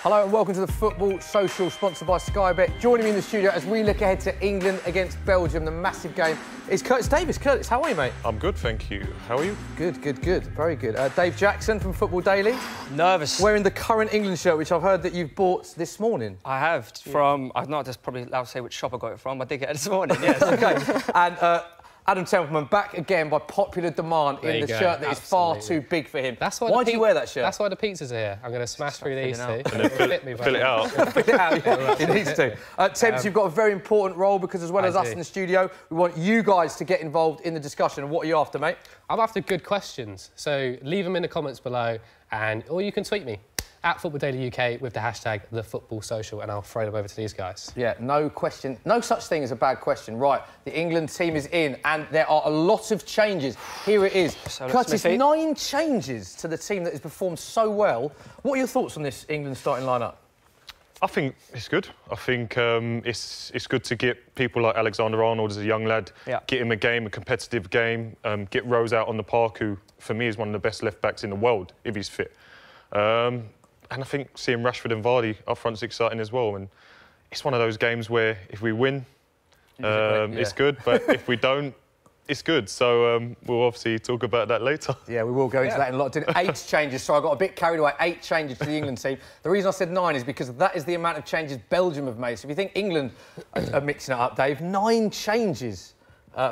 Hello and welcome to the Football Social, sponsored by Sky Bet. Joining me in the studio as we look ahead to England against Belgium, the massive game, is Curtis Davies. Curtis, how are you, mate? I'm good, thank you. How are you? Good, good, good. Very good. Dave Jackson from Football Daily. Nervous. Wearing the current England shirt, which I've heard that you've bought this morning. I have, from... I'm not just probably allowed to say which shop I got it from. I did get it this morning, yes. OK. And Adam Templeman back again by popular demand in the shirt that is far too big for him. That's why why do you wear that shirt? That's why the pizzas are here. I'm going to smash through these two. And then fill it out. Fill it out, yeah. It needs to. Temps, you've got a very important role because as well as us in the studio, we want you guys to get involved in the discussion. And what are you after, mate? I'm after good questions. So leave them in the comments below or you can tweet me. At Football Daily UK with the hashtag #TheFootballSocial, and I'll throw them over to these guys. Yeah, no question, no such thing as a bad question. Right, the England team is in, and there are a lot of changes. Here it is. So Curtis, 9 changes to the team that has performed so well. What are your thoughts on this England starting lineup? I think it's good. I think it's good to get people like Alexander-Arnold as a young lad, get him a game, a competitive game, get Rose out on the park, who, for me, is one of the best left-backs in the world, if he's fit. And I think seeing Rashford and Vardy up front is exciting as well. And it's one of those games where if we win, it's good. But if we don't, it's good. So we'll obviously talk about that later. Yeah, we will go into that in a lot. 8 changes, so I got a bit carried away. 8 changes to the England team. The reason I said 9 is because that is the amount of changes Belgium have made. So if you think England are mixing it up, Dave, 9 changes.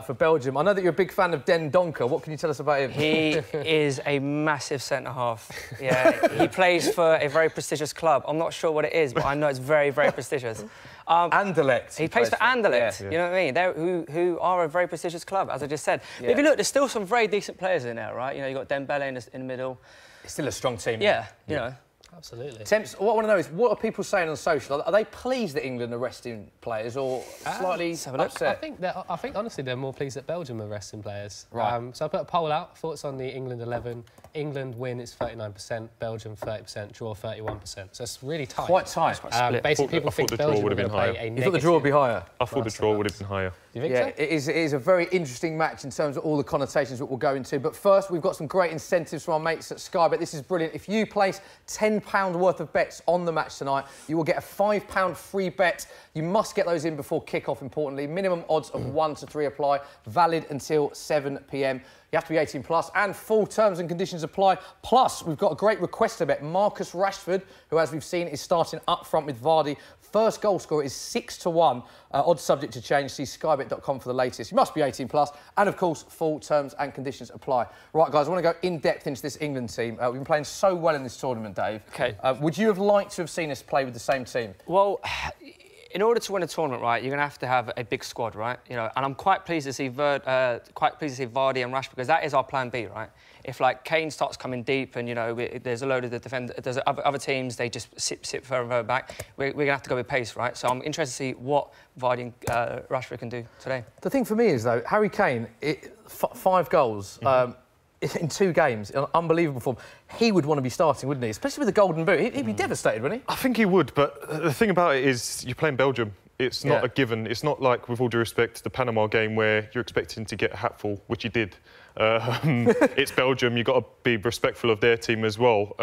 For Belgium. I know that you're a big fan of Den Donker. What can you tell us about him? He is a massive centre-half. Yeah, he plays for a very prestigious club. I'm not sure what it is, but I know it's very, very prestigious. Anderlecht. He plays for Anderlecht, you know what I mean? They're, who are a very prestigious club, as I just said. But if you look, there's still some very decent players in there, right? You know, you've got Dembele in the middle. It's still a strong team. Yeah, you know. Absolutely. Temps, what I want to know is, what are people saying on social? Are they pleased that England are resting players or slightly upset? I think, honestly, they're more pleased that Belgium are resting players. Right. So I put a poll out, thoughts on the England 11. England win is 39%, Belgium 30%, draw 31%. So it's really tight. Quite tight. Basically, people think Belgium would have been higher. You thought the draw would be higher? I thought the draw would have been higher. You think so? It is a very interesting match in terms of all the connotations that we'll go into. But first, we've got some great incentives from our mates at Sky Bet. This is brilliant. If you place £10 worth of bets on the match tonight, you will get a £5 free bet. You must get those in before kick-off, importantly. Minimum odds of 1 to 3 apply, valid until 7 p.m. You have to be 18 plus, and full terms and conditions apply. Plus, we've got a great request to bet. Marcus Rashford, who, as we've seen, is starting up front with Vardy. First goal scorer is 6 to 1. Odds subject to change. See skybet.com for the latest. You must be 18 plus, and of course, full terms and conditions apply. Right, guys, I want to go in depth into this England team. We've been playing so well in this tournament, Dave. OK. Would you have liked to have seen us play with the same team? Well, in order to win a tournament, right, you're going to have a big squad, right? You know, and I'm quite pleased to see Vardy and Rashford, because that is our plan B, right? If like Kane starts coming deep, and you know there's a load of the defenders, there's other teams, they just sit further and further back. We're going to have to go with pace, right? So I'm interested to see what Vardy and Rashford can do today. The thing for me is though, Harry Kane, 5 goals. In 2 games, unbelievable form. He would want to be starting, wouldn't he? Especially with the Golden Boot. He'd be devastated, wouldn't he? I think he would, but the thing about it is you're playing Belgium. It's not a given. It's not like, with all due respect, the Panama game where you're expecting to get a hatful, which he did. It's Belgium. You've got to be respectful of their team as well.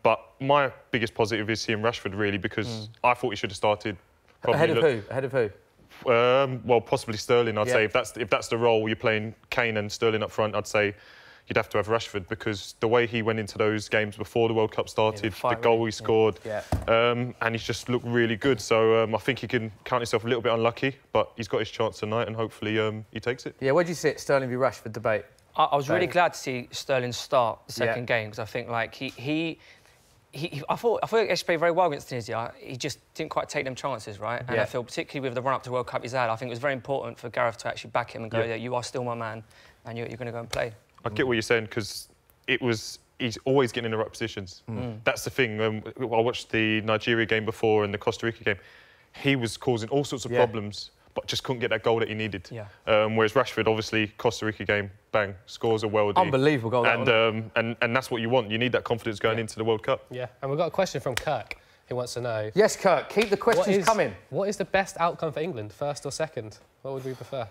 But my biggest positive is seeing Rashford, really, because I thought he should have started. Ahead of who? Ahead of who? Well, possibly Sterling, I'd say. If that's the role, you're playing Kane and Sterling up front, I'd say you'd have to have Rashford, because the way he went into those games before the World Cup started, the goal he scored, and he's just looked really good. So I think he can count himself a little bit unlucky, but he's got his chance tonight, and hopefully he takes it. Yeah, where do you sit, Sterling v Rashford debate? I was really glad to see Sterling start the second game, because I think like I thought he actually played very well against Tunisia. He just didn't quite take them chances, right? And I feel, particularly with the run-up to the World Cup he's had, I think it was very important for Gareth to actually back him and go, yeah, you are still my man, and you're going to go and play. I get what you're saying, because he's always getting in the right positions. That's the thing. I watched the Nigeria game before and the Costa Rica game. He was causing all sorts of problems, but just couldn't get that goal that he needed. Whereas Rashford, obviously, Costa Rica game, bang, scores a worldie. Unbelievable goal. And that's what you want. You need that confidence going into the World Cup. Yeah, and we've got a question from Kirk, who wants to know... Yes, Kirk, keep the questions coming. What is the best outcome for England, first or second? What would we prefer?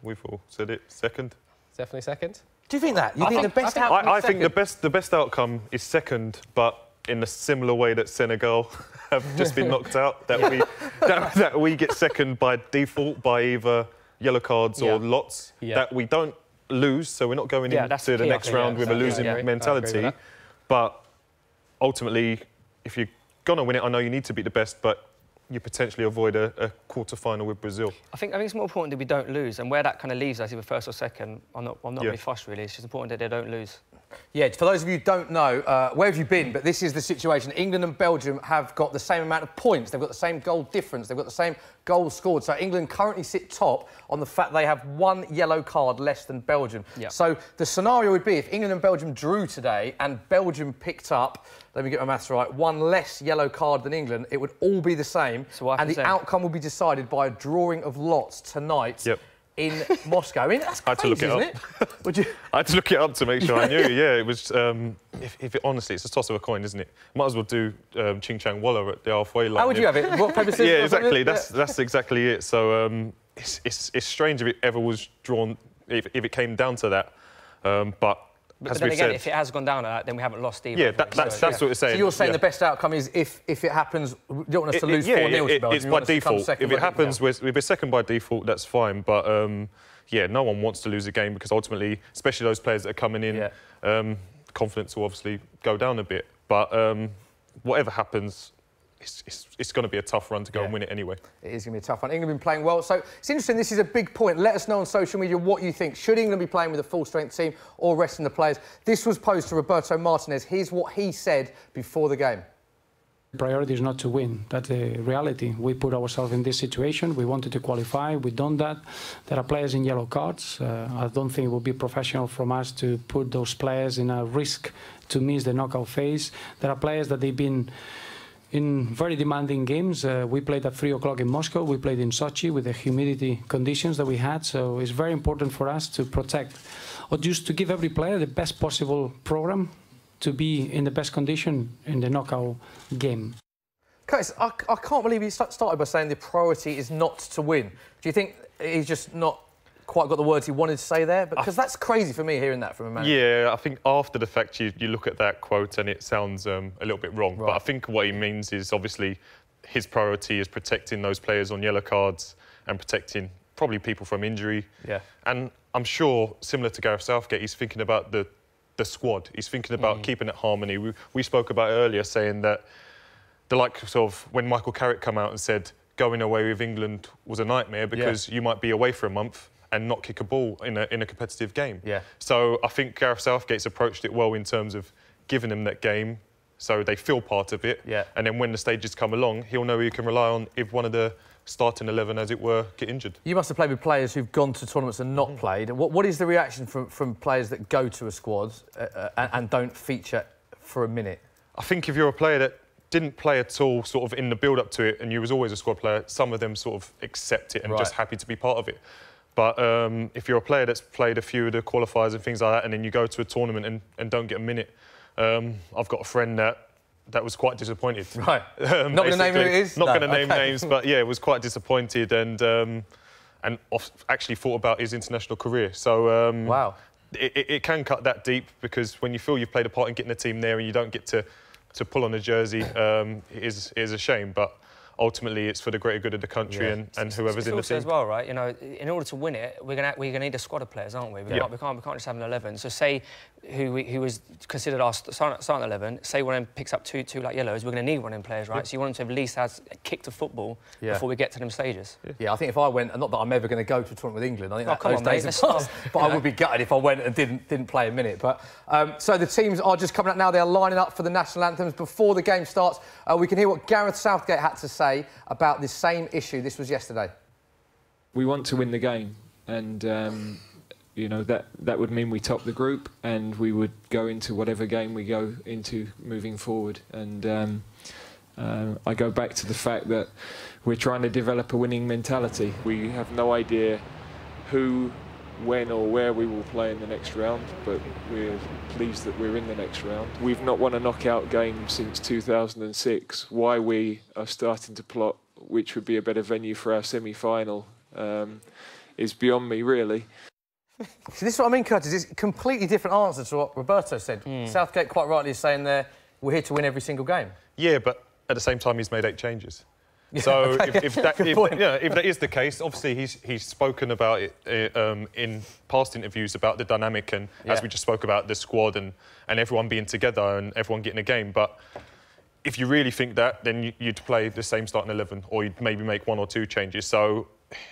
We've all said it, second. Definitely second? Do you think that? You think the best outcome I think the best outcome is second, but in a similar way that Senegal have just been knocked out, that we get second by default by either yellow cards or lots, that we don't lose, so we're not going into the next round with a losing mentality. But ultimately, if you're going to win it, I know you need to beat the best, but you potentially avoid a quarter-final with Brazil. I think it's more important that we don't lose, and where that kind of leaves us, either first or second, I'm not really fussed, really. It's just important that they don't lose. Yeah, for those of you who don't know, where have you been? But this is the situation. England and Belgium have got the same amount of points. They've got the same goal difference. They've got the same goals scored. So England currently sit top on the fact they have one yellow card less than Belgium. Yeah. So the scenario would be if England and Belgium drew today and Belgium picked up, let me get my maths right, one less yellow card than England, it would all be the same. So and the outcome will be decided by a drawing of lots tonight. In Moscow. I mean, that's crazy, isn't it? I had to look it up to make sure I knew. Yeah, it was. Honestly, it's a toss of a coin, isn't it? Might as well do Ching Chang Walla at the halfway line. How would you have it? What, paper, scissors? Yeah, exactly. That's exactly it. So it's strange if it ever was drawn, if it came down to that. But then again, if it has gone down to that, then we haven't lost either. Yeah, that's what it's saying. So you're saying the best outcome is if it happens, you don't want us to lose 4-0 to Belgium. It's by default. If it happens, we're second by default, that's fine. But, yeah, no one wants to lose a game because ultimately, especially those players that are coming in, confidence will obviously go down a bit. But whatever happens, it's going to be a tough run to go and win it anyway. It is going to be a tough one. England have been playing well. So it's interesting, this is a big point. Let us know on social media what you think. Should England be playing with a full-strength team or resting the players? This was posed to Roberto Martinez. Here's what he said before the game. The priority is not to win. That's the reality. We put ourselves in this situation. We wanted to qualify. We've done that. There are players in yellow cards. I don't think it would be professional from us to put those players in a risk to miss the knockout phase. There are players that they've been in very demanding games. We played at 3 o'clock in Moscow. We played in Sochi with the humidity conditions that we had. So it's very important for us to protect, or just to give every player the best possible program to be in the best condition in the knockout game. Curtis, I can't believe you started by saying the priority is not to win. Do you think he's just not quite got the words he wanted to say there? Because that's crazy for me, hearing that from a man. Yeah, I think after the fact, you look at that quote and it sounds a little bit wrong. Right. But I think what he means is obviously his priority is protecting those players on yellow cards and protecting probably people from injury. Yeah. And I'm sure, similar to Gareth Southgate, he's thinking about the squad. He's thinking about keeping it harmony. We spoke about it earlier, saying that the likes of when Michael Carrick come out and said going away with England was a nightmare because you might be away for a month and not kick a ball in a competitive game. Yeah. So I think Gareth Southgate's approached it well in terms of giving them that game so they feel part of it. Yeah. And then when the stages come along, he'll know who he can rely on if one of the starting 11, as it were, get injured. You must have played with players who've gone to tournaments and not played. What is the reaction from players that go to a squad and don't feature for a minute? I think if you're a player that didn't play at all sort of in the build-up to it and you was always a squad player, some of them sort of accept it and just happy to be part of it. But if you're a player that's played a few of the qualifiers and things like that and then you go to a tournament and don't get a minute, I've got a friend that was quite disappointed. Right. Not going to name who it is? Not going to name names, but yeah, was quite disappointed and actually thought about his international career. So wow, it can cut that deep because when you feel you've played a part in getting a team there and you don't get to pull on a jersey, it is a shame. But ultimately, it's for the greater good of the country and whoever's in the team. As well, right? You know, in order to win it, we're gonna need a squad of players, aren't we? We can't just have an 11. So say who was considered our starting 11. Say one of them picks up two like yellows. We're going to need one of them players, right? So you want them to at least have kicked a football before we get to them stages. Yeah, I think if I went, not that I'm ever going to go to a tournament with England. I think those days are past. But I would be gutted if I went and didn't play a minute. But so the teams are just coming up now. They're lining up for the national anthems before the game starts. We can hear what Gareth Southgate had to say about this same issue. This was yesterday. We want to win the game, and you know that would mean we top the group, and we would go into whatever game we go into moving forward. And I go back to the fact that we're trying to develop a winning mentality. We have no idea who, when or where we will play in the next round, but we're pleased that we're in the next round. We've not won a knockout game since 2006. Why we are starting to plot which would be a better venue for our semi-final is beyond me, really. So this is what I mean, Curtis. It's a completely different answer to what Roberto said. Southgate quite rightly is saying there, we're here to win every single game. Yeah, but at the same time, he's made 8 changes. So if that is the case, obviously he's spoken about it in past interviews about the dynamic and, as we just spoke about, the squad and everyone being together and everyone getting a game. But if you really think that, then you'd play the same starting 11, or you'd maybe make 1 or 2 changes. So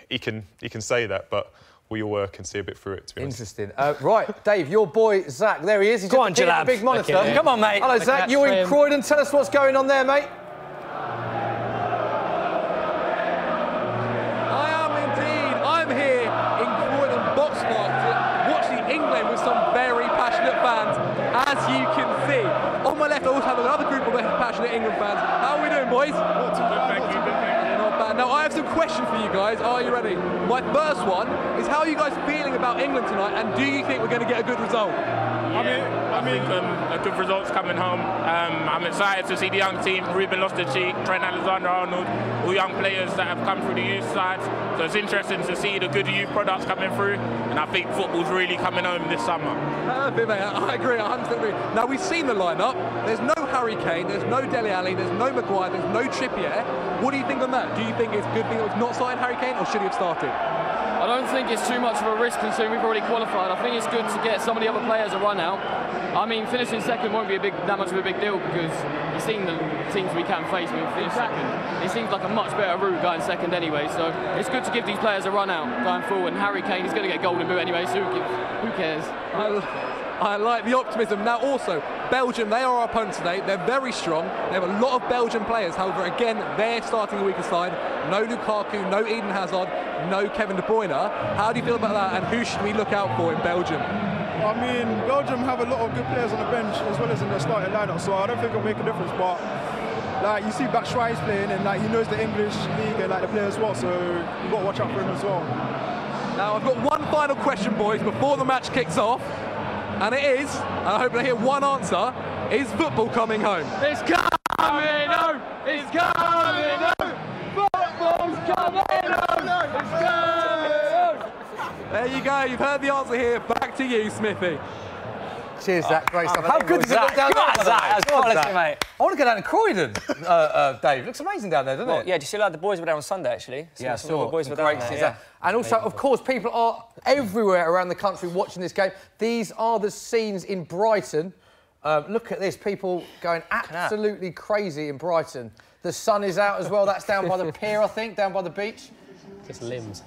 he can say that, but we all can see a bit through it, to be honest. Interesting. Right, Dave, your boy Zach, there he is. He's Go on, just a big monitor. Okay. Come on, mate. Hello, Zach. You're in Croydon. Tell us what's going on there, mate. As you can see, on my left I also have another group of passionate England fans. How are we doing, boys? Not too bad, thank you. Not bad. Now I have some questions for you guys. Are you ready? My first one is, how are you guys feeling about England tonight, and do you think we're going to get a good result? I think a good result's coming home. I'm excited to see the young team. Ruben Loftus-Cheek, Trent Alexander-Arnold, all young players that have come through the youth side. So it's interesting to see the good youth products coming through, and I think football's really coming home this summer. Perfect, mate. I agree, 100% agree. Now, we've seen the lineup. There's no Harry Kane, there's no Dele Alli, there's no Maguire, there's no Trippier. What do you think on that? Do you think it's a good thing that we've not started Harry Kane, or should he have started? I don't think it's too much of a risk considering we've already qualified. I think it's good to get some of the other players a run out. I mean, finishing second won't be that much of a big deal because you've seen the teams we can face when we finish second. It seems like a much better route going second anyway, so it's good to give these players a run out going forward. And Harry Kane is going to get golden boot anyway, so who cares? I like the optimism. Now also, Belgium, they are our opponents today. They're very strong. They have a lot of Belgian players. However, again, they're starting a weaker side. No Lukaku, no Eden Hazard, no Kevin De Bruyne. How do you feel about that, and who should we look out for in Belgium? I mean, Belgium have a lot of good players on the bench as well as in the starting lineup, so I don't think it'll make a difference. But like, you see Batshuayi's playing, and like, he knows the English league and like the players well, so you've got to watch out for him as well. Now I've got one final question, boys, before the match kicks off, and it is, and I hope I hear one answer: is football coming home? It's coming home! It's coming home! Football's coming home! It's coming home! There you go. You've heard the answer here. Back to you, Smithy. Cheers, Zach. Great stuff. How good does it look down there? That's quality, mate. I want to go down to Croydon, Dave. Looks amazing down there, doesn't it? Yeah, do you see like the boys were there on Sunday, actually? Yeah, I saw. The boys were down there, yeah. And also, of course, people are everywhere around the country watching this game. These are the scenes in Brighton. Look at this. People going absolutely crazy in Brighton. The sun is out as well. That's down by the pier, I think, down by the beach. Just limbs.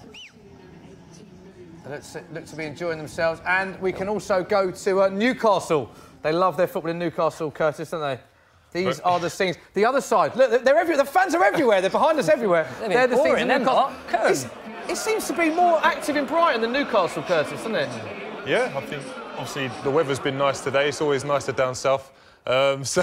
They look to be enjoying themselves. And we can also go to Newcastle. They love their football in Newcastle, Curtis, don't they? These are the scenes. The other side, look, they're everywhere. The fans are everywhere. They're behind us everywhere. They're the scenes in Newcastle. It seems to be more active in Brighton than Newcastle, Curtis, doesn't it? Yeah, I think, obviously, the weather's been nice today. It's always nicer down south. So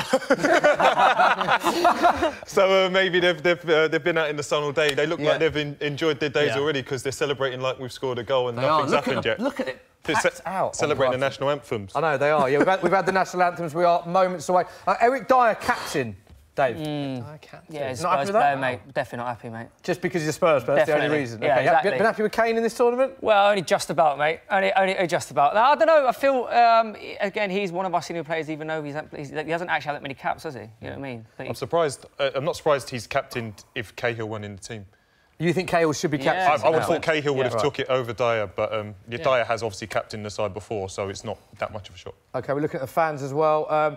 maybe they've been out in the sun all day. They look like they've enjoyed their days already because they're celebrating like we've scored a goal and nothing's happened yet. Look at it. Packed out. Celebrating the national anthems. I know, they are. Yeah, we've had the national anthems. We are moments away. Eric Dyer, captain. Dave? Yeah, Spurs player, mate. Definitely not happy, mate. Just because he's a Spurs player, that's the only reason? Yeah, okay. Exactly. Been happy with Kane in this tournament? Well, only just about, mate. Only just about. I don't know, I feel, again, he's one of our senior players, even though he hasn't actually had that many caps, has he? You know what I mean? I'm surprised. I'm not surprised he's captained if Cahill won in the team. You think Cahill should be captain? I would have thought Cahill would have took it over Dyer, but Dyer has obviously captained the side before, so it's not that much of a shot. OK, we're looking at the fans as well.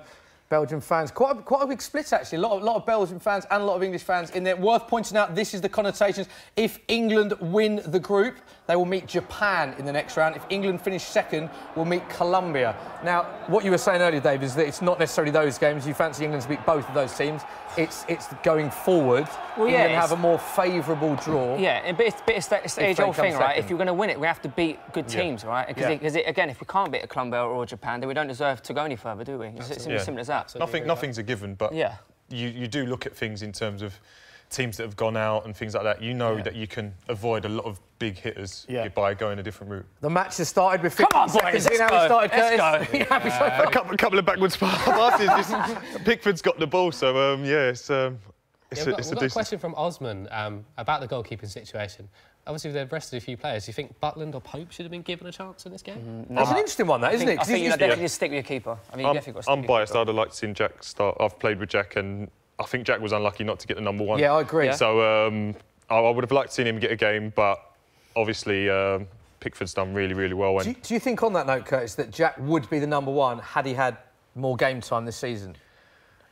Belgian fans, quite a big split actually. A lot of Belgian fans and a lot of English fans in there. Worth pointing out, this is the connotations. If England win the group, they will meet Japan in the next round. If England finish second, we'll meet Colombia. Now, what you were saying earlier, Dave, is that it's not necessarily those games. You fancy England to beat both of those teams. It's going forward. Well, England have a more favourable draw. Yeah, but it's the age-old thing, right? If you're going to win it, we have to beat good teams, right? Because again, if we can't beat a Colombia or Japan, then we don't deserve to go any further, do we? It's simple as that. Nothing's a given, but you do look at things in terms of teams that have gone out and things like that. You know that you can avoid a lot of big hitters by going a different route. The match has started with 50 seconds. Let's go. A couple of backwards passes. Pickford's got the ball, so it's a we've got a question from Osman about the goalkeeping situation. Obviously, they've rested a few players. Do you think Butland or Pope should have been given a chance in this game? That's an interesting one, that, isn't it? I think you definitely just stick with your keeper. I mean, I'm biased. I'd have liked to see Jack start. I've played with Jack, and I think Jack was unlucky not to get the number 1. Yeah, I agree. Yeah. So I would have liked to see him get a game, but obviously Pickford's done really, really well. Do you think on that note, Curtis, that Jack would be the number 1 had he had more game time this season?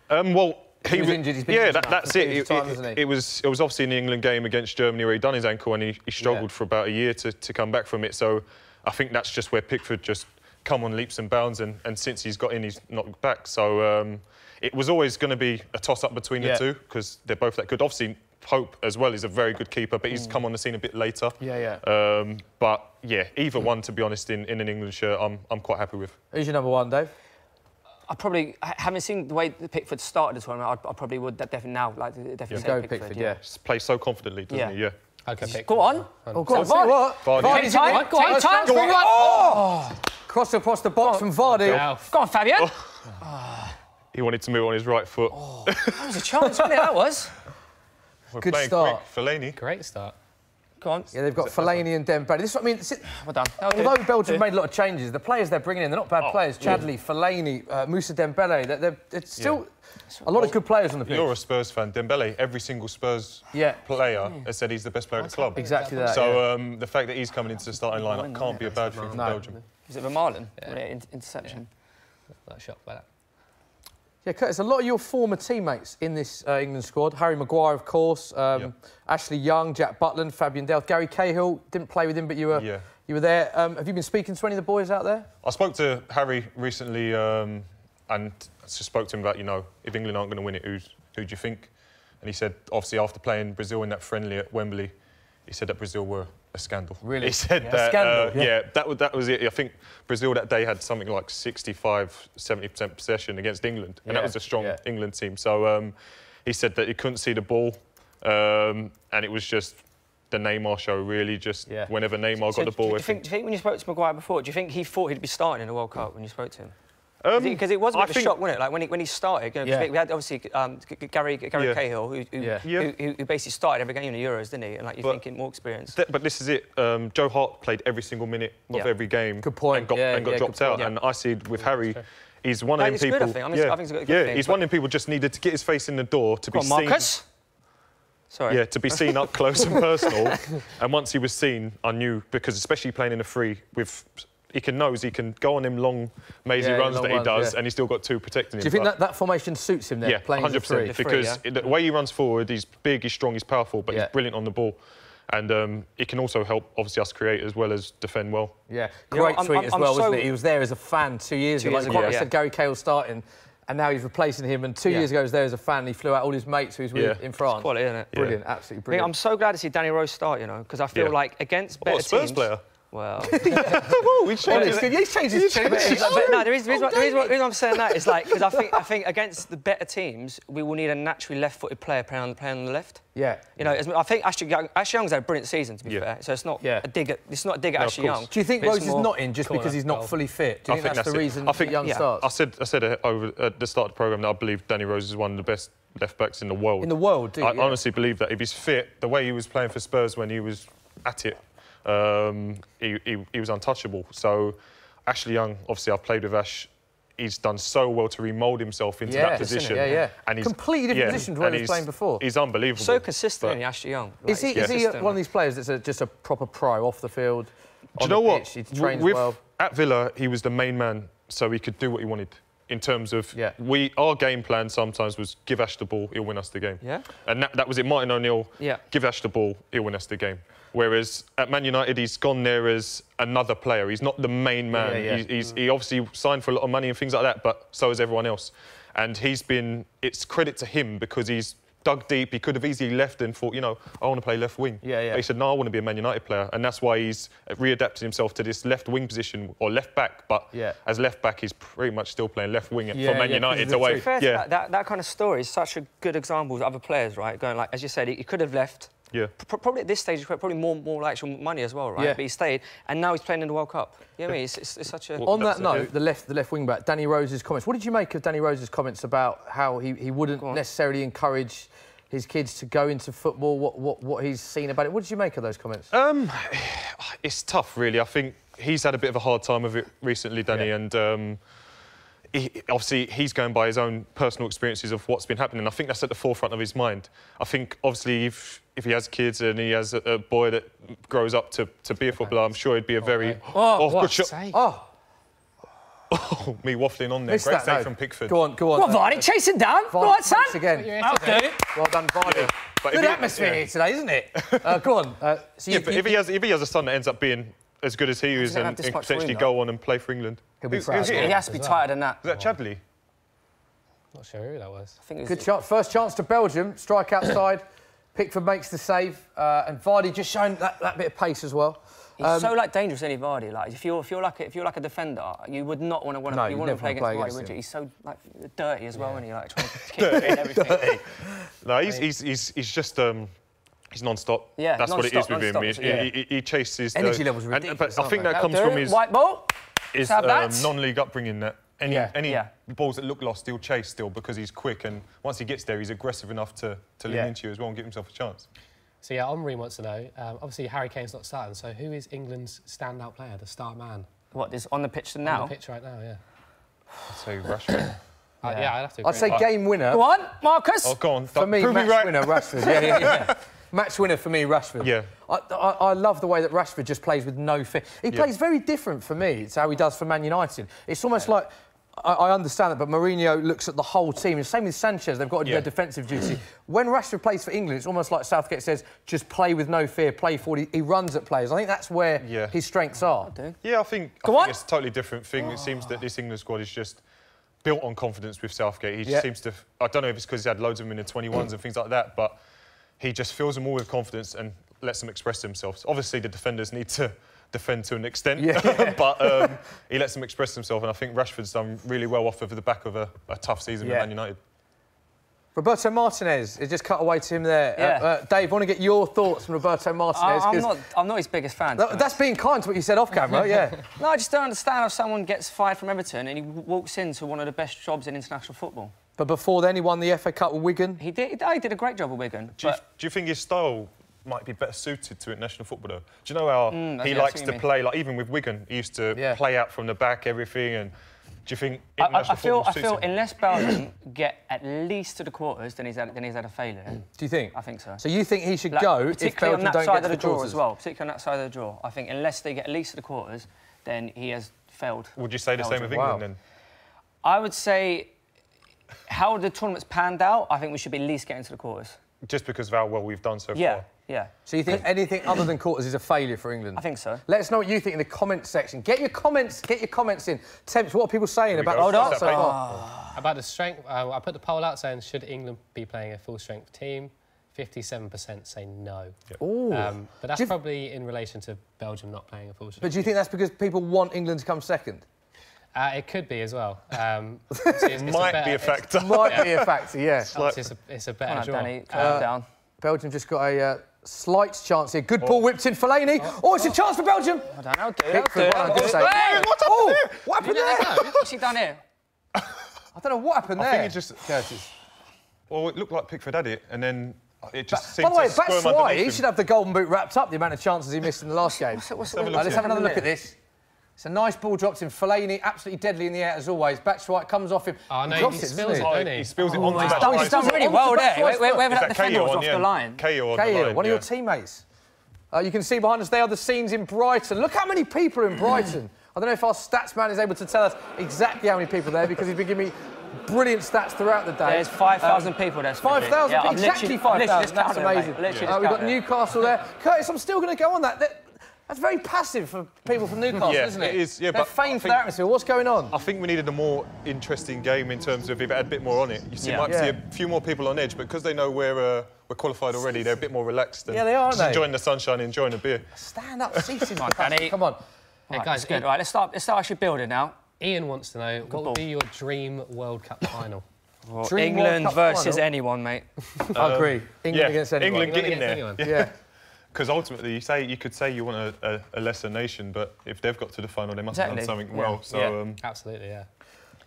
Well, he was injured. He's been injured that's it. It was obviously in the England game against Germany where he done his ankle and he struggled for about a year to come back from it. So I think that's just where Pickford just come on leaps and bounds, and since he's got in, he's not back. So it was always going to be a toss-up between the two because they're both that good. Obviously, Pope as well is a very good keeper, but he's come on the scene a bit later. But yeah, either one, to be honest, in an England shirt, I'm quite happy with. Who's your number 1, Dave? I probably, having seen the way Pickford started the tournament, I probably would definitely now definitely say Pickford. Yeah. Just plays so confidently, doesn't he? Yeah. Okay, Pickford. Go on. Oh, go on. See what? Vardy. Time. Go on. Oh! Cross across the box from Vardy. Go on, Fabian. He wanted to move on his right foot. That was a chance, wasn't it? That was. We're Good playing start. quick. Fellaini. Great start. Go on. Yeah, they've got Fellaini and Dembele. This is what I mean. Well done. Although Belgium made a lot of changes, the players they're bringing in, they're not bad players. Chadli, Fellaini, Moussa Dembele. It's still a lot of good players on the pitch. You're a Spurs fan. Dembele, every single Spurs player has said he's the best player at the club. Exactly that. So the fact that he's coming into the starting lineup can't be a bad thing for Belgium. Was it Vermaelen? Interception. Not shocked by that. Yeah, Curtis, a lot of your former teammates in this England squad. Harry Maguire, of course, Ashley Young, Jack Butland, Fabian Delph, Gary Cahill. Didn't play with him, but you were there. Have you been speaking to any of the boys out there? I spoke to Harry recently and just spoke to him about, if England aren't going to win it, who do you think? And he said, obviously, after playing Brazil in that friendly at Wembley, he said that Brazil were a scandal. Really? He said that. Scandal, that was it. I think Brazil that day had something like 65-70% possession against England, and that was a strong England team. So he said that he couldn't see the ball, and it was just the Neymar show, really. Just whenever Neymar got the ball. Do you think when you spoke to Maguire before, do you think he thought he'd be starting in the World Cup when you spoke to him? Because it was a bit of a shock, wasn't it? Like when he started, we had obviously Gary Cahill, who basically started every game in the Euros, didn't he? And you're thinking more experience. But this is it. Joe Hart played every single minute of every game. Good point. And got dropped out. And I see with Harry, he's one of them people. Good, I think it's a good thing. He's one of them people just needed to get his face in the door to be seen. Marcus. Sorry. Yeah, to be seen up close and personal. And once he was seen, I knew, because especially playing in a free with. He can go on them long, mazy runs that he does, and he's still got 2 protecting him. Do you think that formation suits him then? Yeah, playing 100%. Because the way he runs forward, he's big, he's strong, he's powerful, but he's brilliant on the ball. And he can also help, obviously, us create as well as defend well. Yeah, great tweet as well, wasn't it? He was there as a fan 2 years ago. Like I said, Gary Cahill starting, and now he's replacing him. And 2 years ago, he was there as a fan, and he flew out all his mates who he was with in France. It's quality, isn't it? Brilliant, absolutely brilliant. I'm so glad to see Danny Rose start, because I feel like against better teams... Spurs player? Well, he's changed his tune. No, the reason I'm saying that is because I think against the better teams, we will need a naturally left-footed player playing on the left. Yeah. I think Ashley Young's had a brilliant season, to be fair. So it's not a dig at Ashley Young. Do you think Rose is not in just because he's not fully fit? Do you think that's the reason Young starts? I said over at the start of the programme that I believe Danny Rose is one of the best left-backs in the world. In the world, do you? I honestly believe that if he's fit, the way he was playing for Spurs when he was at it, he was untouchable. So Ashley Young, obviously I've played with Ash, he's done so well to remould himself into that position. And he's completely different position to where he was playing before. He's unbelievable. So consistent, Ashley Young. Is he one of these players that's just a proper pro off the field? Do you know what? He trains well. At Villa, he was the main man, so he could do what he wanted. In terms of, our game plan sometimes was give Ash the ball, he'll win us the game. Yeah. And that was it. Martin O'Neill, give Ash the ball, he'll win us the game. Whereas at Man United, he's gone there as another player. He's not the main man. He obviously signed for a lot of money and things like that, but so has everyone else. And it's credit to him because he's dug deep. He could have easily left and thought, I want to play left wing. But he said, no, I want to be a Man United player. And that's why he's readapted himself to this left wing position, or left back. But as left back, he's pretty much still playing left wing for Man United. That kind of story is such a good example of other players, right? Going as you said, he could have left. Yeah. Probably at this stage, probably more actual money as well, right? Yeah. But he stayed, and now he's playing in the World Cup. You know what I mean? It's such a... On that note, the left wing back, Danny Rose's comments. What did you make of Danny Rose's comments about how he wouldn't necessarily encourage his kids to go into football? What he's seen about it? What did you make of those comments? It's tough, really. I think he's had a bit of a hard time of it recently, Danny, and obviously he's going by his own personal experiences of what's been happening. I think that's at the forefront of his mind. I think obviously if he has kids and he has a boy that grows up to be a footballer, I'm sure he'd be a very good shot. Oh, me waffling on there. Missed Great that, save no. from Pickford. Go on. Well, Vardy, chase him down. Right, son. Again. Well done, Vardy. But Good atmosphere here today, isn't it? Go on. So but if he has a son that ends up being as good as he is and potentially go on and play for England, he'll be proud. He has to be tighter than that. Is that Chadley? Not sure who that was. I think it was Good shot. First chance to Belgium. Strike outside. Pickford makes the save, and Vardy just showing that bit of pace as well. He's so dangerous, isn't he, Vardy? Like if you're like a defender, you would not want to play against Vardy, would you? He's so dirty as well, and he trying to kick and everything. No, he's just he's non-stop. Yeah, that's what it is with him. He chases energy levels ridiculous. But I think that comes from his white ball. His non-league upbringing. That any balls that look lost, he'll chase still because he's quick, and once he gets there, he's aggressive enough to lean into you as well and give himself a chance. So yeah, Omri wants to know. Obviously, Harry Kane's not starting. So who is England's standout player, the star man? What is on the pitch now? On the pitch right now, yeah. I'd say Rashford. I'd have to agree. I'd say game winner. Go on, Marcus. Oh, go on. For me, match winner, Rashford. Yeah. Match winner for me, Rashford. Yeah. I love the way that Rashford just plays with no fear. He plays very different for me. It's how he does for Man United. It's almost like, I understand that, but Mourinho looks at the whole team. And same with Sanchez, they've got to do their defensive duty. When Rashford plays for England, it's almost like Southgate says, just play with no fear, play forward. He runs at players. I think that's where his strengths are. Yeah, I think it's a totally different thing. It seems that this England squad is just built on confidence with Southgate. He just seems to... I don't know if it's because he's had loads of them in the 21s and things like that, but he just fills them all with confidence and lets them express themselves. Obviously, the defenders need to defend to an extent, but he lets them express themselves, and I think Rashford's done really well off of the back of a tough season with Man United. Roberto Martinez, it just cut away to him there. Dave, I want to get your thoughts on Roberto Martinez. I'm not his biggest fan. That's being kind to what you said off camera, No, I just don't understand how someone gets fired from Everton and he walks into one of the best jobs in international football. But before then, he won the FA Cup with Wigan. He did a great job with Wigan. Do you think his style might be better suited to international football, though? Do you know how he likes to play? Like, even with Wigan, he used to play out from the back, everything, and... Do you think international football suits him? Unless Belgium get at least to the quarters, then he's had a failure. Do you think? I think so. So you think he should go if Belgium don't get to the draw quarters? as well, particularly on that side of the draw. I think unless they get at least to the quarters, then he has failed. Would you say the same with England then? I would say, how the tournament's panned out, I think we should be at least getting to the quarters. Just because of how well we've done so far? Yeah. So you think anything other than quarters is a failure for England? I think so. Let us know what you think in the comments section. Get your comments in. Temps, what are people saying about About the strength, I put the poll out saying, should England be playing a full-strength team? 57% say no. But that's probably in relation to Belgium not playing a full-strength. But do you think that's because people want England to come second? It could be as well. Might be a factor. Might be a factor, yeah. It's a better draw. Danny, calm down. Belgium just got a slight chance here. Good ball whipped in Fellaini. Oh, it's a chance for Belgium. I don't know, dude. What happened there? What's he done here? I don't know what happened there. I think it just... Curtis. Well, it looked like Pickford had it, and then it just seemed By the way, to squirm that's why underneath he should have the golden boot wrapped up, the amount of chances he missed in the last game. Let's have another look at this. It's a nice ball dropped in. Fellaini, absolutely deadly in the air as always. Batshuayi comes off him. Oh, no, he spills it, doesn't he? He spills it onto the back. He's done really well there. Wherever that defender was off the line. Cahill, one of your teammates. You can see behind us there are the scenes in Brighton. Look how many people are in Brighton. I don't know if our stats man is able to tell us exactly how many people are there because he's been giving me brilliant stats throughout the day. There's 5,000 people there. 5,000? Yeah, exactly 5,000. That's amazing. We've got Newcastle there. Curtis, I'm still going to go on that. That's very passive for people from Newcastle, isn't it? It is, yeah. They're famed for their atmosphere. What's going on? I think we needed a more interesting game in terms of if it had a bit more on it. You might see a few more people on edge, but because they know we're qualified already, they're a bit more relaxed. And they are, aren't they? Enjoying the sunshine, enjoying a beer. Stand up, seating, man. Danny. Come on. Right, guys, good. Right, let's start actually building now. Ian wants to know, what would be your dream World Cup final? England versus anyone, mate. I agree. England against anyone. England, get in there. Yeah. Because ultimately, you could say you want a lesser nation, but if they've got to the final, they must have done something well. So absolutely, yeah.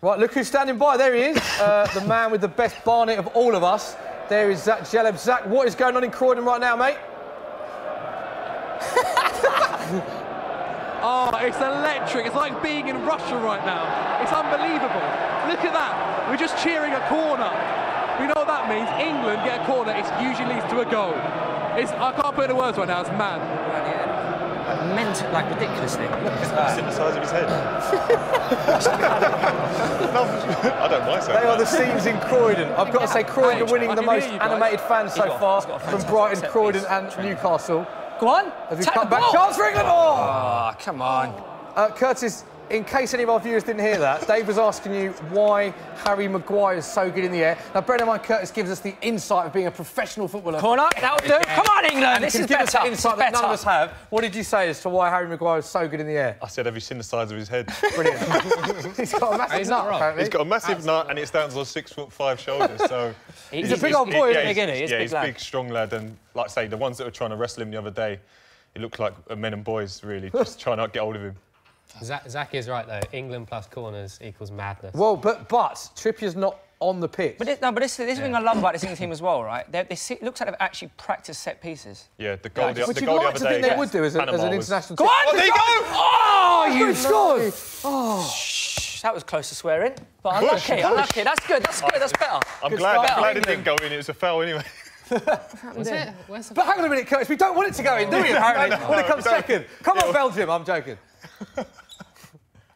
Right, look who's standing by. There he is, the man with the best barnet of all of us. There is Zach Jeleb. Zach, what is going on in Croydon right now, mate? Oh, it's electric. It's like being in Russia right now. It's unbelievable. Look at that. We're just cheering a corner. We know what that means. England get a corner, it usually leads to a goal. I can't put it in words right now, it's mad. Mental, like ridiculously. Look at that. The size of his head. I don't mind saying They are the scenes in Croydon. I've got to say, Croydon winning the most animated fans so far from Brighton, Croydon and Newcastle. Go on. As we come back, chance for England. Oh, come on. Curtis, in case any of our viewers didn't hear that, Dave was asking you why Harry Maguire is so good in the air. Now, bear in mind, Curtis gives us the insight of being a professional footballer. Corner, that'll do. Come on, England. And this is give better. us insight that none of us have. What did you say as to why Harry Maguire is so good in the air? I said, have you seen the size of his head? Brilliant. He's got a massive nut, apparently. He's got a massive nut, and it stands on 6'5" shoulders. So he's a big old boy, isn't he? He's a big, strong lad. And like I say, the ones that were trying to wrestle him the other day, it looked like men and boys, really, just trying to get hold of him. Zach is right, though. England plus corners equals madness. Well, but Trippier's not on the pitch. But this thing I love about this England team as well, right? It looks like they've actually practiced set pieces. Yeah, the goal the other day. Which you'd like to think they would do as an international team. Go on! Oh, there you go! Oh, you scored! Oh. That was close to swearing, but unlucky. That's good, that's better. I'm glad it didn't go in. It was a foul anyway. Was it? But hang on a minute, Curtis. We don't want it to go in, do we, apparently? When it comes second. Come on, Belgium. I'm joking.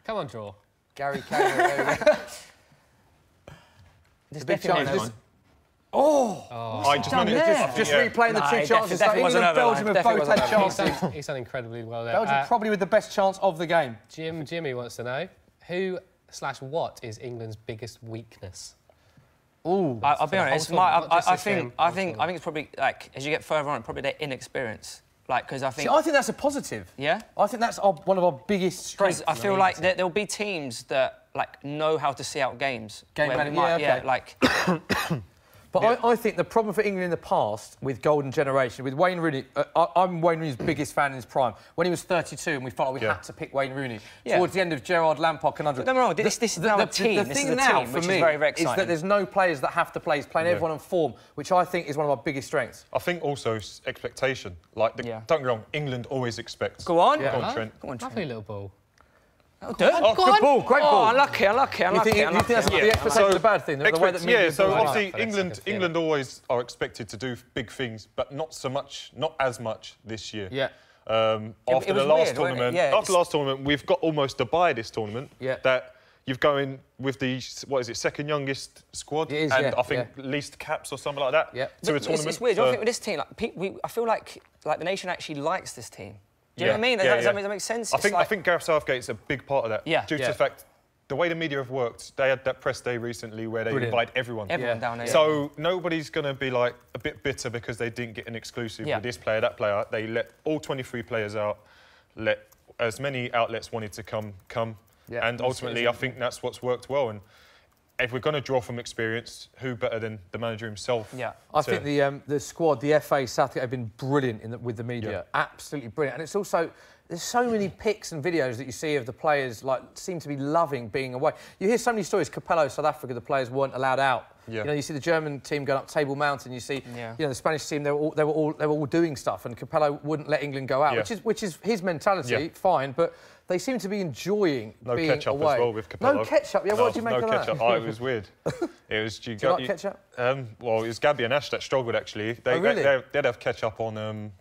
Come on, draw. Gary Kane. There we go. There's definitely one. Just replaying the two chances. So England and Belgium have both had chances. He's done incredibly well there. Belgium probably with the best chance of the game. Jimmy wants to know, who/what is England's biggest weakness? Ooh, I'll be honest. I think it's probably, like, as you get further on, probably their inexperience. Like, because I think that's a positive. Yeah. I think that's one of our biggest strengths. I feel like there'll be teams that know how to see out games. But I think the problem for England in the past with golden generation, with Wayne Rooney, I'm Wayne Rooney's biggest fan in his prime. When he was 32 and we felt like we had to pick Wayne Rooney. Towards the end of Gerrard, Lampard, conundrum. Don't get me wrong, this is now a team. The thing now, for me, is that there's no players that have to play. He's playing everyone on form, which I think is one of our biggest strengths. I think also expectation. Like, don't get me wrong, England always expects. Go on. Go on, Trent. Go on, Trent. Lovely little ball. Oh, good ball, great ball. Unlucky. You think that's the expectation is a bad thing? The way that so obviously England always are expected to do big things, but not as much this year. Yeah. After the last tournament, we've got almost a bye this tournament. Yeah. That you've going with the second youngest squad, it is, and I think least caps or something like that. Yeah. To a tournament. It's weird. I think with this team, I feel like the nation actually likes this team. Do you know what I mean? Does that make sense? I think Gareth Southgate's a big part of that. Yeah. Due to the fact, the way the media have worked, they had that press day recently where they invite everyone. Everyone down there. So nobody's going to be like a bit bitter because they didn't get an exclusive with this player, that player. They let all 23 players out, let as many outlets wanted to come. Yeah. And ultimately, I think that's what's worked well. And if we're going to draw from experience, who better than the manager himself? Yeah, I think the squad, the FA, Southgate have been brilliant with the media. Yeah. Absolutely brilliant. And it's also, there's so many pics and videos that you see of the players, like, seem to be loving being away. You hear so many stories. Capello, South Africa, the players weren't allowed out. Yeah. You know, you see the German team going up Table Mountain. You see, you know, the Spanish team. They were all doing stuff, and Capello wouldn't let England go out, which is his mentality. Fine, but they seem to be enjoying being ketchup away. As well with Capello. No ketchup. Yeah, what do you make of that? No ketchup. Oh, it was weird. It was. Do you like ketchup? Well, it was Gabby and Ash that struggled actually. They'd have ketchup on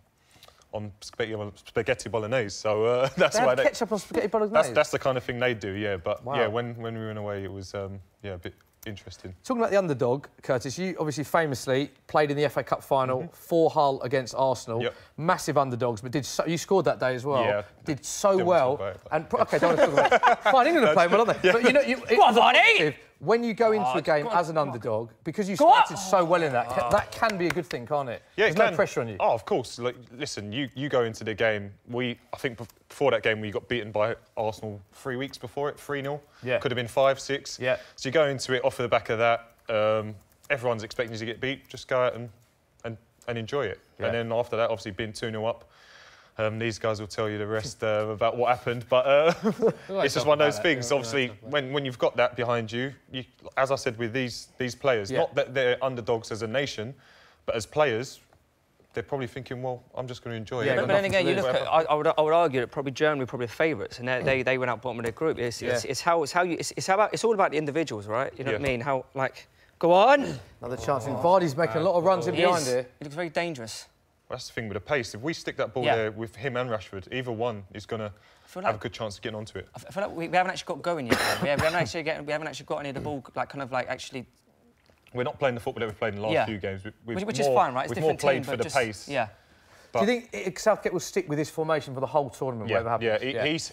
spaghetti bolognese, so that's why they ketchup on spaghetti bolognese. That's the kind of thing they do, yeah. But when we went away, it was a bit interesting. Talking about the underdog, Curtis, you obviously famously played in the FA Cup final for Hull against Arsenal. Yep. Massive underdogs, but you scored that day as well. Yeah. Did so well. And OK, don't want to talk about it. Fine, England are playing well, aren't they? But you know, when you go into a game as an underdog, because you started so well in that can be a good thing, can't it? Yeah, there's no pressure on you. Oh, of course. Like, listen, you go into the game. I think before that game we got beaten by Arsenal 3 weeks before it, 3-0. Yeah. Could have been 5-6. Yeah. So you go into it off the back of that. Everyone's expecting you to get beat. Just go out and enjoy it. Yeah. And then after that, obviously being 2-0 up. These guys will tell you the rest about what happened, but it's just one of those things. Obviously, when you've got that behind you, as I said with these players, not that they're underdogs as a nation, but as players, they're probably thinking, well, I'm just going to enjoy it. But then again, you look at, I would argue that probably Germany were probably the favourites, and they went out bottom of their group. It's all about the individuals, right? You know what I mean? How, like, go on. Another chance. Vardy's making a lot of runs in behind here. He looks very dangerous. Well, that's the thing with the pace. If we stick that ball there with him and Rashford, either one is going to have a good chance of getting onto it. I feel like we haven't actually got going yet. we haven't actually got any of the ball, like, kind of like actually. We're not playing the football that we've played in the last few games. Which is fine, right? It's we've more played for the pace. Yeah. Do you think Southgate will stick with this formation for the whole tournament, whatever happens?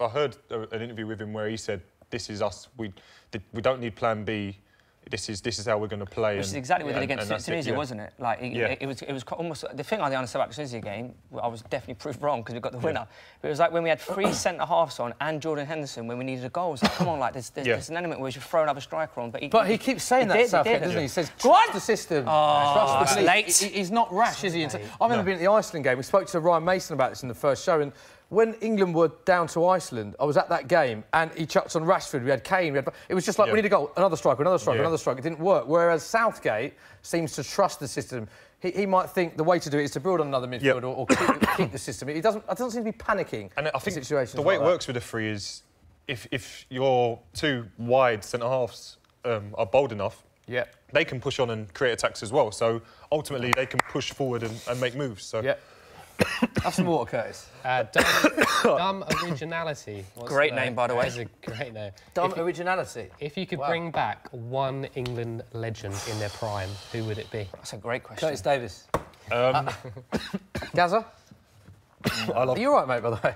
I heard an interview with him where he said, "This is us. We don't need Plan B. This is how we're going to play." Which is exactly what they did against Tunisia, wasn't it? Like, it was almost the thing I understood about the Tunisia game. I was definitely proved wrong because we got the winner. But it was like when we had 3 centre halves on and Jordan Henderson when we needed a goal. It's like, come on, like there's an element where we should throw another striker on. But he keeps saying that, Southgate, doesn't he? He says, trust the system. Trust the late. He's not rash, is he? I remember being at the Iceland game. We spoke to Ryan Mason about this in the first show, and when England were down to Iceland, I was at that game, and he chucked on Rashford. We had Kane. It was just like, we need a goal, another striker, another striker, another striker. It didn't work. Whereas Southgate seems to trust the system. He might think the way to do it is to build on another midfielder or keep the system. It doesn't seem to be panicking. And I think the way it works with the 3 is if your 2 wide centre halves are bold enough, they can push on and create attacks as well. So ultimately, they can push forward and make moves. So. Have some water, Curtis. Dumb Originality. Great name, by the way. That's a great name. Dumb Originality. If you could bring back one England legend in their prime, who would it be? That's a great question. Curtis Davies. Gazza? Are you all right, mate, by the way?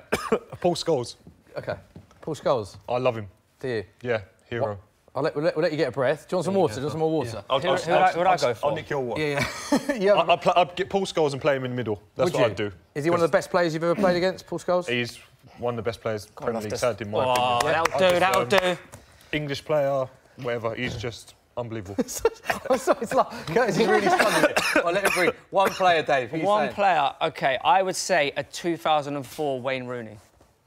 Paul Scholes. OK. Paul Scholes. I love him. Do you? Yeah, hero. We'll let you get a breath. Do you want some water? Do you want some more water? Who would I go for? I'll nick your water. Yeah. I'd get Paul Scholes and play him in the middle. That's what I'd do. Is he one of the best players you've ever played against, Paul Scholes? He's one of the best players Premier League's had, in my opinion. That'll do. English player, whatever. He's just unbelievable. I'm sorry, it's like Curtis is really stunned. I'll let him breathe. One player, Dave. One player. OK, I would say a 2004 Wayne Rooney.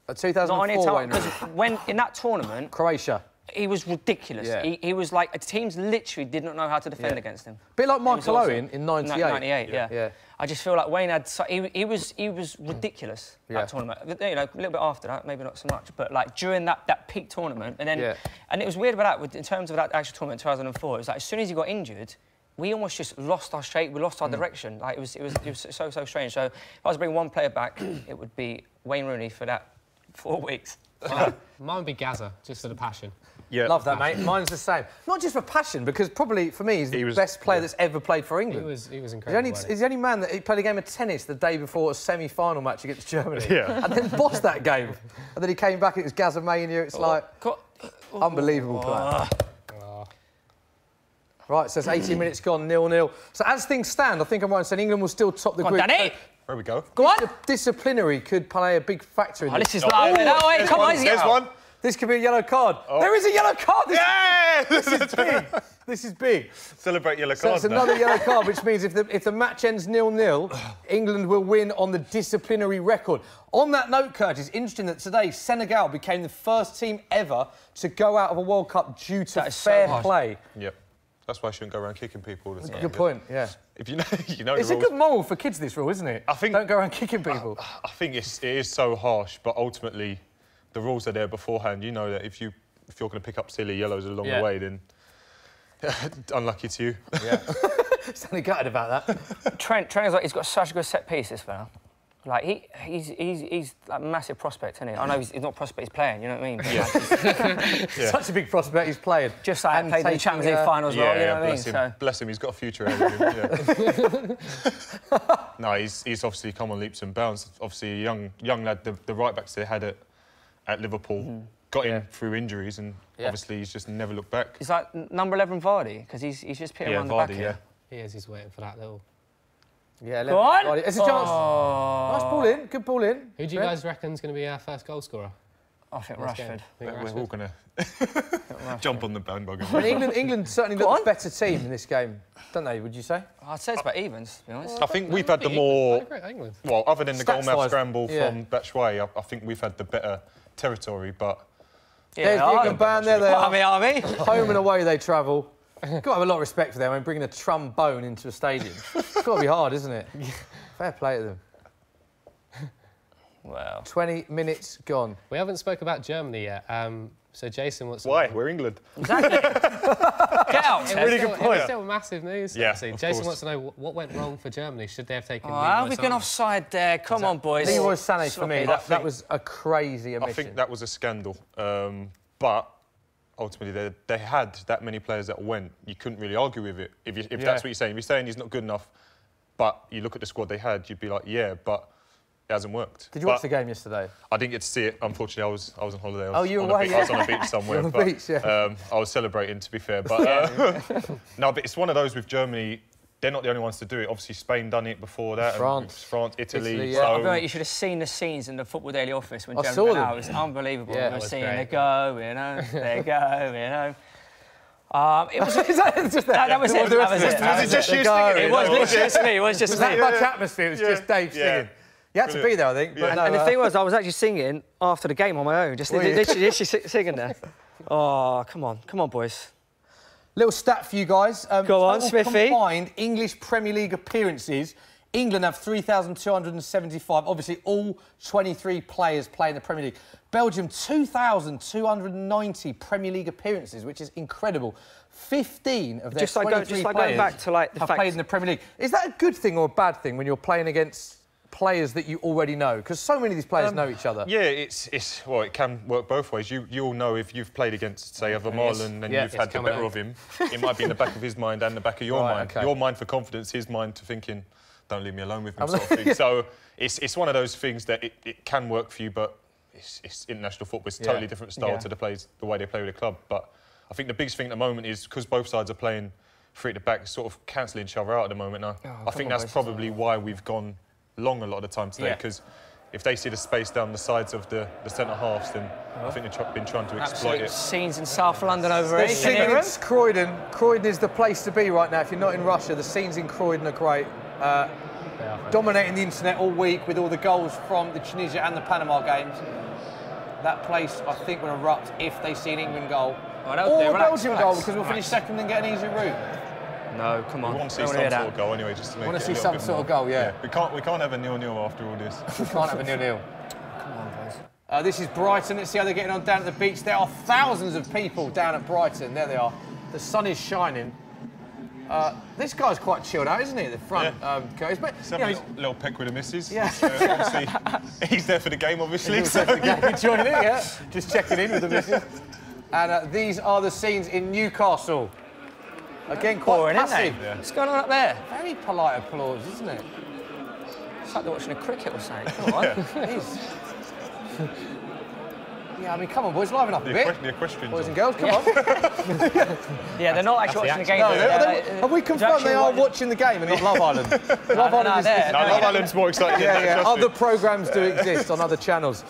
A 2004 Wayne Rooney? Because when in that tournament, Croatia. He was ridiculous. He was like, teams literally did not know how to defend against him. Bit like Michael Owen in '98. 98, yeah. I just feel like Wayne had... He was ridiculous, that tournament. You know, a little bit after that, maybe not so much, but like during that peak tournament, and then... And it was weird about that, in terms of that actual tournament in 2004, it was like, as soon as he got injured, we almost just lost our shape, we lost our direction. Like, it was so strange. So if I was to bring one player back, it would be Wayne Rooney for that 4 weeks. Mine would be Gazza, just for the passion. Yeah, love that, mate. Mine's the same. Not just for passion, because probably, for me, he's the best player that's ever played for England. He was incredible. He's the only man that played a game of tennis the day before a semi-final match against Germany. And then bossed that game. And then he came back, it was Gazza-mania. It's like... unbelievable player. Right, so it's 18 minutes gone, 0-0. So as things stand, I think I'm right in saying England will still top the group. Danny! There we go. Go on! Disciplinary could play a big factor in this. This is like... Come on, there's one. This could be a yellow card. There is a yellow card! This is big. This is big. Celebrate yellow cards. So it's another yellow card, which means if the match ends 0-0, England will win on the disciplinary record. On that note, Curtis, it's interesting that today Senegal became the first team ever to go out of a World Cup due to fair play. Yep. That's why I shouldn't go around kicking people all the time. Good point, yeah. If you know the rules. It's a good moral for kids, this rule, isn't it? I think... Don't go around kicking people. I think it is so harsh, but ultimately... the rules are there beforehand. You know that if you're going to pick up silly yellows along the way, then unlucky to you. Yeah. Sounded gutted about that. Trent is like, he's got such a good set piece, this fella. Like he's like a massive prospect, isn't he? I know he's not a prospect, he's playing. You know what I mean? Yeah. Such a big prospect, he's playing. Just like played in the Champions League final as well. You know what I mean? So. Bless him, he's got a future ahead of him. No, he's obviously come on leaps and bounds. Obviously, a young lad. The right backs they had at Liverpool got him through injuries, and obviously he's just never looked back. He's like number 11 Vardy, because he's just pitting around the back here. He is, he's waiting for that little... Yeah, go on! It's a chance. Nice ball in, good ball in. Who do you guys reckon is going to be our first goal scorer? I think Rashford. We're all going to jump on the bandwagon. I mean, England certainly look the better team in this game, don't they, would you say? I'd say it's about evens, to be honest. I think we've had the more... Well, other than the goalmouth scramble from Batshuayi, I think we've had the better territory, but... There's the England band there. They are. Army. Home and away they travel. Got to have a lot of respect for them. I mean, bringing a trombone into a stadium. It's got to be hard, isn't it? Fair play to them. Well, 20 minutes gone. We haven't spoke about Germany yet. So Jason wants to... Why? We're England. exactly. Get out, Ted. Really good point. It's still massive news. Yeah, obviously. of Jason course. wants to know what went wrong for Germany. Should they have taken... How have we gone offside there? Come on, boys. Leroy Sané for me. That was a crazy omission. I think that was a scandal. But ultimately, they had that many players that went. You couldn't really argue with it. If that's what you're saying. If you're saying he's not good enough, but you look at the squad they had, you'd be like, yeah, but it hasn't worked. Did you watch the game yesterday? I didn't get to see it. Unfortunately, I was on holiday. You were away? I was on a beach somewhere. On the beach, yeah. I was celebrating, to be fair. But no, but it's one of those with Germany. They're not the only ones to do it. Obviously, Spain done it before that. France, Italy. yeah. So... I bet you should have seen the scenes in the Football Daily office when Germany saw went them. out. It was unbelievable. Yeah, We were seeing great. they go, you know, they go, you know. It was Is that just that? that was it. The That rest was of it. it? Was it just you Go. singing? It was literally just me. It was just Was me. that much atmosphere? It was just Dave singing. You had to be there, I think. But And the thing was, I was actually singing after the game on my own, just literally singing there. Oh, come on, boys. Little stat for you guys. Go on, total Smithy. Combined English Premier League appearances. England have 3,275. Obviously, all 23 players play in the Premier League. Belgium, 2,290 Premier League appearances, which is incredible. 15 of their 23 players going back to like the have fact played in the Premier League. Is that a good thing or a bad thing when you're playing against players that you already know? Because so many of these players know each other. Yeah, well, it can work both ways. You'll know if you've played against, say, Marlon and you've had the better of him. It might be in the back of his mind and the back of your mind. Okay. Your mind for confidence, his mind to thinking, don't leave me alone with him, sort of thing. So it's one of those things that it can work for you, but it's international football. It's a totally different style to the way they play with the club. But I think the biggest thing at the moment is because both sides are playing three at the back, sort of cancelling each other out at the moment now. I think that's probably why we've gone long a lot of the time today, because if they see the space down the sides of the centre halves, then I think they've been trying to exploit it. Scenes in South London over here. It's Croydon. Croydon is the place to be right now. If you're not in Russia, the scenes in Croydon are great. Dominating the internet all week with all the goals from the Tunisia and the Panama games. That place, I think, will erupt if they see an England goal. Or a Belgium goal, because we'll finish second and get an easy route. No, come on. We want to see some sort of goal anyway, just to make it want to a see little some bit sort more. of goal, yeah. We can't have a 0-0 after all this. We can't have a 0-0. Come on, boys. This is Brighton. Let's see how they're getting on down at the beach. There are thousands of people down at Brighton. There they are. The sun is shining. This guy's quite chilled out, isn't he, at the front, Curtis? But He's having a little peck with the missus. Yeah. Obviously, he's there for the game, obviously. He's there for the game. Joining in, yeah. Just checking in with the missus. And these are the scenes in Newcastle. Again, quite boring, passive. isn't they? What's going on up there? Very polite applause, isn't it? It's like they're watching a cricket or something. Come on. It is. Yeah, I mean, come on, boys, liven up a bit. The equestrians. Boys and girls, come on. Yeah, they're not actually watching the game. Have we confirmed they are watching the game and not Love Island? Love Island is... Love Island's more exciting than that, trust me. Other programmes do exist on other channels.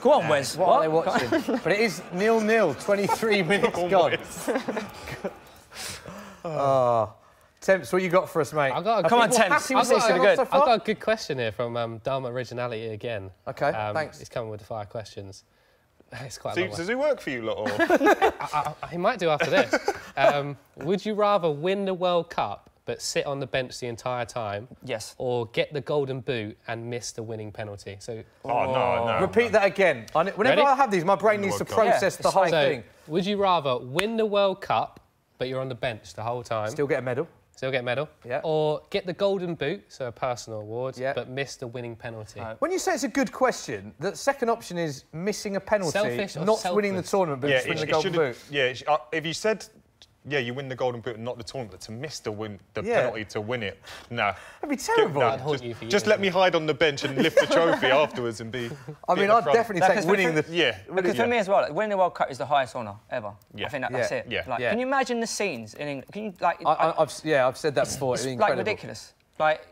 Go on, Wes. What are they watching? But it is 0-0, 23 minutes gone. Temps, what you got for us, mate? Come on, Temps. I've got a good question here from Dumb Originality again. OK, thanks. He's coming with the 5 questions. It's quite Does it work for you lot? He might do after this. Would you rather win the World Cup but sit on the bench the entire time? Yes. Or get the golden boot and miss the winning penalty? So. No. Repeat that again. Whenever I have these, my brain needs to process the whole thing. Would you rather win the World Cup but you're on the bench the whole time? Still get a medal. Still get a medal. Yeah. Or get the golden boot, so a personal award, but miss the winning penalty. When you say it's a good question, the second option is missing a penalty, Selfish or not selfless? winning the tournament, but just winning the golden boot. Yeah, if you said, you win the golden boot and not the tournament, but to miss the penalty to win it, nah. That'd be terrible. Just let me hide on the bench and lift the trophy afterwards and be. I mean, I'd definitely take winning the. Because for me as well, winning the World Cup is the highest honour ever. I think that's it. Yeah. Like, can you imagine the scenes in England? Can you like? I've said that before. It's like ridiculous. Like,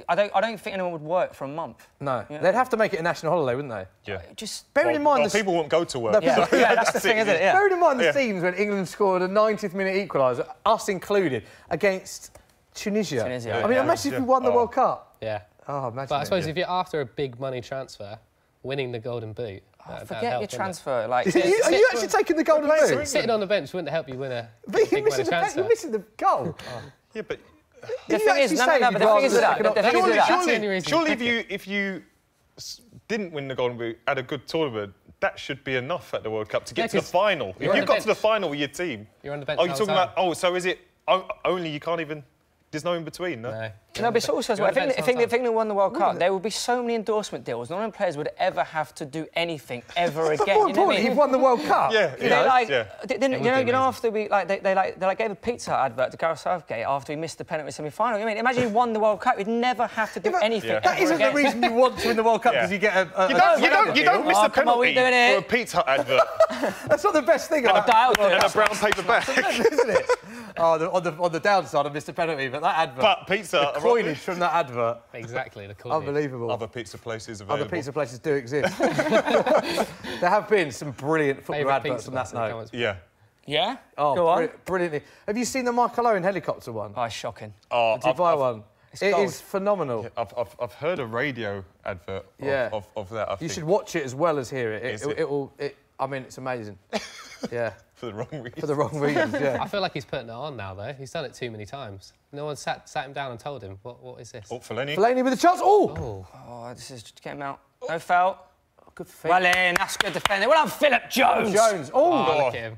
I don't think anyone would work for a month. No, they'd have to make it a national holiday, wouldn't they? Yeah. Just bearing in mind people won't go to work. Yeah, that's the thing, isn't it? Yeah. Bearing in mind the scenes when England scored a 90th minute equaliser, us included, against Tunisia. I mean, imagine if we won the World Cup. Yeah. Oh, imagine. But I suppose if you're after a big money transfer, winning the golden boot. Forget your transfer. Like, are you actually taking the golden boot? Sitting on the bench wouldn't help you win a But big winner transfer. you're missing the goal. Yeah, but the thing is, surely if you didn't win the golden boot at a good tournament, that should be enough at the World Cup to get to the final. If you got to the final with your team, you're on the bench. Oh, you're talking about? Oh, so is it only you can't even? There's no in between, no? No, but it's also as well. If England won the World Cup, there would be so many endorsement deals. None of the players would ever have to do anything ever again. More importantly, you've won the World Cup. Yeah, After we they gave a Pizza Hut advert to Gareth Southgate after he missed the penalty semi-final. I mean, imagine he won the World Cup, he'd never have to do anything. That isn't the reason you want to win the World Cup because you get a. You don't miss the penalty for a Pizza Hut advert. That's not the best thing. And a brown paper bag, isn't it? Oh, on the downside, I missed a penalty, but that advert. But pizza, the coinage from that advert. Exactly, the coinage. Unbelievable. Other pizza places available. Other pizza places do exist. There have been some brilliant football adverts on that note. Yeah. Yeah? Oh, go on. Brilliantly. Have you seen the Michael Owen helicopter one? Oh, it's shocking. Oh, did you buy one? It is phenomenal. Yeah, I've heard a radio advert of that. You should watch it as well as hear it. I mean, it's amazing. Yeah. For the wrong reasons. For the wrong reasons, yeah. I feel like he's putting it on now, though. He's done it too many times. No one sat him down and told him, what is this? Oh, Fellaini. Fellaini with a chance. Oh, this is just get him out. No foul. Good feet. Well in, that's good defending. Well done, Philip Jones. Oh, look at him.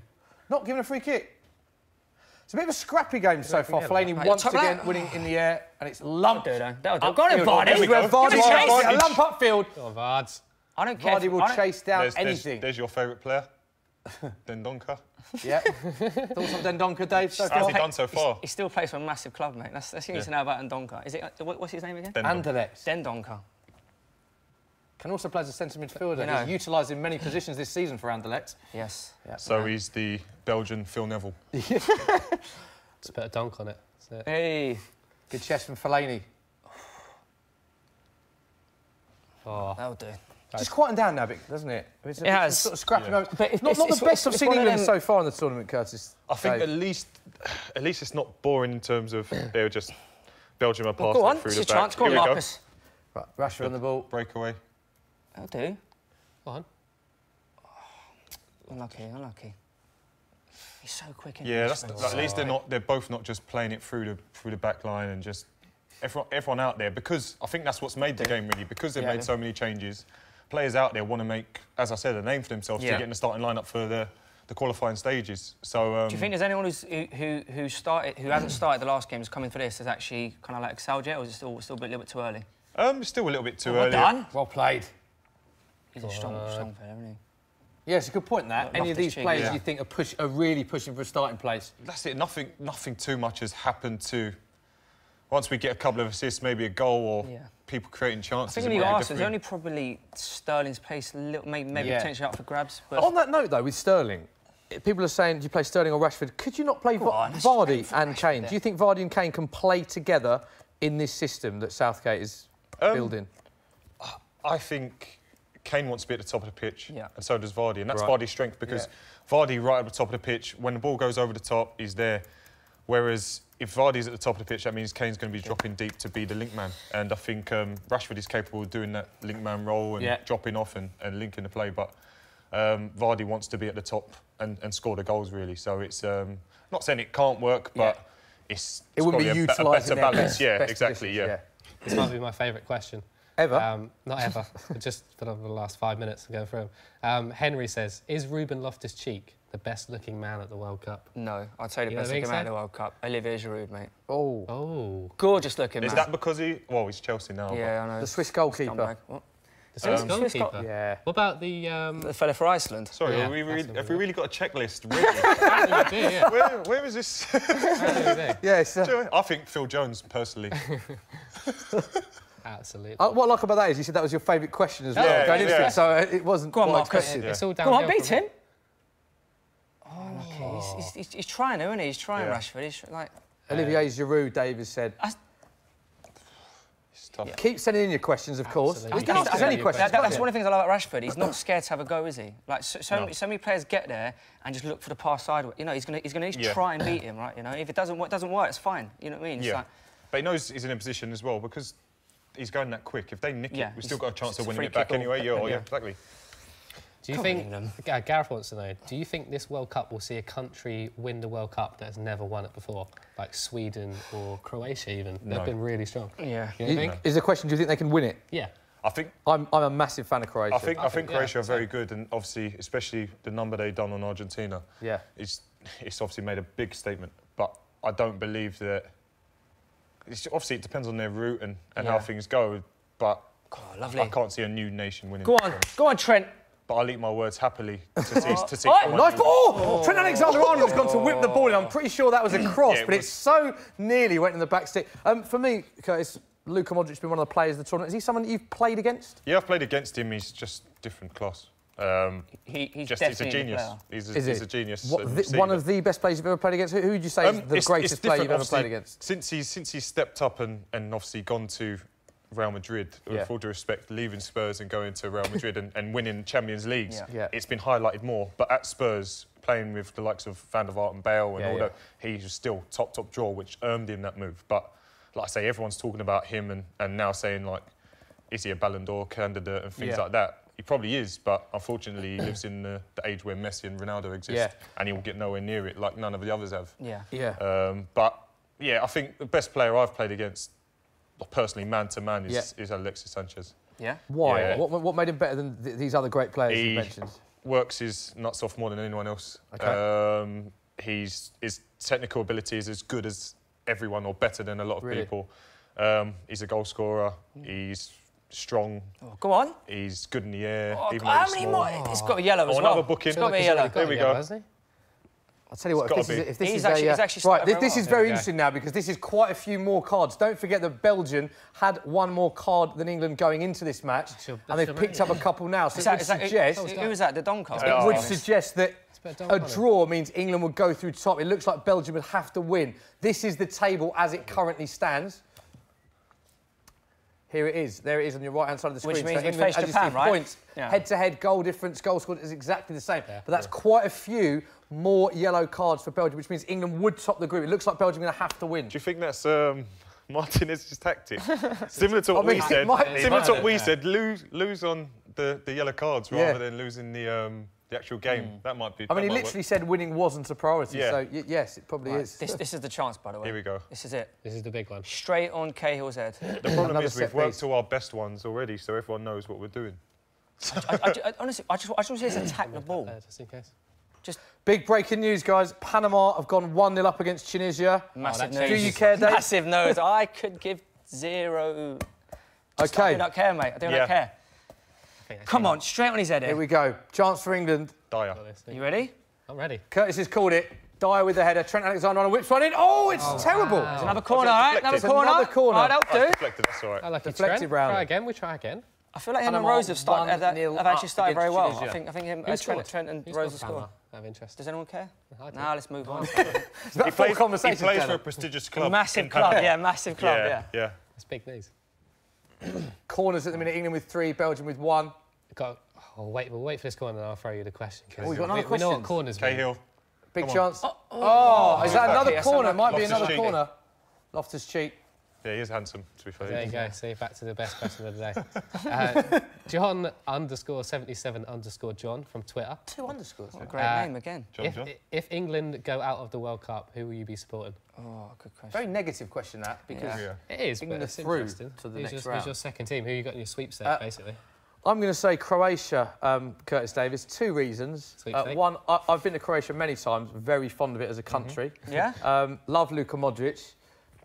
Not giving a free kick. It's a bit of a scrappy game so far. Fellaini once again winning in the air, and it's lumped. That'll do. Go on, Vardy. Vardy. A lump upfield. Go on, Vards. I don't care. Vardy will chase down anything. There's your favourite player. Dendonka. Yeah. Thoughts on Dendonka, Dave? How's he done so far? He still plays for a massive club, mate. That's what you need to know about Dendonka. Is it? What's his name again? Anderlecht. Dendonka. Can also play as a centre midfielder. He's utilised in many positions this season for Anderlecht. Yes. Yeah. So he's the Belgian Phil Neville. Just put a dunk on it. That's it. Hey. Good chest from Fellaini. Oh. That'll do. Just quieting down now, doesn't it? It's it has. Sort of scrapping over. But not the best I've seen England so far in the tournament, Curtis. I think at least it's not boring in terms of they were just Belgium are passing go on, through it's the your back. chance. Go on, Marcus. Right, Rashford on the ball. Breakaway. That'll do. Go on. Unlucky. He's so quick. Yeah, at least they're both not just playing it through the back line and just everyone out there, because I think that's what's made the game really, because they've made so many changes. Players out there want to make, as I said, a name for themselves to get in the starting lineup for the qualifying stages. So, do you think there's anyone who hasn't started the last game is coming for this has actually kind of like excelled yet, or is it still a little bit too early? It's still a little bit too early. Well done. Well played. He's a strong player, isn't he? Yeah, it's a good point. That any of these players you think are really pushing for a starting place. That's it. Nothing too much has happened to. Once we get a couple of assists, maybe a goal or people creating chances. I think when you ask, there's only probably Sterling's place, maybe potentially up for grabs. But on that note, though, with Sterling, people are saying, do you play Sterling or Rashford? Could you not play Vardy and Kane? Do you think Vardy and Kane can play together in this system that Southgate is building? I think Kane wants to be at the top of the pitch, and so does Vardy, and that's Right. Vardy's strength, because Vardy right at the top of the pitch, when the ball goes over the top, he's there. Whereas if Vardy's at the top of the pitch, that means Kane's going to be dropping deep to be the link man. And I think Rashford is capable of doing that link man role and dropping off and linking the play. But Vardy wants to be at the top and score the goals, really. So it's not saying it can't work, but it wouldn't be utilised a better balance. Exactly. This might be my favourite question. Ever? Not ever, but just for the last 5 minutes, I'm going through them. Henry says, is Ruben Loftus-Cheek the best-looking man at the World Cup? No, I'd say the best-looking man at the World Cup. Olivier Giroud, mate. Oh. Gorgeous-looking man. Is that because he's Chelsea now? Yeah, I know. The Swiss goalkeeper. What? The Swiss goalkeeper? Yeah. What about the... The fella for Iceland? Sorry, have we really got a checklist? Really? Where is this? I think Phil Jones, personally. Absolutely. What I like about that is you said that was your favourite question as well. Going into it, so it wasn't quite a question. It's all downhill. Go on, beat him. Oh, he's trying, isn't he? He's trying, Rashford. He's like... Olivier Giroud, Davies said. Keep sending in your questions, of course. There's any questions. That's one of the things I love about Rashford. He's not scared to have a go, is he? Like so many players get there and just look for the pass sideways. You know, he's gonna try and beat him, right? You know, if it doesn't work, it's fine. You know what I mean? Like, but he knows he's in a position as well because he's going that quick. If they nick it, we've still got a chance of winning it back anyway. Yeah, exactly. Do you think, Gareth wants to know, do you think this World Cup will see a country win the World Cup that has never won it before? Like Sweden or Croatia even? They've been really strong. Yeah. You think? Is the question, do you think they can win it? Yeah. I think... I'm a massive fan of Croatia. I think Croatia are very good, and obviously, especially the number they've done on Argentina. Yeah. It's obviously made a big statement, but I don't believe that... Obviously, it depends on their route and how things go, but lovely. I can't see a new nation winning. Go on, Trent. But I'll eat my words happily to see. Nice ball! Trent Alexander-Arnold's gone to whip the ball in. I'm pretty sure that was a cross, but it so nearly went in the back stick. For me, Curtis, Luka Modric's been one of the players of the tournament. Is he someone that you've played against? Yeah, I've played against him. He's just different class. He's a genius. He's a genius. One of the best players you've ever played against? Who would you say is the greatest player you've ever played against? Since he's stepped up and obviously gone to Real Madrid, with all due respect, leaving Spurs and going to Real Madrid and winning Champions Leagues, it's been highlighted more. But at Spurs, playing with the likes of Van der Vaart and Bale and all that, he was still top draw, which earned him that move. But like I say, everyone's talking about him and now saying, like, is he a Ballon d'Or candidate and things like that. He probably is, but unfortunately he lives in the age where Messi and Ronaldo exist, and he will get nowhere near it like none of the others have. But yeah, I think the best player I've played against, personally, man to man, is Alexis Sanchez. Yeah. Why? Yeah. What made him better than these other great players you mentioned? Works his nuts off more than anyone else. Okay. His technical ability is as good as everyone, or better than a lot of people. He's a goal scorer. He's strong. Oh, go on. He's good in the air. Oh, how many more? It's got a yellow as well. Another booking. It's got a yellow. There we go. I'll tell you what, if this is actually right, this is very interesting now, because this is quite a few more cards. Don't forget that Belgium had one more card than England going into this match, and they've picked up a couple now. So it would suggest... Who was that, the Don card? It would suggest that a draw means England would go through top. It looks like Belgium would have to win. This is the table as it currently stands. Here it is. There it is on your right-hand side of the screen. Which means so we face Japan, right? Points, head-to-head, goal difference, goal scored is exactly the same. But that's quite a few more yellow cards for Belgium, which means England would top the group. It looks like Belgium are going to have to win. Do you think that's Martinez's tactic? Similar to what we said. Similar to what we said. Lose on the yellow cards rather than losing the actual game. That might be. I mean, he literally said winning wasn't a priority. So yes, it probably is. This is the chance, by the way. Here we go. This is it. This is the big one. Straight on Cahill's head. The problem is we've worked to our best ones already, so everyone knows what we're doing. Honestly, I just want to see us attack the ball. Just in case. Just big breaking news, guys. Panama have gone 1-0 up against Tunisia. Massive news. Do you care, Dave? Massive news. I could give 0. Okay. I do not care, mate. I do not care. Come on, straight on his head. Here we go. Chance for England. Dyer. You ready? I'm ready. Curtis has called it. Dyer with the header. Trent Alexander-Arnold whips one in. Oh, it's terrible. It's another corner, all right? Another corner. Another corner. All right, that'll do. Deflected, that's all right. I like deflected round. Try again. We try again. I feel like him and Rose have actually started very well. I think him, Trent and Rose have scored. I have interest. Does anyone care? Nah, let's move on. He plays for a prestigious club. Massive club, massive club, yeah. It's big news. Corners at the minute. England with 3, Belgium with 1. We'll wait for this corner and I'll throw you the question. We've got another question. We know what corners mean. Cahill. Big chance. Is that another corner? Might be another corner. Loftus-Cheek. Yeah, he is handsome, to be fair. There you go. See, back to the best question of the day. John_77_John from Twitter. 2 underscores. What a great name again. If England go out of the World Cup, who will you be supporting? Oh, good question. Very negative question, that, because it is, but it's interesting. To the next round. Who's your second team? Who you got in your sweepstake, basically? I'm going to say Croatia, Curtis Davies. 2 reasons. One, I've been to Croatia many times, very fond of it as a country. Yeah? Love Luka Modric.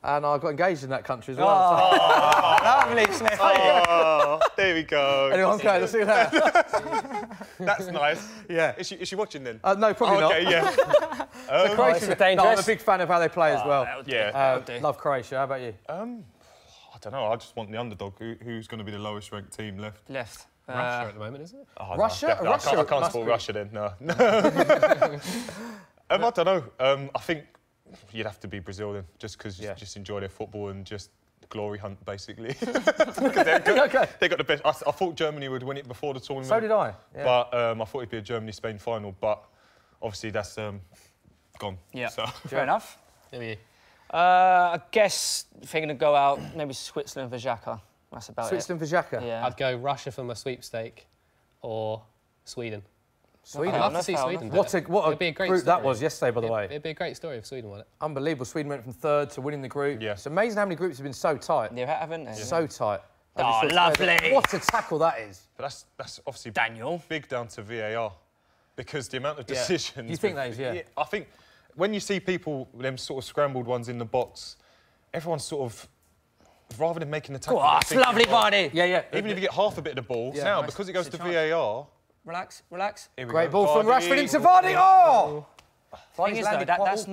And I got engaged in that country as well. Oh, lovely, Smith. Oh, there we go. Anyway, okay, let's see that. That's nice. Yeah. Is she watching then? No, probably not. Okay, yeah. So Croatia, I'm a big fan of how they play as well. Love Croatia. How about you? I don't know. I just want the underdog. Who's going to be the lowest ranked team left? Russia at the moment, isn't it? Oh, Russia? No, I can't support Russia then. No. I don't know. I think you'd have to be Brazil then, just because you just enjoy their football and just the glory hunt, basically. They got the best. I thought Germany would win it before the tournament. So did I. Yeah. But I thought it'd be a Germany-Spain final. But obviously that's gone. Yeah. So. Fair enough. Who are you? I guess if you're going to go out, maybe Switzerland for Xhaka. That's about Switzerland for Xhaka? Yeah. I'd go Russia for my sweepstake or Sweden. Sweden. I'd love to see Sweden. What a group that was yesterday, by the way. It'd be a great story if Sweden won it. Unbelievable. Sweden went from 3rd to winning the group. Yeah. It's amazing how many groups have been so tight. They haven't they? So tight. Oh, lovely. What a tackle that is. But that's obviously big down to VAR, because the amount of decisions. You think that is, yeah? I think when you see people, them sort of scrambled ones in the box, everyone's sort of, rather than making the tackle... Oh, it's lovely body. Yeah. Even if you get half a bit of the ball, now, because it goes to VAR... Relax. Great ball from Rashford into Vardy. Oh! Thing is, though, that's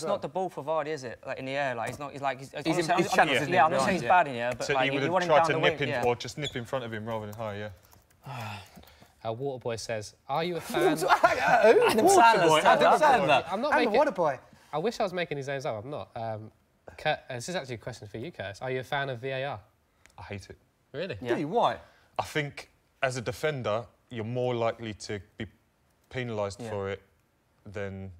not the ball for Vardy, is it? Like in the air, like he's channels, isn't he? Yeah, I'm not saying he's bad in the air, but so like, you would have tried to nip him, or just nip in front of him rather than high, Waterboy says, "Are you a fan?" Adam Sandler. I'm not making Waterboy. I wish I was making these names up. I'm not. This is actually a question for you, Curtis. Are you a fan of VAR? I hate it. Really? Yeah. Really? Why? I think as a defender, you're more likely to be penalised for it than...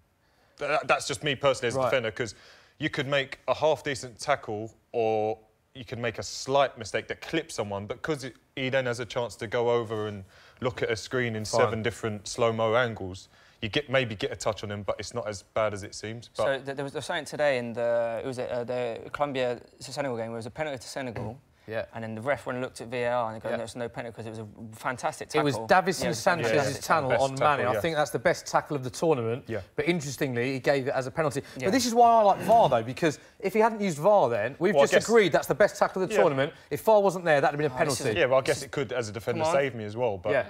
That's just me personally as a defender, because you could make a half-decent tackle or you can make a slight mistake that clips someone, but because he then has a chance to go over and look at a screen in 7 different slow-mo angles, you maybe get a touch on him, but it's not as bad as it seems. But so there was something today in the Colombia Senegal game where it was a penalty to Senegal. Yeah. And then the ref went and looked at VAR and there's no penalty because it was a fantastic tackle. It was Davies and Sanchez's tunnel on Mane. I think that's the best tackle of the tournament. Yeah. But interestingly, he gave it as a penalty. Yeah. But this is why I like VAR, though, because if he hadn't used VAR then, we've just agreed that's the best tackle of the tournament. If VAR wasn't there, that would have been a penalty. Yeah, well, I guess it could, as a defender, save me as well. But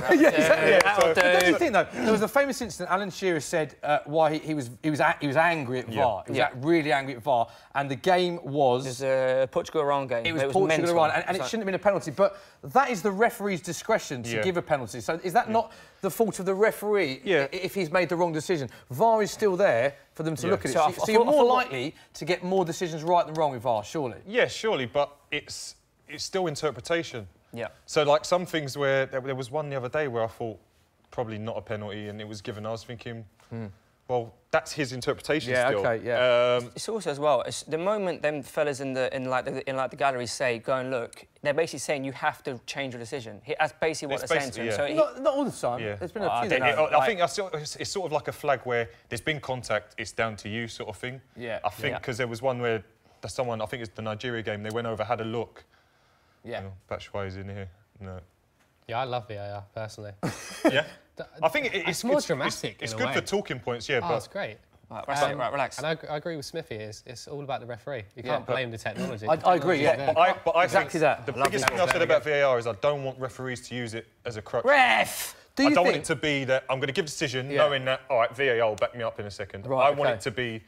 exactly. But don't you think, though, there was a famous incident, Alan Shearer said why he was angry at VAR. He was really angry at VAR. And the game was... It was a Portugal-Iran game. It was Portugal-Iran. And it shouldn't have been a penalty, but that is the referee's discretion to give a penalty. So is that not the fault of the referee if he's made the wrong decision? VAR is still there for them to look at it. So you're more likely to get more decisions right than wrong with VAR, surely? Yeah, surely, but it's still interpretation. Yeah. So, like, some things where... There was one the other day where I thought probably not a penalty and it was given. I was thinking... Well, that's his interpretation still. It's also as well. It's the moment them fellas in the gallery say, "Go and look," they're basically saying you have to change your decision. That's basically what they're saying to him. So not all the time. Yeah. There's been a few. I think it's sort of like a flag where there's been contact. It's down to you, sort of thing. Yeah. I think because there was one where someone, I think it's the Nigeria game. They went over, had a look. Yeah. Batshuayi's in here. No. Yeah, I love VAR personally. Yeah. I think it's more dramatic. It's good for talking points, but it's great. Right, relax. And I agree with Smithy. It's all about the referee. You can't blame the technology. I agree. Yeah, but I exactly think that. The biggest thing I've said about VAR is I don't want referees to use it as a crutch. Ref. I don't want it to be that I'm going to give a decision knowing that VAR will back me up in a second. Right, I want it to be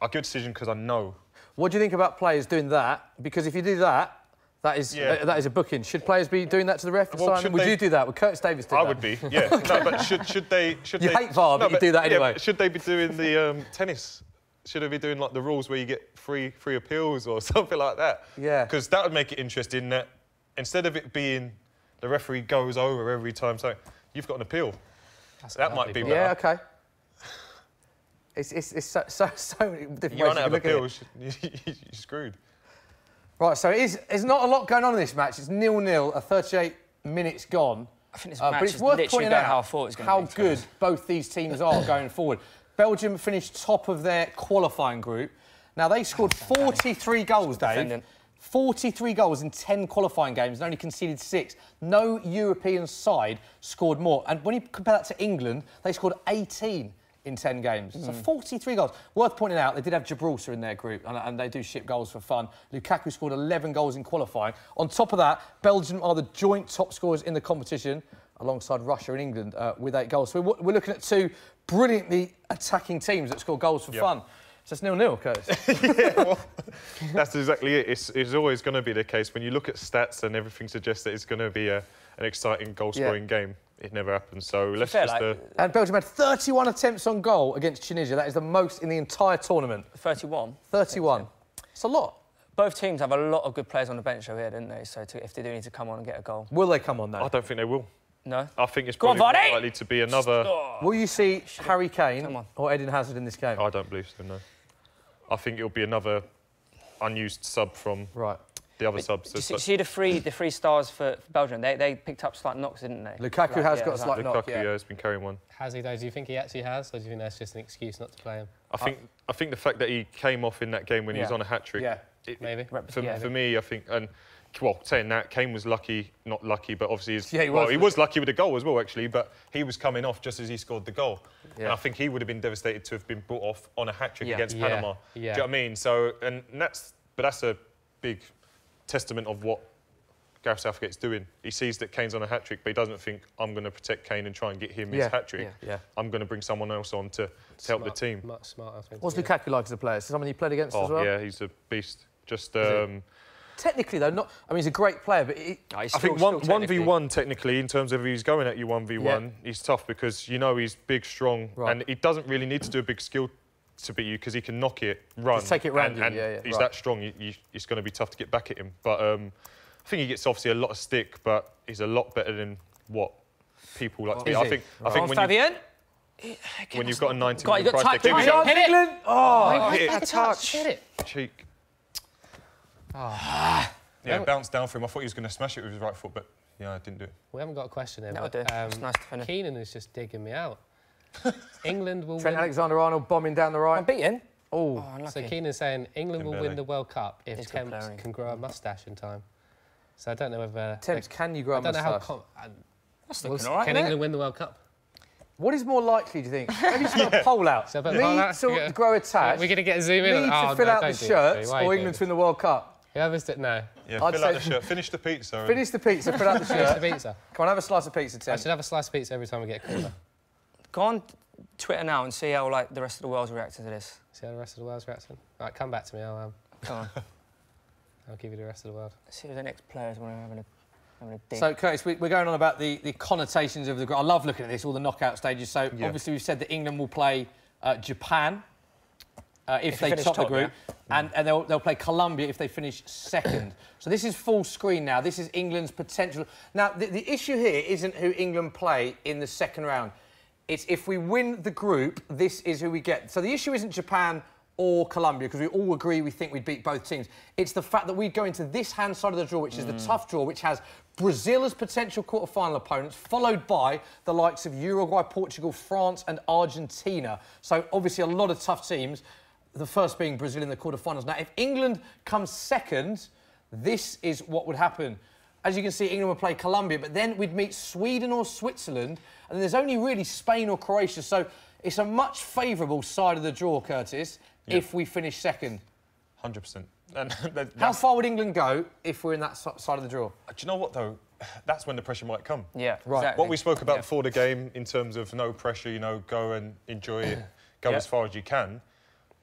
I give a decision because I know. What do you think about players doing that? Because if you do that. That is a booking. Should players be doing that to the ref? Would you do that? Would Curtis Davies do that? I would be, yeah. No, but should they... You hate VAR, but you do that anyway. Yeah, should they be doing the tennis? Should they be doing, like, the rules where you get free appeals or something like that? Yeah. Because that would make it interesting that instead of it being the referee goes over every time, so you've got an appeal. That might be better. Yeah, OK. It's so many different ways you run out of appeals, you're screwed. Right, so there's not a lot going on in this match. It's 0-0, 38 minutes gone. I think this match but it's worth pointing out how good both these teams are going forward. Belgium finished top of their qualifying group. Now, they scored 43 goals, Dave. 43 goals in 10 qualifying games and only conceded 6. No European side scored more. And when you compare that to England, they scored 18 in 10 games. So 43 goals. Worth pointing out, they did have Gibraltar in their group, and they do ship goals for fun. Lukaku scored 11 goals in qualifying. On top of that, Belgium are the joint top scorers in the competition, alongside Russia and England with 8 goals. So we're looking at 2 brilliantly attacking teams that score goals for fun. So it's 0-0, Curtis. Yeah, well, that's exactly it. It's always going to be the case. When you look at stats and everything suggests that it's going to be an exciting goal-scoring game, it never happens. So let's And Belgium had 31 attempts on goal against Tunisia. That is the most in the entire tournament. 31? 31. It's a lot. Both teams have a lot of good players on the bench over here, didn't they? So if they do need to come on and get a goal. Will they come on, though? I don't think they will. No? I think it's probably more likely to be another... Will you see Harry Kane or Eden Hazard in this game? I don't believe so, no. I think it'll be another unused sub from... Right. the other subs. See the three stars for Belgium. They picked up slight knocks, didn't they? Lukaku has got a slight knock. Lukaku, has been carrying one. Has he though? Do you think he actually has, or do you think that's just an excuse not to play him? I think the fact that he came off in that game when he was on a hat-trick. Yeah, maybe. For me, I think, and well, saying that, Kane was lucky, not lucky, but obviously he was lucky with the goal as well, actually. But he was coming off just as he scored the goal, and I think he would have been devastated to have been brought off on a hat-trick against Panama. Do you know what I mean? So, that's a big testament of what Gareth Southgate's doing. He sees that Kane's on a hat-trick, but he doesn't think, I'm going to protect Kane and try and get him his hat-trick. I'm going to bring someone else on to help the team. Much smarter thing. What's Lukaku like as a player? Is someone you played against as well? Yeah, he's a beast. Just... technically, though, not... I mean, he's a great player, but... I think 1v1, technically, in terms of if he's going at you 1v1, he's tough because, you know, he's big, strong, and he doesn't really need to do a big skill to beat you because he can knock it, run. Just take it round and he's that strong, it's going to be tough to get back at him. But I think he gets, obviously, a lot of stick, but he's a lot better than what people like to be. I think when you've got a 90 million price tag... Hit it! Oh, hit it. Touch. Hit it. Cheek. Yeah, it bounced down for him. I thought he was going to smash it with his right foot, but yeah, I didn't do it. We haven't got a question here. That'll do. It's nice to finish. Keenan is just digging me out. England will Trent win. Alexander-Arnold bombing down the right. I'm beaten. Oh, so Keenan's saying England will win the World Cup if Temps can grow a moustache in time. So I don't know whether... Temps, can you grow a moustache? That's looking all right, Can England win the World Cup? What is more likely, do you think? Maybe just put a poll out. So me to grow a tash. We're going to get a zoom in. Me to fill out the shirts, or England to win the World Cup. Whoever's it, no. Yeah, fill out the shirt. Finish the pizza. Finish the pizza, fill out the shirt. Finish the pizza. Come on, have a slice of pizza, Tim. I should have a slice of pizza every time we get a corner. Go on Twitter now and see how the rest of the world's reacting to this. See how the rest of the world's reacting? Right, come back to me. I'll give you the rest of the world. Let's see who the next players want to have a dig. So, Curtis, we're going on about the connotations of the group. I love looking at this, all the knockout stages. So, obviously, we've said that England will play Japan if they top the group, and they'll play Colombia if they finish second. So this is full screen now. This is England's potential. Now, the issue here isn't who England play in the second round. It's if we win the group, this is who we get. So the issue isn't Japan or Colombia, because we all agree we think we'd beat both teams. It's the fact that we go into this hand side of the draw, which is the tough draw, which has Brazil as potential quarter-final opponents, followed by the likes of Uruguay, Portugal, France and Argentina. So, obviously, a lot of tough teams, the first being Brazil in the quarter-finals. Now, if England comes second, this is what would happen. As you can see, England would play Colombia, but then we'd meet Sweden or Switzerland, and there's only really Spain or Croatia. So, it's a much favourable side of the draw, Curtis, if we finish second. 100%. How far would England go if we're in that side of the draw? Do you know what, though? That's when the pressure might come. Yeah, right. Exactly. What we spoke about before the game in terms of no pressure, you know, go and enjoy it, go as far as you can.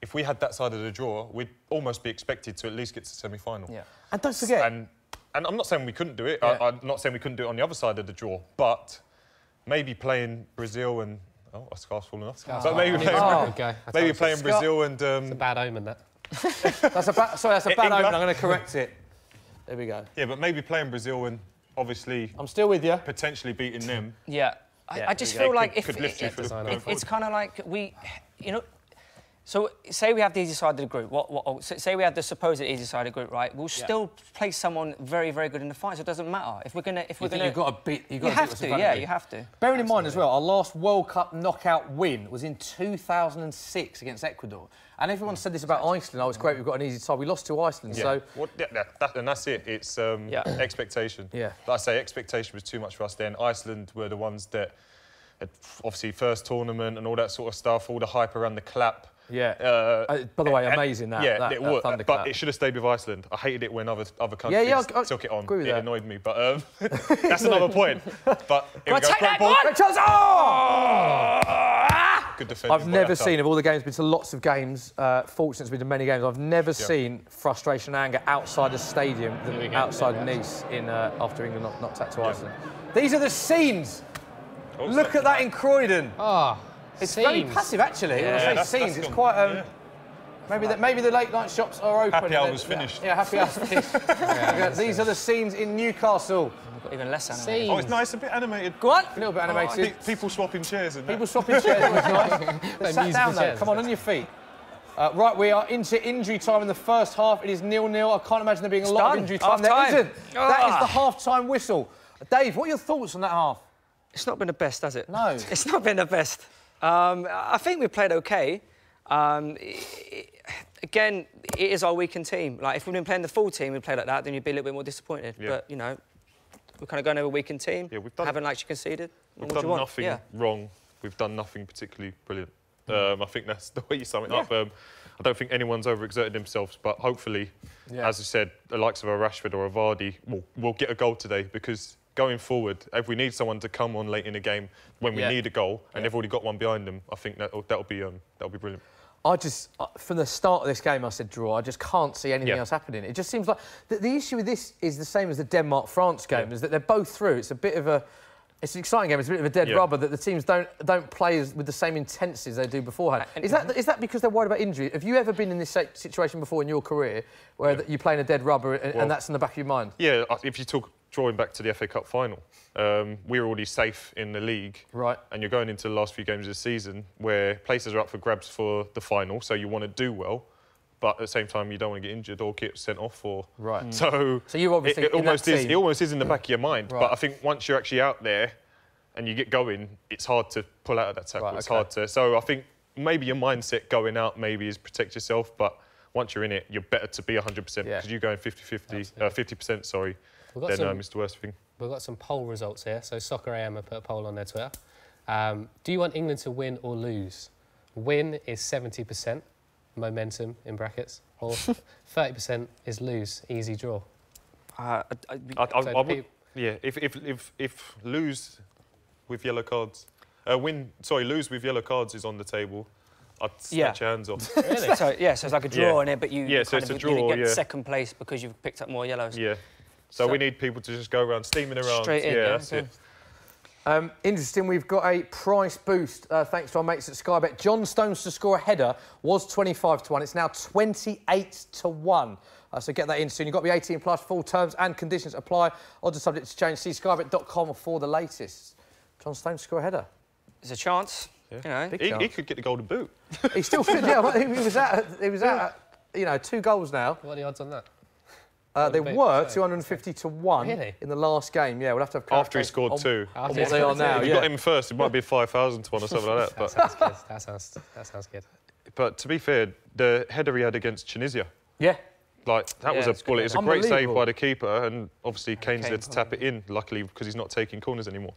If we had that side of the draw, we'd almost be expected to at least get to the semi-final. Yeah. And don't forget... And I'm not saying we couldn't do it. I'm not saying we couldn't do it on the other side of the draw, but maybe playing Brazil and... Oh, a scarf's fallen off. But maybe playing Brazil and... It's a bad omen, that. That's a bad omen. I'm going to correct it. There we go. Yeah, but maybe playing Brazil and obviously... I'm still with you. Potentially beating them. Yeah. I just feel like it's kind of like you know... So, say we have the easy side of the group. Say we have the supposed easy side of the group, right? We'll still play someone very, very good in the final, so it doesn't matter. If we're gonna, you've got to beat. You have to. Yeah, you have to. Bearing in mind as well, our last World Cup knockout win was in 2006 against Ecuador, and everyone said this about Iceland. Oh, it's great, we've got an easy side. We lost to Iceland, so. And that's it. It's expectation. Yeah. Like I say, expectation was too much for us then. Iceland were the ones that, obviously, first tournament and all that sort of stuff, all the hype around the clap. Yeah. By the way, amazing that. Yeah, it would. But it should have stayed with Iceland. I hated it when other countries took it on. It annoyed me. But that's another point. But take that ball. Good defending. I've never seen, of all the games, been to lots of games, fortunate to be to many games, I've never seen frustration and anger outside the stadium than outside Nice after England knocked out to Iceland. These are the scenes. Look at that in Croydon. It's very passive, actually. When I say scenes, it's quite... Maybe the late night shops are open. Happy hour was finished. Yeah, happy hour finished. These are the scenes in Newcastle. We've got even less animated. Oh, it's nice, a bit animated. Go on. A little bit animated. People swapping chairs and that. People swapping chairs, it was nice. Sat down, though. Come on your feet. Right, we are into injury time in the first half. It is 0-0. I can't imagine there being a lot of injury time. There isn't. That is the half-time whistle. Dave, what are your thoughts on that half? It's not been the best, has it? No. It's not been the best. I think we played OK. Again, it is our weakened team. Like, if we'd been playing the full team, we'd play like that, then you'd be a little bit more disappointed. Yeah. But, you know, we're kind of going over a weakened team. Yeah, haven't actually conceded. We've done nothing wrong. We've done nothing particularly brilliant. I think that's the way you sum it up. I don't think anyone's overexerted themselves, but hopefully, as I said, the likes of a Rashford or a Vardy will get a goal today, because going forward, if we need someone to come on late in the game when we need a goal, and they've already got one behind them, I think that'll be brilliant. I just, from the start of this game, I said draw. I just can't see anything else happening. It just seems like the issue with this is the same as the Denmark-France game, is that they're both through. It's a bit of a... It's an exciting game. It's a bit of a dead rubber that the teams don't play with the same intensity as they do beforehand. Is that because they're worried about injury? Have you ever been in this situation before in your career where you're playing a dead rubber and that's in the back of your mind? Yeah, if you talk drawing back to the FA Cup final, we were already safe in the league. Right. And you're going into the last few games of the season where places are up for grabs for the final, so you want to do well. But at the same time, you don't want to get injured or get sent off. So you're obviously it almost is in the back of your mind. Right. But I think once you're actually out there and you get going, it's hard to pull out of that tackle. It's hard to. So I think maybe your mindset going out maybe is protect yourself. But once you're in it, you're better to be 100% because you're going 50%. Sorry, than it's the worst thing. We've got some poll results here. So Soccer AM have put a poll on their Twitter. Do you want England to win or lose? Win is 70%. Momentum in brackets, or 30% is lose, easy draw. If lose with yellow cards, lose with yellow cards is on the table, I'd snatch your hands off. Really? So it's like a draw in it, but you so it's a draw, you get second place because you've picked up more yellows. Yeah. So we need people to just go around steaming around. Straight in. That's it. Interesting, we've got a price boost thanks to our mates at Sky Bet. John Stones to score a header was 25-1. It's now 28-1. So get that in soon. You've got to be 18 plus. Full terms and conditions apply. Odds are subject to change. See skybet.com for the latest. John Stones to score a header. There's a chance. Yeah. You know, he could get the golden boot. He still could. Yeah, he was at 2 goals now. What are the odds on that? They were 250-1 in the last game. Yeah, we'll have to have after he scored 2. On what they are now. If you got him first, it might be 5,000 to 1 or something like that. That sounds good. But to be fair, the header he had against Tunisia. Yeah. That was a bullet. It's a great save by the keeper, and obviously Kane's there to tap it in, luckily, because he's not taking corners anymore.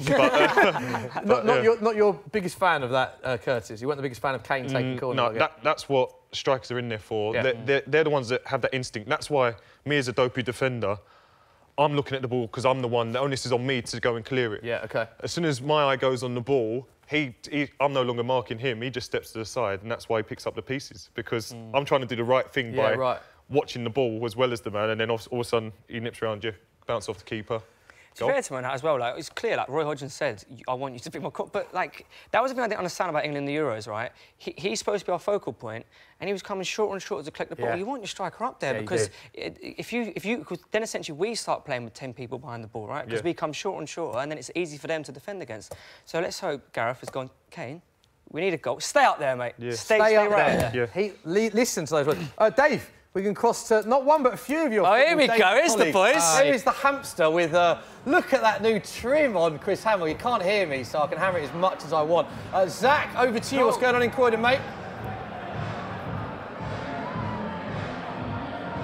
Not your biggest fan of that, Curtis. You weren't the biggest fan of Kane taking corners. No, that's what strikers are in there for. Yeah. They're the ones that have that instinct. That's why me as a dopey defender, I'm looking at the ball because I'm the one. The onus is on me to go and clear it. Yeah, OK. As soon as my eye goes on the ball, I'm no longer marking him. He just steps to the side, and that's why he picks up the pieces, because I'm trying to do the right thing by watching the ball as well as the man, and then all of a sudden he nips around you, bounce off the keeper. To be fair to him as well, it's clear, Roy Hodgson said, I want you to be my but that was the thing I didn't understand about England in the Euros, right? He's supposed to be our focal point, and he was coming shorter and shorter to collect the ball. You want your striker up there, because then essentially we start playing with 10 people behind the ball, right? Because we come shorter and shorter, and then it's easy for them to defend against. So let's hope Gareth has gone, Kane, we need a goal. Stay up there, mate. Yeah. Stay right there. Listen to those words. Dave, we can cross to not one but a few of your. Oh, here we go. Here's the boys. Here is the hamster with look at that new trim on Chris Hamill. You can't hear me, so I can hammer it as much as I want. Zach, over to you. What's going on in Croydon, mate?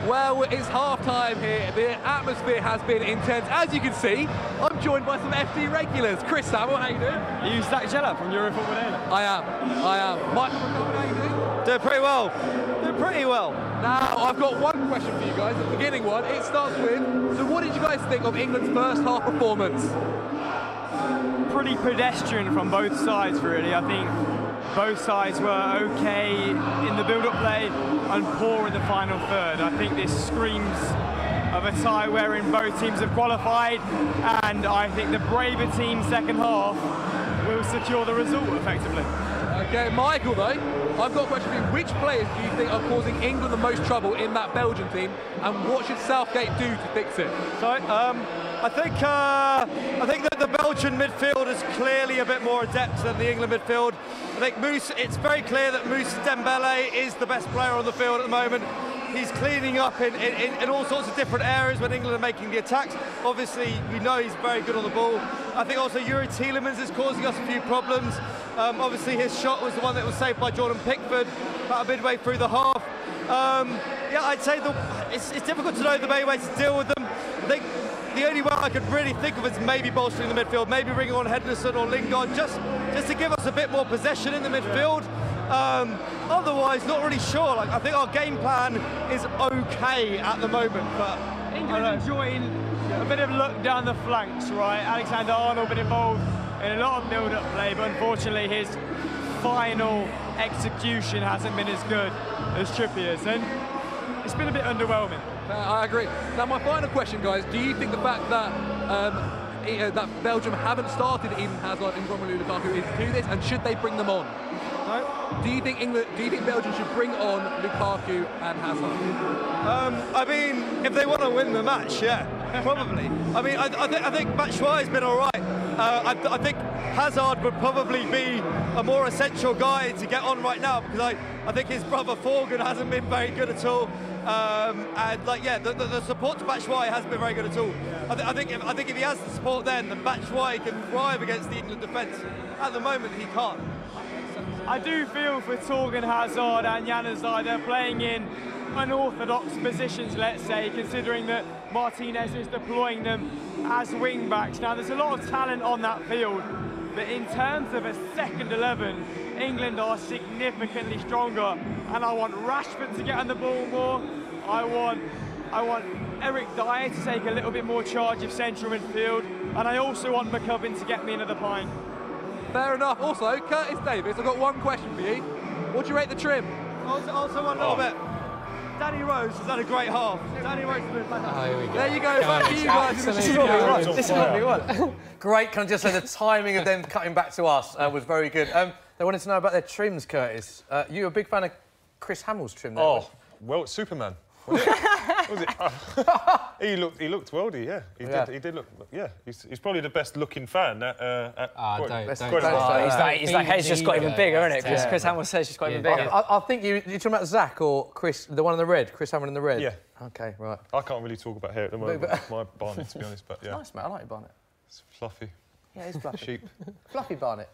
Well, it's half-time here. The atmosphere has been intense. As you can see, I'm joined by some FD regulars. Chris Hamill, how you doing? Are you Zach Jella from Eurofootball Daily? I am. Michael McCollum, how you doing? Doing pretty well. Now, I've got one question for you guys, the beginning one. It starts with, so what did you guys think of England's first half performance? Pretty pedestrian from both sides, really. I think both sides were OK in the build-up play and poor in the final third. I think this screams of a tie wherein both teams have qualified, and I think the braver team second half will secure the result effectively. OK, Michael, though, I've got a question for you. Which players do you think are causing England the most trouble in that Belgian team, and what should Southgate do to fix it? So, I think that the Belgian midfield is clearly a bit more adept than the England midfield. I think it's very clear that Moussa Dembele is the best player on the field at the moment. He's cleaning up in all sorts of different areas when England are making the attacks. Obviously, we know he's very good on the ball. I think also Yuri Tielemans is causing us a few problems. Obviously, his shot was the one that was saved by Jordan Pickford about midway through the half. Yeah, I'd say it's difficult to know the main way to deal with them. I think the only way I could really think of is maybe bolstering the midfield, maybe bringing on Henderson or Lingard, just to give us a bit more possession in the midfield. Otherwise, not really sure. Like, I think our game plan is okay at the moment, but England enjoying a bit of luck down the flanks, right? Alexander-Arnold been involved in a lot of build-up play, but unfortunately his final execution hasn't been as good as Trippier's, and it's been a bit underwhelming. I agree. Now, my final question, guys, do you think the fact that that Belgium haven't started Eden Hazard and Romelu Lukaku is to this, and should they bring them on? No. Do you think Belgium should bring on Lukaku and Hazard? I mean, if they want to win the match, yeah, probably. I mean, I think Batshuayi has been all right. I think Hazard would probably be a more essential guy to get on right now, because I think his brother Forgan hasn't been very good at all. And like, yeah, the support to Batshuayi hasn't been very good at all. I think if he has the support, then Batshuayi can thrive against the England defence. At the moment, he can't. I do feel for Torgan Hazard and Januzaj, they're playing in unorthodox positions, let's say, considering that Martinez is deploying them as wing backs. Now, there's a lot of talent on that field, but in terms of a second 11, England are significantly stronger, and I want Rashford to get on the ball more. I want Eric Dyer to take a little bit more charge of central midfield, and I also want McCubbin to get me another pint. Fair enough. Also, Curtis Davies, I've got one question for you. What do you rate the trim? Also one little bit. Danny Rose has had a great half. Danny Rose has been fantastic. Oh, here we go. There you go. Back to you guys. This is what we want. This is what we want. Great. Can I just say the timing of them cutting back to us was very good. They wanted to know about their trims, Curtis. You a big fan of Chris Hamill's trim there? Oh, well, Superman. Was it? He looked worldy, yeah. He did look, yeah. He's probably the best looking fan at His head's just got even bigger, isn't it? Because Chris Hamill says she's got even bigger. I think you're talking about Zach or Chris, the one in the red, Chris Hammond in the red? Yeah. OK, right. I can't really talk about hair at the moment, my Barnet, to be honest, but yeah. It's nice, mate, I like your Barnet. It's fluffy. Yeah, it's fluffy. Sheep. Fluffy Barnet.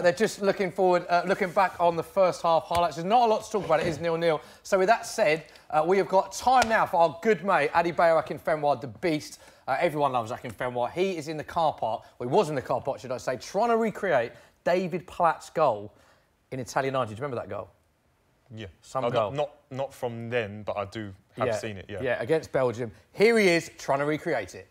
They're just looking forward, looking back on the first half highlights. There's not a lot to talk about, it is 0-0. So with that said, we have got time now for our good mate, Adebayo Akinfenwa, the beast. Everyone loves Akinfenwa. He is in the car park, well, he was in the car park, should I say, trying to recreate David Platt's goal in Italian 90. Do you remember that goal? Yeah. Some goal. Not from then, but I do have seen it, yeah. Yeah, against Belgium. Here he is, trying to recreate it.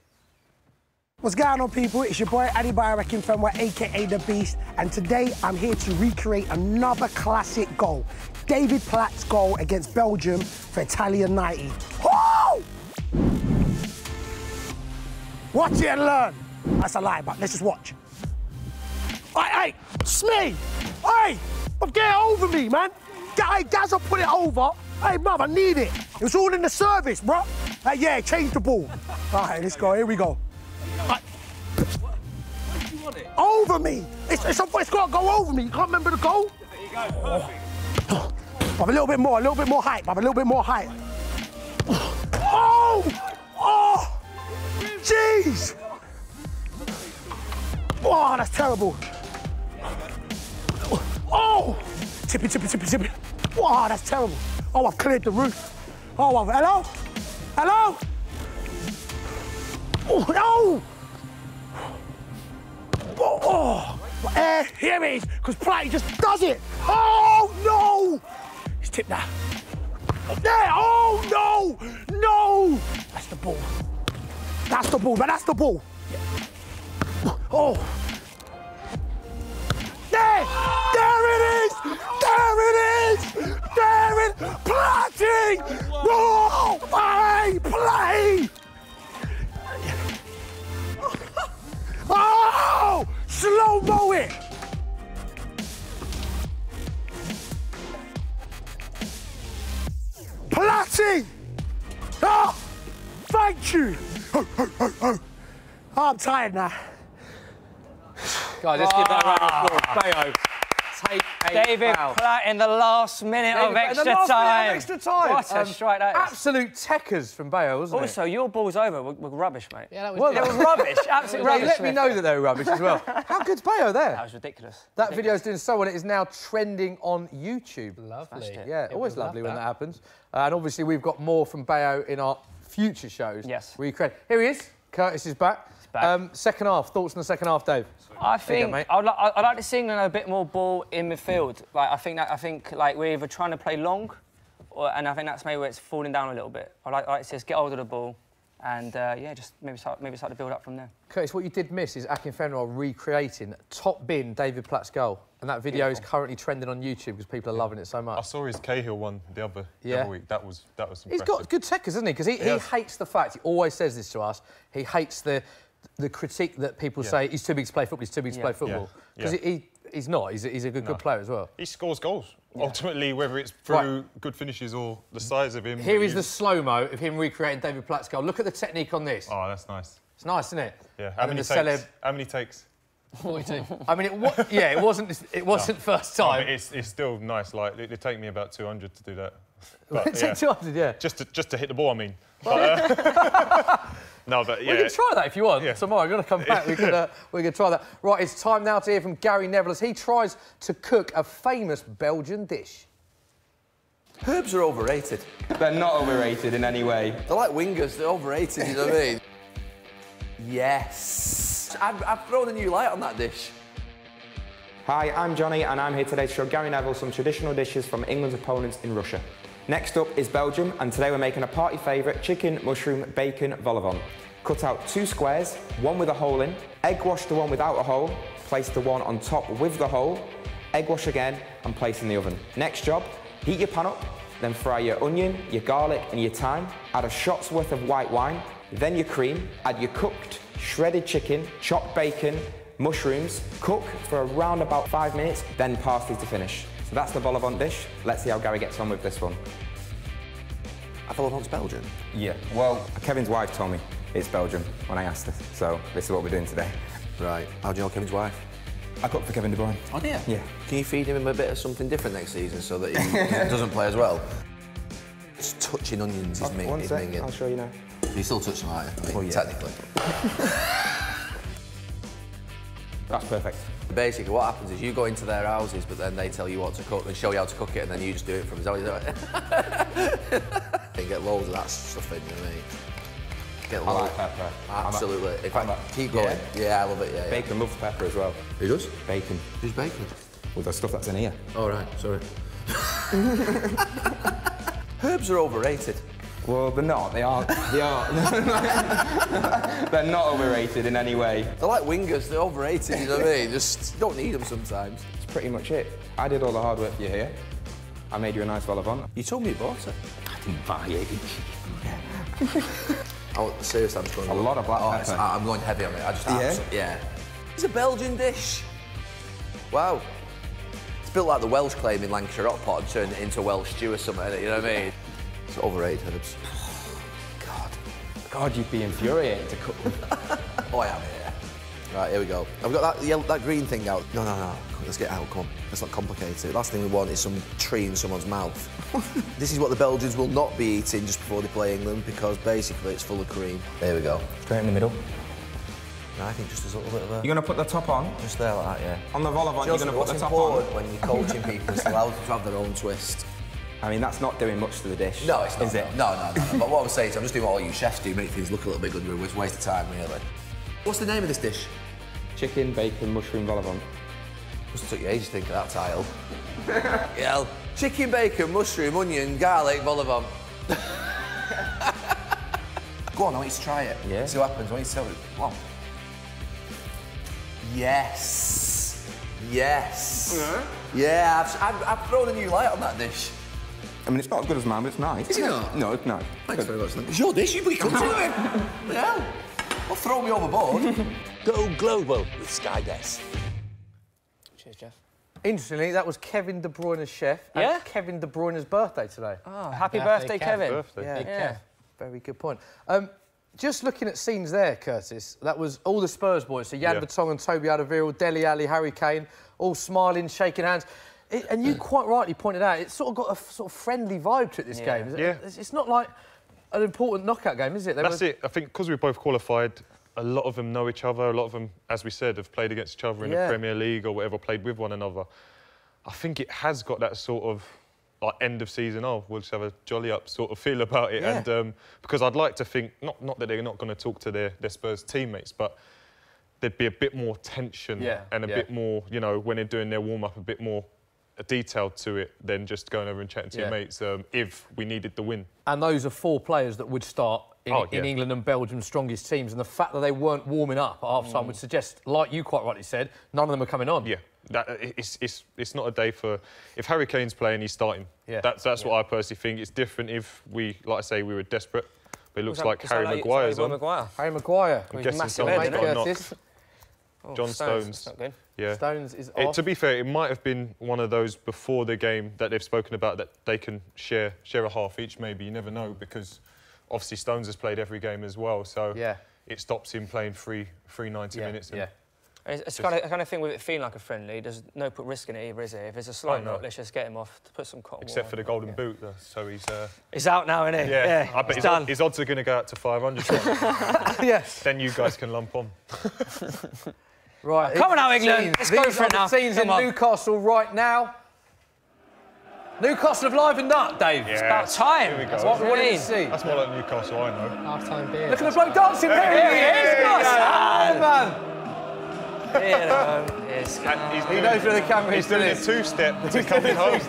What's going on, people? It's your boy Adebayo Akinfenwa, aka The Beast, and today I'm here to recreate another classic goal. David Platt's goal against Belgium for Italian 90. Woo! Watch it and learn. That's a lie, but let's just watch. Hey, Smee! Hey, get over me, man. Hey, Gazza put it over. Hey, bruv, I need it. It was all in the service, bro. Hey, yeah, change the ball. All right, let's go. Here we go. Over me! It's got to go over me. You can't remember the goal? There you go, perfect. But a little bit more height, but a little bit more height. Oh! Oh! Jeez! Oh, that's terrible. Oh! Tippy. Oh, that's terrible. Oh, I've cleared the roof. Oh, hello? Hello? Oh, no! Oh, here it is, because Platt just does it. Oh, no! He's tipped that. There, oh, no! That's the ball. That's the ball, man, that's the ball. Yeah. Oh. There it is! Platting! Oh, play! Oh! Slow-mo it! Platty! Ah! Thank you! Oh, I'm tired now. Guys, let's give that a round of applause. Bayo, take a David foul. Platt in the last minute of extra time. What a strike that is. Absolute techers from Bayo, wasn't it? Also, your balls over were rubbish, mate. Yeah, that was, Well, It was rubbish, absolutely rubbish. Let me know that they were rubbish as well. How good's Bayo there? That was ridiculous. That video's doing so well, it is now trending on YouTube. lovely. Yeah, always lovely when that happens. And obviously, we've got more from Bayo in our future shows. Yes. Here he is. Curtis is back. Second half. Thoughts on the second half, Dave? I think I'd like to see England a bit more ball in midfield. Like I think we're either trying to play long, and I think that's maybe where it's falling down a little bit. I'd like to see us get hold of the ball, and yeah, just maybe start to build up from there. Curtis, what you did miss is Akinfenwa recreating top bin David Platt's goal, and that video is currently trending on YouTube because people are loving it so much. I saw his Cahill one the other week. That was impressive. He's got good techers, hasn't he? Because he hates the fact, he always says this to us, he hates the critique that people say he's too big to play football, he's too big to play football. Because he's not, he's a good player as well. He scores goals. Ultimately, whether it's through good finishes or the size of him. Here is the slow-mo of him recreating David Platt's goal. Look at the technique on this. Oh, that's nice. It's nice, isn't it? Yeah. How many takes? How many takes? 42. I mean, it wasn't first time. No, but it's still nice. Like it'd take me about 200 to do that. But, It took 200, yeah. Just to hit the ball, I mean. But, no, but yeah. We can try that if you want. Tomorrow, I'm going to come back. We can try that. Right, it's time now to hear from Gary Neville as he tries to cook a famous Belgian dish. Herbs are overrated. They're not overrated in any way. They're like wingers, they're overrated, you know what I mean? Yes. I've thrown a new light on that dish. Hi, I'm Johnny and I'm here today to show Gary Neville some traditional dishes from England's opponents in Russia. Next up is Belgium, and today we're making a party favourite chicken, mushroom, bacon vol au vent. Cut out 2 squares, one with a hole in, egg wash the one without a hole, place the one on top with the hole, egg wash again and place in the oven. Next job, heat your pan up, then fry your onion, your garlic and your thyme, add a shot's worth of white wine, then your cream, add your cooked, shredded chicken, chopped bacon, mushrooms, cook for around about 5 minutes, then parsley to finish. So that's the vol au vent dish. Let's see how Gary gets on with this one. I thought it's Belgian. Yeah, well, Kevin's wife told me it's Belgium when I asked her, so this is what we're doing today. Right, how do you know Kevin's wife? I cook for Kevin De Bruyne. Oh, dear. Yeah. Can you feed him a bit of something different next season so that he doesn't play as well? Just touching onions is me. One sec, I'll show you now. You still touching them, aren't you? I mean, technically. That's perfect. Basically, what happens is you go into their houses, but then they tell you what to cook and show you how to cook it, and then you just do it from. Is that what you do it? You get loads of that stuff in, you know what I mean? Get I like pepper. Absolutely. In fact, keep going. Yeah, I love it. Yeah. Bacon loves pepper as well. Who does? Bacon. Who's bacon? With the stuff that's in here. Oh right, sorry. Herbs are overrated. Well, they're not. They are. They are. They're not overrated in any way. They're like wingers. They're overrated. You know what I mean? Just don't need them sometimes. That's pretty much it. I did all the hard work for you here. I made you a nice vol au vent. You told me you bought it. I didn't buy it. Oh, seriously, I'm just going. A lot of black pepper. I'm going heavy on it. I just yeah. It's a Belgian dish. Wow. It's built like the Welsh claim in Lancashire hot pot and turned it into Welsh stew or something. You know what I mean? It's overrated, herbs. God, you'd be infuriated to cook them. Oh, I am, yeah. Right, here we go. I've got that green thing out. No. Let's get it out, come on. Let's not complicate it. Last thing we want is some tree in someone's mouth. This is what the Belgians will not be eating just before they play England, because basically it's full of cream. There we go. Straight in the middle. No, I think just as a little bit of a... You're going to put the top on? Just there like that, yeah. On the vol au vent, you're going to put the top on? What's important when you're coaching people is to allow them to have their own twist. I mean, that's not doing much to the dish. No, it's not. Is it? No. But what I'm saying is I'm just doing what all you chefs do, make things look a little bit good, it's a waste of time, really. What's the name of this dish? Chicken, bacon, mushroom, vol au vent. Must have took you ages to think of that title. Yeah. Chicken, bacon, mushroom, onion, garlic, vol au vent. Go on, I want you to try it. Yeah. See what happens. I want you to tell me. Come on. Yes. Yeah, I've thrown a new light on that dish. I mean, it's not as good as mine, but it's nice. Is it not? No, it's nice. Thanks very much. It's your dish, you come to it. Yeah. Well, throw me overboard. Go global with Skydesk. Cheers, Jeff. Interestingly, that was Kevin De Bruyne's chef. Yeah? And Kevin De Bruyne's birthday today. Oh, happy birthday, Kevin. Yeah. Yeah. Very good point. Just looking at scenes there, Curtis, that was all the Spurs boys. So Jan Vertonghen, Toby Alderweireld, Dele Alli, Harry Kane, all smiling, shaking hands. And you quite rightly pointed out, it's sort of got a sort of friendly vibe to it, this game. It's not like an important knockout game, is it? That's it. I think because we're both qualified, a lot of them know each other. A lot of them, as we said, have played against each other in the Premier League or whatever, played with one another. I think it has got that sort of like end of season, we'll just have a jolly up sort of feel about it. And because I'd like to think, not that they're not going to talk to their Spurs teammates, but there'd be a bit more tension and a bit more, you know, when they're doing their warm-up, a bit more detailed to it than just going over and chatting to your mates if we needed the win. And those are 4 players that would start in England and Belgium's strongest teams, and the fact that they weren't warming up at half-time would suggest, like you quite rightly said, none of them are coming on. Yeah, it's not a day for... If Harry Kane's playing, he's starting. That's what I personally think. It's different if we, like I say, we were desperate, but it looks like Harry Maguire's on. Harry Maguire. I'm guessing someone's got knocked. John Stones. That's not good. Yeah. Stones is off. To be fair, it might have been one of those before the game that they've spoken about that they can share a half each, maybe. You never know, because obviously Stones has played every game as well, so it stops him playing free 90 minutes. It's kind of thing with it feeling like a friendly. There's no put risk in it either, is it? If it's a slight knock, let's just get him off to put some cotton Except for the golden boot, though, so he's out now, isn't he? Yeah, I bet his odds are going to go out to 500. Yes. Then you guys can lump on. Right. Come on now, England. Let's go for it now. These are the scenes in Newcastle right now. Newcastle have livened up, Dave. It's about time. Here we go. That's what we wanted to see. That's more like Newcastle, I know. Half-time beer. Look at the bloke dancing there. Here he is. Yes, he knows where the camera is. He's doing a two-step to coming home.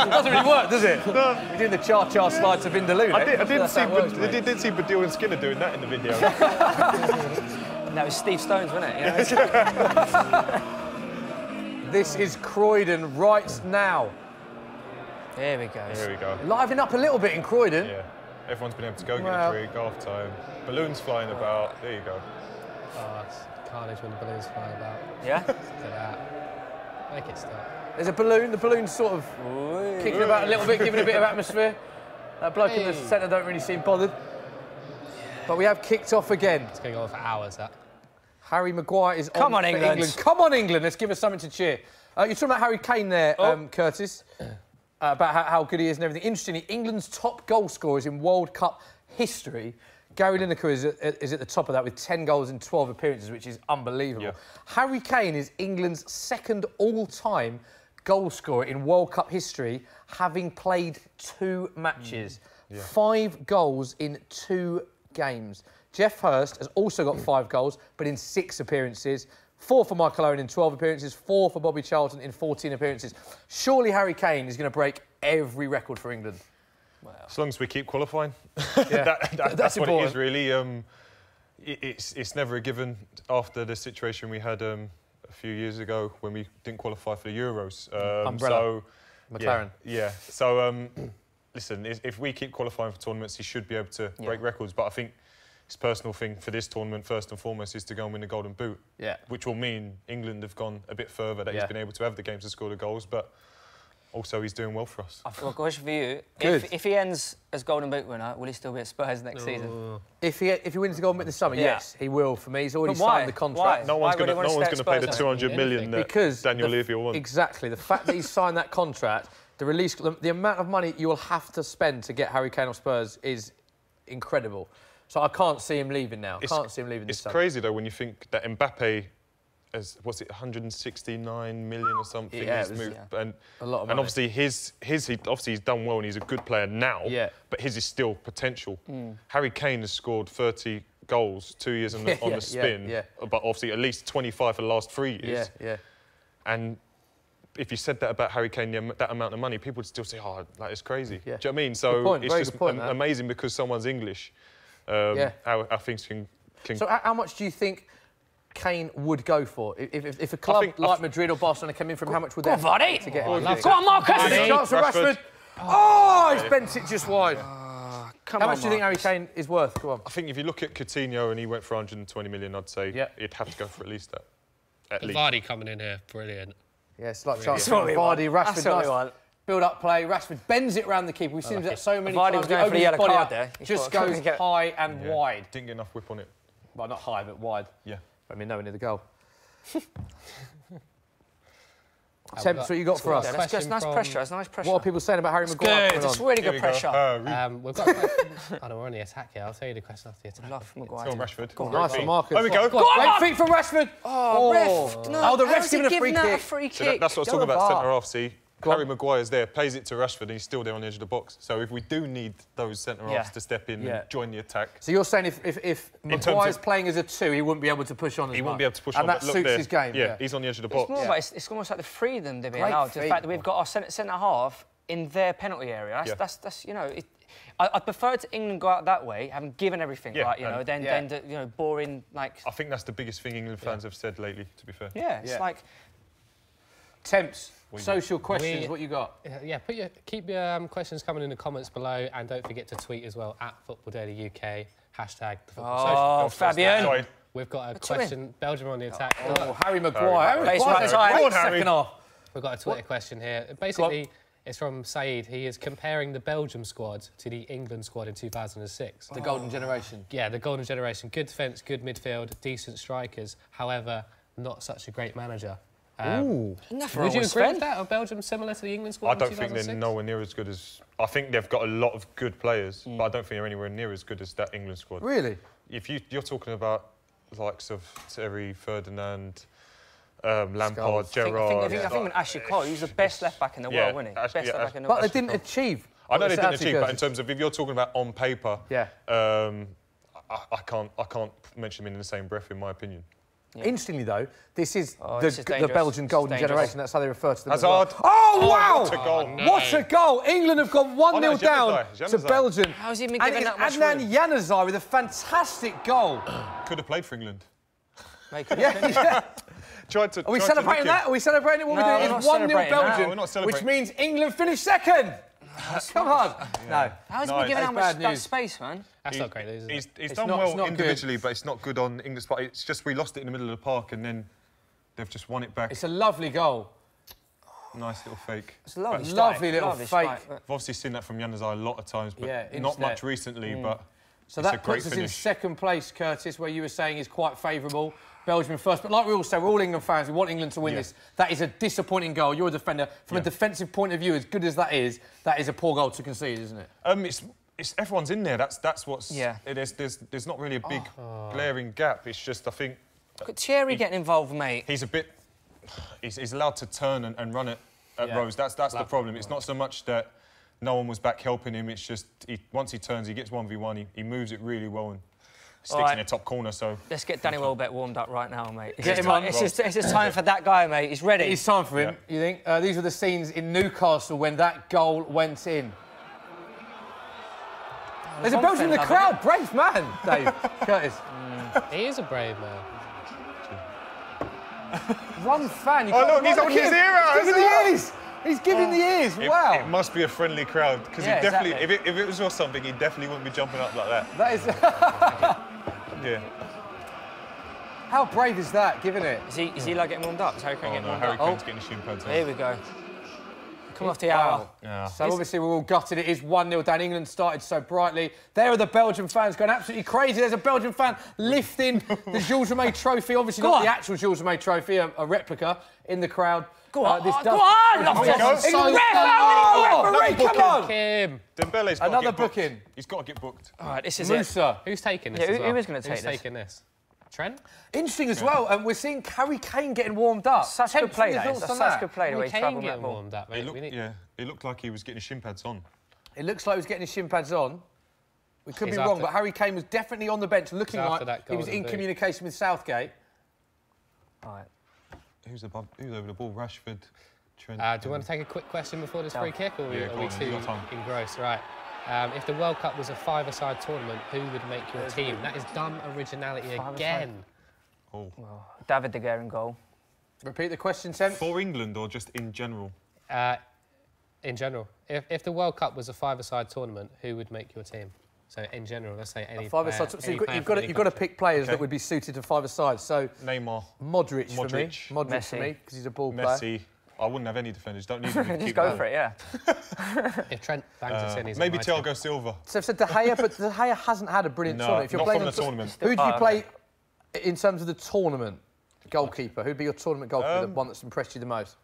Doesn't really work, does it? No. He's doing the cha-cha slide to Vindaloo. I did see Badil and Skinner doing that in the video. That was Steve Stones, wasn't it? You know? This is Croydon right now. Here we go. Here we go. Liven up a little bit in Croydon. Yeah. Everyone's been able to go get a drink, half-time. Balloons flying about. There you go. Oh, it's carnage when the balloons fly about. Yeah? Look at that. Make it stop. There's a balloon. The balloon's sort of kicking about a little bit, giving a bit of atmosphere. That bloke in the centre don't really seem bothered. But we have kicked off again. It's going on for hours, that. Harry Maguire is Come on, England. Come on, England. Let's give us something to cheer. You're talking about Harry Kane there, Curtis, about how good he is and everything. Interestingly, England's top goal scorers in World Cup history, Gary Lineker is at the top of that with 10 goals in 12 appearances, which is unbelievable. Yeah. Harry Kane is England's second all-time goal scorer in World Cup history, having played 2 matches. 5 goals in 2 games. Jeff Hurst has also got 5 goals, but in 6 appearances. 4 for Michael Owen in 12 appearances, 4 for Bobby Charlton in 14 appearances. Surely Harry Kane is going to break every record for England. Wow. As long as we keep qualifying. Yeah. That's what it is, really. It's never a given after the situation we had a few years ago when we didn't qualify for the Euros. Umbrella. McLaren. Yeah. So, listen, if we keep qualifying for tournaments, he should be able to break records. But I think his personal thing for this tournament, first and foremost, is to go and win the Golden Boot. Yeah. Which will mean England have gone a bit further, that he's been able to have the games to score the goals. But also, he's doing well for us. I've got a question for you. If he ends as Golden Boot winner, will he still be at Spurs next season? If he wins the Golden Boot this summer, yes, he will. For me, he's already signed the contract. No one's going to pay the 200 million that Daniel Levy will want. Exactly. The fact that he's signed that contract, the amount of money you will have to spend to get Harry Kane off Spurs is incredible. So I can't see him leaving now. Can't see him leaving this summer. It's crazy though when you think that Mbappe, what's it, 169 million or something? Yeah, and a lot of money. And obviously he's done well and he's a good player now. Yeah. But his is still potential. Harry Kane has scored 30 goals 2 years on the spin. But obviously at least 25 for the last 3 years. Yeah. And if you said that about Harry Kane, that amount of money, people would still say, "Oh, that is crazy." Do you know what I mean? So it's just amazing because someone's English. How things can. So how much do you think Kane would go for? If a club like Madrid or Barcelona came in from, how much would they to get him? Go on, Marcus! Chance for Rashford. Oh, he's bent it just wide. How much do you think Harry Kane is worth? Go on. I think if you look at Coutinho and he went for 120 million, I'd say he'd have to go for at least that. Vardy coming in here, brilliant. Yeah, it's like Vardy, Rashford. build-up play. Rashford bends it around the keeper. We've seen that so many Vardy times. was going for the yellow card there. Just goes high and wide. Didn't get enough whip on it. Well, not high, but wide. Yeah. I mean, nowhere near the goal. Temps, what you got for us? Yeah, that's nice pressure. That's nice pressure. What are people saying about Harry Maguire? Good. It's really good pressure. We've got. I know we're on the attack here. I'll tell you the question after the attack. Love Maguire. Go on, Rashford. Go on, nice for Marcus. There we go. Great feet from Rashford. Oh, ref. No, the ref's giving a free kick. So that's what I was talking about, centre-half, see. Harry Maguire's there, plays it to Rashford, and he's still there on the edge of the box. So if we do need those centre-halves to step in and join the attack... So you're saying if Maguire's playing as a 2, he wouldn't be able to push on as much? He wouldn't be able to push on, and that suits his game? Yeah, he's on the edge of the box. It's almost like the freedom they're being allowed. The fact that we've got our centre-half in their penalty area. That's you know... I prefer to England go out that way, having given everything, right, you know, than you know, boring, like... I think that's the biggest thing England fans have said lately, to be fair. Yeah, it's like... Temps, social questions, what you got? Yeah, keep your questions coming in the comments below, and don't forget to tweet as well, @FootballDailyUK, #. Oh, Fabian! We've got a question, Belgium on the attack. Oh, Harry Maguire. Second half. We've got a Twitter question here. Basically, it's from Saeed. He is comparing the Belgium squad to the England squad in 2006. The golden generation. Yeah, the golden generation. Good defence, good midfield, decent strikers. However, not such a great manager. Ooh. Would you agree with that? Are Belgium similar to the England squad I don't think they're nowhere near as good as... I think they've got a lot of good players, but I don't think they're anywhere near as good as that England squad. Really? If you're talking about the likes of Terry, Ferdinand, Lampard, Gerrard... I think with Ashley Cole, he was the best left-back in the world, wasn't he? Best left-back in the world. But they didn't achieve. I know they didn't achieve, but in terms of if you're talking about on paper, I can't mention them in the same breath, in my opinion. Yeah. Interestingly, though, this is the Belgian golden generation. That's how they refer to them. Hazard. Oh, wow! What a goal. What a goal! England have gone 1-0 down to Belgium. How's he been given that much Adnan Januzaj with a fantastic goal. Could have played for England. Tried to, are we celebrating that? Are we celebrating it? What we're doing is 1-0 Belgium, which means England finished second. Come on. No. How's he been given that much space, man? That's not great, is it? He's done well individually, but it's not good on England's part. It's just we lost it in the middle of the park and then they've just won it back. It's a lovely goal. Nice little fake. It's a lovely little fake. I've obviously seen that from Januzaj a lot of times, but not much recently, but so that puts us in second place, Curtis, where you were saying is quite favourable. Belgium first, but like we all say, we're all England fans. We want England to win this. That is a disappointing goal. You're a defender. From a defensive point of view, as good as that is a poor goal to concede, isn't it? It's everyone's in there. That's what's. Yeah. There's not really a big glaring gap. It's just I think. But Thierry getting involved, mate. He's a bit. He's allowed to turn and run it at Rose. That's the problem. It's not so much that no one was back helping him. It's just once he turns, he gets 1v1. He moves it really well and sticks in the top corner. So let's get Danny Welbeck warmed up right now, mate. Get him on. It's just time for that guy, mate. He's ready. It's time for him. You think? These were the scenes in Newcastle when that goal went in. There's a Belgian in the crowd. Brave man, Dave. Curtis. He is a brave man. One fan. Oh, look, he's on his ear out. He's giving the ears. He's giving the ears. Wow. It must be a friendly crowd because he definitely, if it was or something, he definitely wouldn't be jumping up like that. That is. Yeah. How brave is that, giving it? Is he like getting warmed up? Is Harry Kane getting warmed up? Harry Kane's getting his shin pads on. Here we go. Come off the hour. Yeah. So obviously we're all gutted. It is 1-0 down. England started so brightly. There are the Belgian fans going absolutely crazy. There's a Belgian fan lifting the Jules Rimet trophy. Obviously not the actual Jules Rimet trophy, a replica in the crowd. Go on, England referee, come on! Dembele's got another booking. He's got to get booked. All right, this is Musa. Who's taking this? Who is going to take this? Who's taking this? Trent? Interesting as well, and we're seeing Harry Kane getting warmed up. Such good play, that's such good play. Harry Kane getting warmed up, mate. It looked like he was getting his shin pads on. It looks like he was getting his shin pads on. We could be wrong, but Harry Kane was definitely on the bench, looking like he was in communication with Southgate. All right. Who's over the ball? Rashford, Trent. Do you want to take a quick question before this free kick, or are we too engrossed? Right. If the World Cup was a five-a-side tournament, who would make your team? That is dumb originality again. Oh. Well, David De Gea in goal. Repeat the question, Sam. For England or just in general? In general. If the World Cup was a five-a-side tournament, who would make your team? So in general, let's say any five-a-side. So you've got to pick players that would be suited to five-a-side. So Neymar, Modric for me, Modric for me because he's a ball player. Messi. I wouldn't have any defenders. Don't need to Just go for it, yeah. If Trent bangs us in, he's maybe Thiago Silva. So I've said De Gea, but De Gea hasn't had a brilliant tournament. If you're not playing from the tournament. Who do you play in terms of the tournament goalkeeper? Who'd be your tournament goalkeeper, the one that's impressed you the most?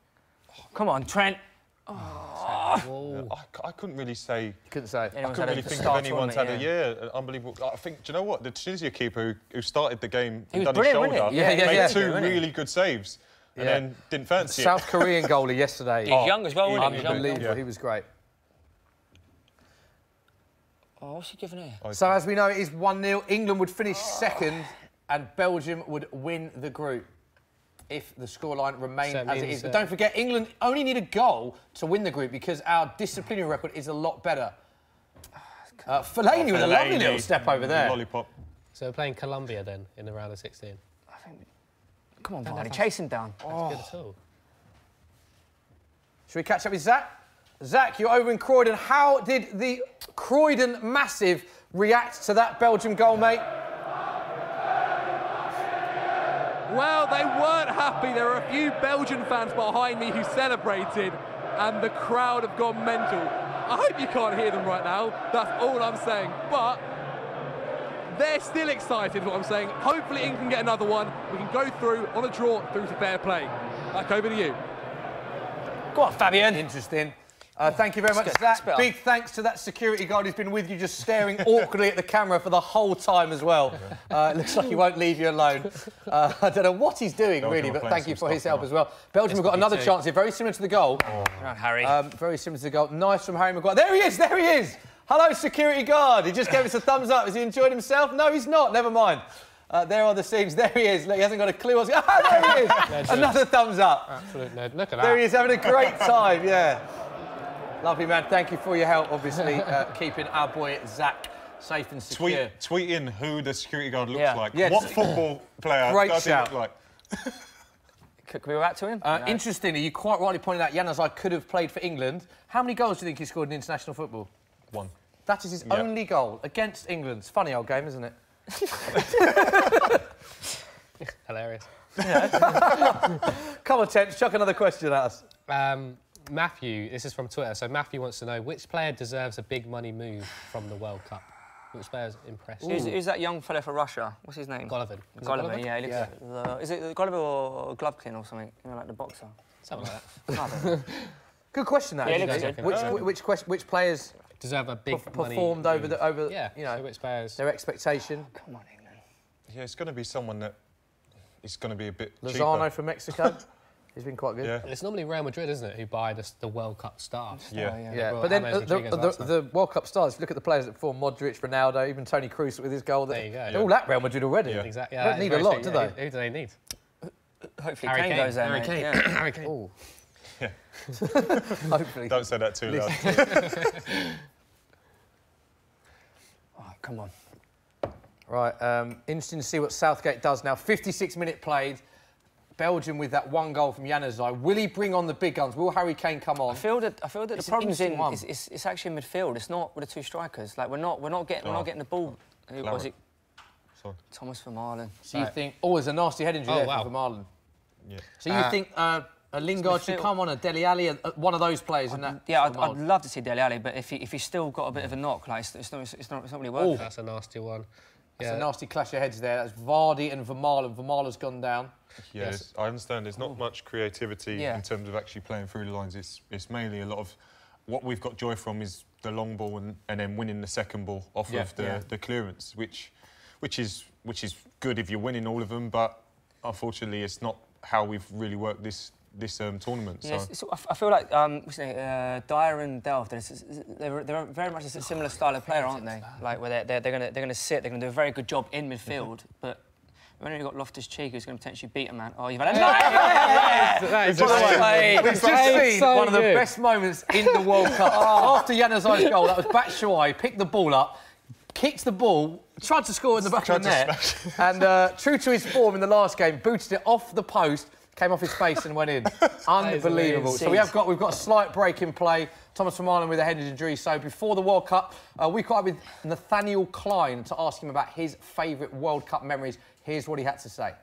Come on, Trent. I couldn't really say. You couldn't say. I couldn't really think of anyone's had an unbelievable. I think. Do you know what? The Tunisia keeper who started the game and done his shoulder made two really good saves, and then didn't fancy it. South Korean goalie yesterday. He's young as well, isn't he? Unbelievable. He was great. Oh, what's he giving here? So as we know, it is 1-0. England would finish second, and Belgium would win the group if the scoreline remained as it is. But don't forget, England only need a goal to win the group because our disciplinary record is a lot better. Fellaini with a lovely little step over there. Lollipop. So we're playing Colombia then in the round of 16. I think. Come on, Vardy, chase him down. That's good at all. Should we catch up with Zach? Zach, you're over in Croydon. How did the Croydon Massive react to that Belgium goal, mate? Well, they weren't happy. There were a few Belgian fans behind me who celebrated, and the crowd have gone mental. I hope you can't hear them right now. That's all I'm saying. But they're still excited, what I'm saying. Hopefully England can get another one. We can go through on a draw through to fair play. Back over to you. Go on, Fabian. Interesting. Thank you very much, Zach. Big thanks to that security guard who's been with you, just staring awkwardly at the camera for the whole time as well. It looks like he won't leave you alone. I don't know what he's doing, really, but thank you for his help as well. Belgium have got another chance here, very similar to the goal. Harry. Very similar to the goal. Nice from Harry Maguire. There he is, there he is. Hello, security guard. He just gave us a thumbs up. Has he enjoyed himself? No, he's not. Never mind. There are the scenes. There he is. Look, he hasn't got a clue what's going on. There he is. Another thumbs up. Absolute nerd. Look at that. There he is, having a great time, yeah. Lovely, man. Thank you for your help, obviously, keeping our boy Zach safe and secure. Tweet in who the security guard looks like. Yeah. What football player does he look like? Could we go back to him? Interestingly, you quite rightly pointed out Januzaj could have played for England. How many goals do you think he scored in international football? 1. That is his only goal against England. It's a funny old game, isn't it? Hilarious. Come on, Tench, chuck another question at us. Matthew, this is from Twitter, so Matthew wants to know which player deserves a big money move from the World Cup? Which player's impressed you? Who's that young fella for Russia? What's his name? Golovin. Golovin, yeah. He looks is it Golovin or Glovkin or something? You know, like the boxer? Something like that. Good question, that. Yeah, which players deserve a big performed money over yeah, you know, so which players? Their expectation? Come on, England. Yeah, it's going to be someone that is going to be a bit Lozano cheaper. from Mexico. He's been quite good. Yeah. It's normally Real Madrid, isn't it, who buy the World Cup stars? Yeah. But then the World Cup stars, look at the players that perform, Modric, Ronaldo, even Toni Kroos with his goal. There you go. They're all at Real Madrid already. Yeah. Exactly. They don't need a lot, do they? Who do they need? Hopefully Kane goes there, Harry Kane. Yeah. Harry Kane. Oh. Yeah. Hopefully. Don't say that too loud. Oh, come on. Right, interesting to see what Southgate does now. 56-minute played. Belgium with that one goal from Januzaj. Will he bring on the big guns? Will Harry Kane come on? I feel that the problem's it's actually in midfield. It's not with the two strikers. Like we're not getting the ball. Who was it? Sorry. Thomas Vermaelen. So you think? Oh, there's a nasty head injury there for Vermaelen. Yeah. So you think a Lingard should come on, a Dele Alli, one of those players in that? Yeah, I'd love to see Dele Alli, but if he's still got a bit of a knock, like it's not really working. That's a nasty one. That's a nasty clash of heads there. That's Vardy and Vermaelen. Vermaelen's gone down. Yes, I understand. There's not much creativity in terms of actually playing through the lines. It's mainly a lot of what we've got joy from is the long ball and then winning the second ball off of the clearance, which is good if you're winning all of them, but unfortunately it's not how we've really worked this tournament. Yeah, so. I feel like Dyer and Delft, they're very much a similar style of player, aren't they? Like where they're going to sit, they're going to do a very good job in midfield, but we've only got Loftus-Cheek who's going to potentially beat a man. Oh, you've had a nice! We've just seen one of the best moments in the World Cup. After Januzaj's goal, that was Batshuayi, picked the ball up, kicked the ball, tried to score in the back of the net, and true to his form in the last game, booted it off the post, came off his face and went in. Unbelievable. So we've got a slight break in play. Thomas Vermaelen with a head injury. So before the World Cup, we caught up with Nathaniel Klein to ask him about his favourite World Cup memories. Here's what he had to say.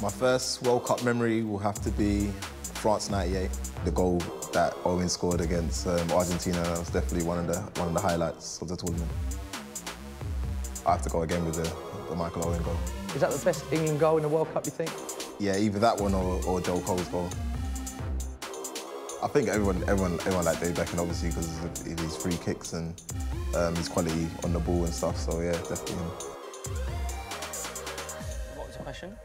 My first World Cup memory will have to be France '98. The goal that Owen scored against Argentina was definitely one of the highlights of the tournament. I have to go again with the Michael Owen goal. Is that the best England goal in the World Cup, you think? Yeah, either that one or Joe Cole's goal. I think everyone liked David Beckham, obviously, because of his free kicks and his quality on the ball and stuff, so yeah, definitely him. What was the question?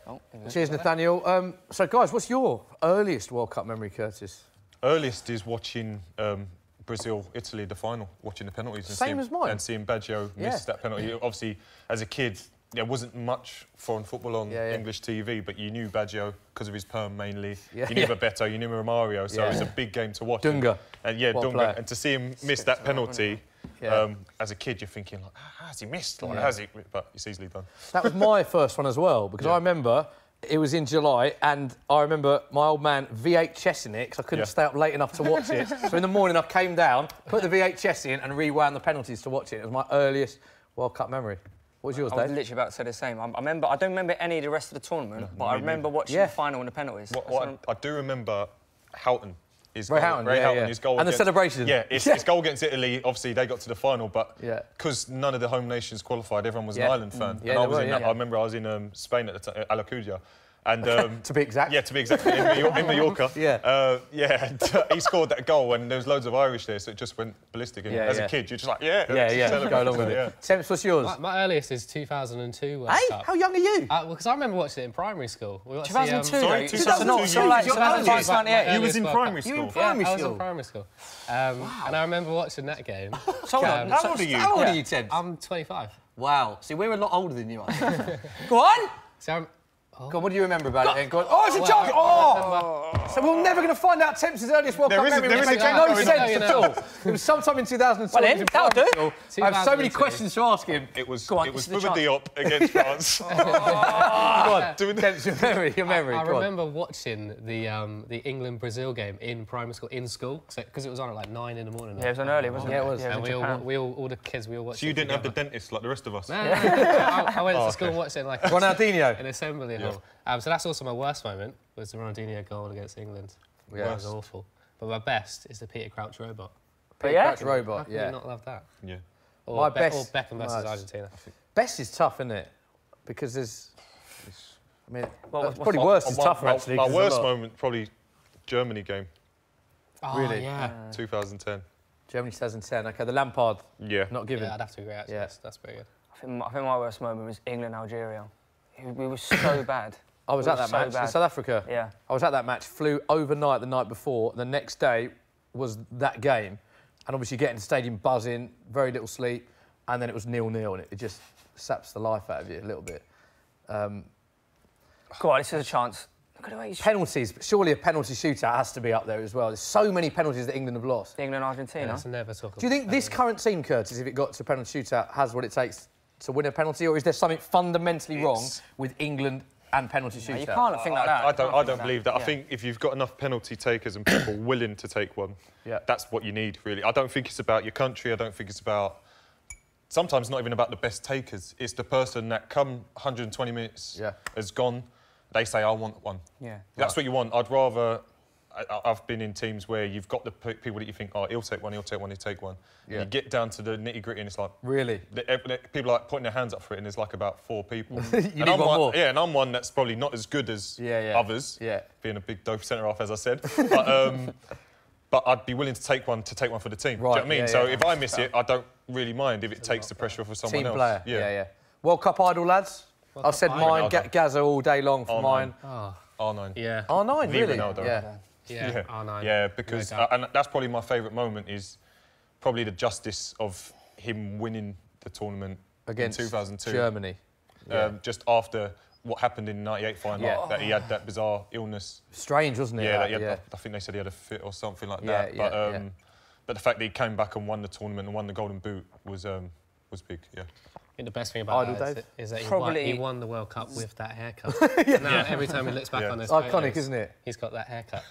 Oh, cheers, Nathaniel. So, guys, what's your earliest World Cup memory, Curtis? Earliest is watching Brazil, Italy, the final, watching the penalties. Same as mine. And seeing Baggio miss that penalty. Obviously, as a kid, there wasn't much foreign football on English TV, but you knew Baggio because of his perm mainly. You knew Bebeto, you knew Romario, so it was a big game to watch. Dunga. And Dunga. And to see him miss that penalty, as a kid, you're thinking, like, how has he missed? Like, has he? But it's easily done. That was my first one as well, because I remember it was in July, and I remember my old man VHSing it, because I couldn't stay up late enough to watch it. So in the morning, I came down, put the VHS in, and rewound the penalties to watch it. It was my earliest World Cup memory. What was yours, Dave? I was literally about to say the same. I don't remember any of the rest of the tournament, but I remember watching the final and the penalties. I do remember Houghton. Ray Houghton, his goal and the celebration. Yeah, his goal against Italy, obviously, they got to the final, but because none of the home nations qualified, everyone was an Ireland fan. And I remember I was in Spain at the time, Alacudia. And to be exact. Yeah, to be exact, in Mallorca. And he scored that goal, and there was loads of Irish there, so it just went ballistic. And as a kid, you're just like, go along with it. Temps, what's yours? My earliest is 2002 World Cup. How young are you? Because I remember watching it in primary school. 2002? Sorry, 2002. You was in primary school? I was in primary school. And I remember watching that game. How old are you? How old are you, Temps? I'm 25. Wow. See, we're a lot older than you, I think. Go on! God, what do you remember about it then? Go on. Oh, it's a charge! Oh! So we're never going to find out Temps' earliest World Cup memory. It makes no sense at all. It was sometime in 2012. Well, then, that'll do. I have so many questions to ask him. It was Bouba Diop against France. Go on, Temps, your memory. I remember watching the England-Brazil game in primary school, in school, because it was on at like 9 in the morning. Yeah, it was on early, wasn't it? Yeah, it was. And all the kids, we all watched it. So you didn't have the dentist like the rest of us? No. I went to school and watched it like Ronaldinho. in assembly hall. So that's also my worst moment, was the Ronaldinho goal against England. That was awful. But my best is the Peter Crouch robot. Peter Crouch robot, How can you not love that? Yeah. Or Beckham versus Argentina. Best is tough, isn't it? Because there's... I mean, probably worst is tougher, actually. My worst moment, probably Germany game. Oh, really? Yeah. 2010. Germany 2010. OK, the Lampard. Yeah. Not given. Yeah, I'd have to agree, actually. That's pretty good. I think my worst moment was England-Algeria. We were so bad. I was at that match in South Africa. Yeah. I was at that match, flew overnight the night before. The next day was that game. And obviously getting to the stadium buzzing, very little sleep. And then it was 0-0, and it just saps the life out of you a little bit. Go on, this is a chance. Penalties. Surely a penalty shootout has to be up there as well. There's so many penalties that England have lost. England-Argentina. Let's never talk about. Do you think this current team, Curtis, if it got to a penalty shootout, has what it takes to win a penalty? Or is there something fundamentally wrong with England and penalty shootout? You can't think like that. I don't believe that. I think if you've got enough penalty takers and people willing to take one, that's what you need, really. I don't think it's about your country. I don't think it's about... Sometimes not even about the best takers. It's the person that come 120 minutes has gone. They say, I want one. Yeah. That's what you want. I'd rather... I've been in teams where you've got the people that you think, oh, he'll take one, he'll take one, he'll take one. Yeah. And you get down to the nitty-gritty and it's like... Really? People are like putting their hands up for it and there's like about 4 people. You need one more. Yeah, and I'm one that's probably not as good as others, being a big dope centre-half, as I said. But I'd be willing to take one for the team. Right. Do you know what I mean? So if I miss it, I don't really mind if it takes the pressure off of someone else. Team player, yeah. World Cup idol, lads? I've said mine, Gazza all day long for mine. R9. Yeah. R9, really? Ronaldo. Yeah, R9. Yeah, because and that's probably my favourite moment is probably the justice of him winning the tournament against in 2002. Germany. Just after what happened in the '98 final, that he had that bizarre illness. Strange, wasn't it? Yeah, I think they said he had a fit or something like that. But the fact that he came back and won the tournament and won the Golden Boot was big. Yeah. I think the best thing about that is that he won the World Cup with that haircut. Now every time he looks back on this, iconic, isn't it? He's got that haircut.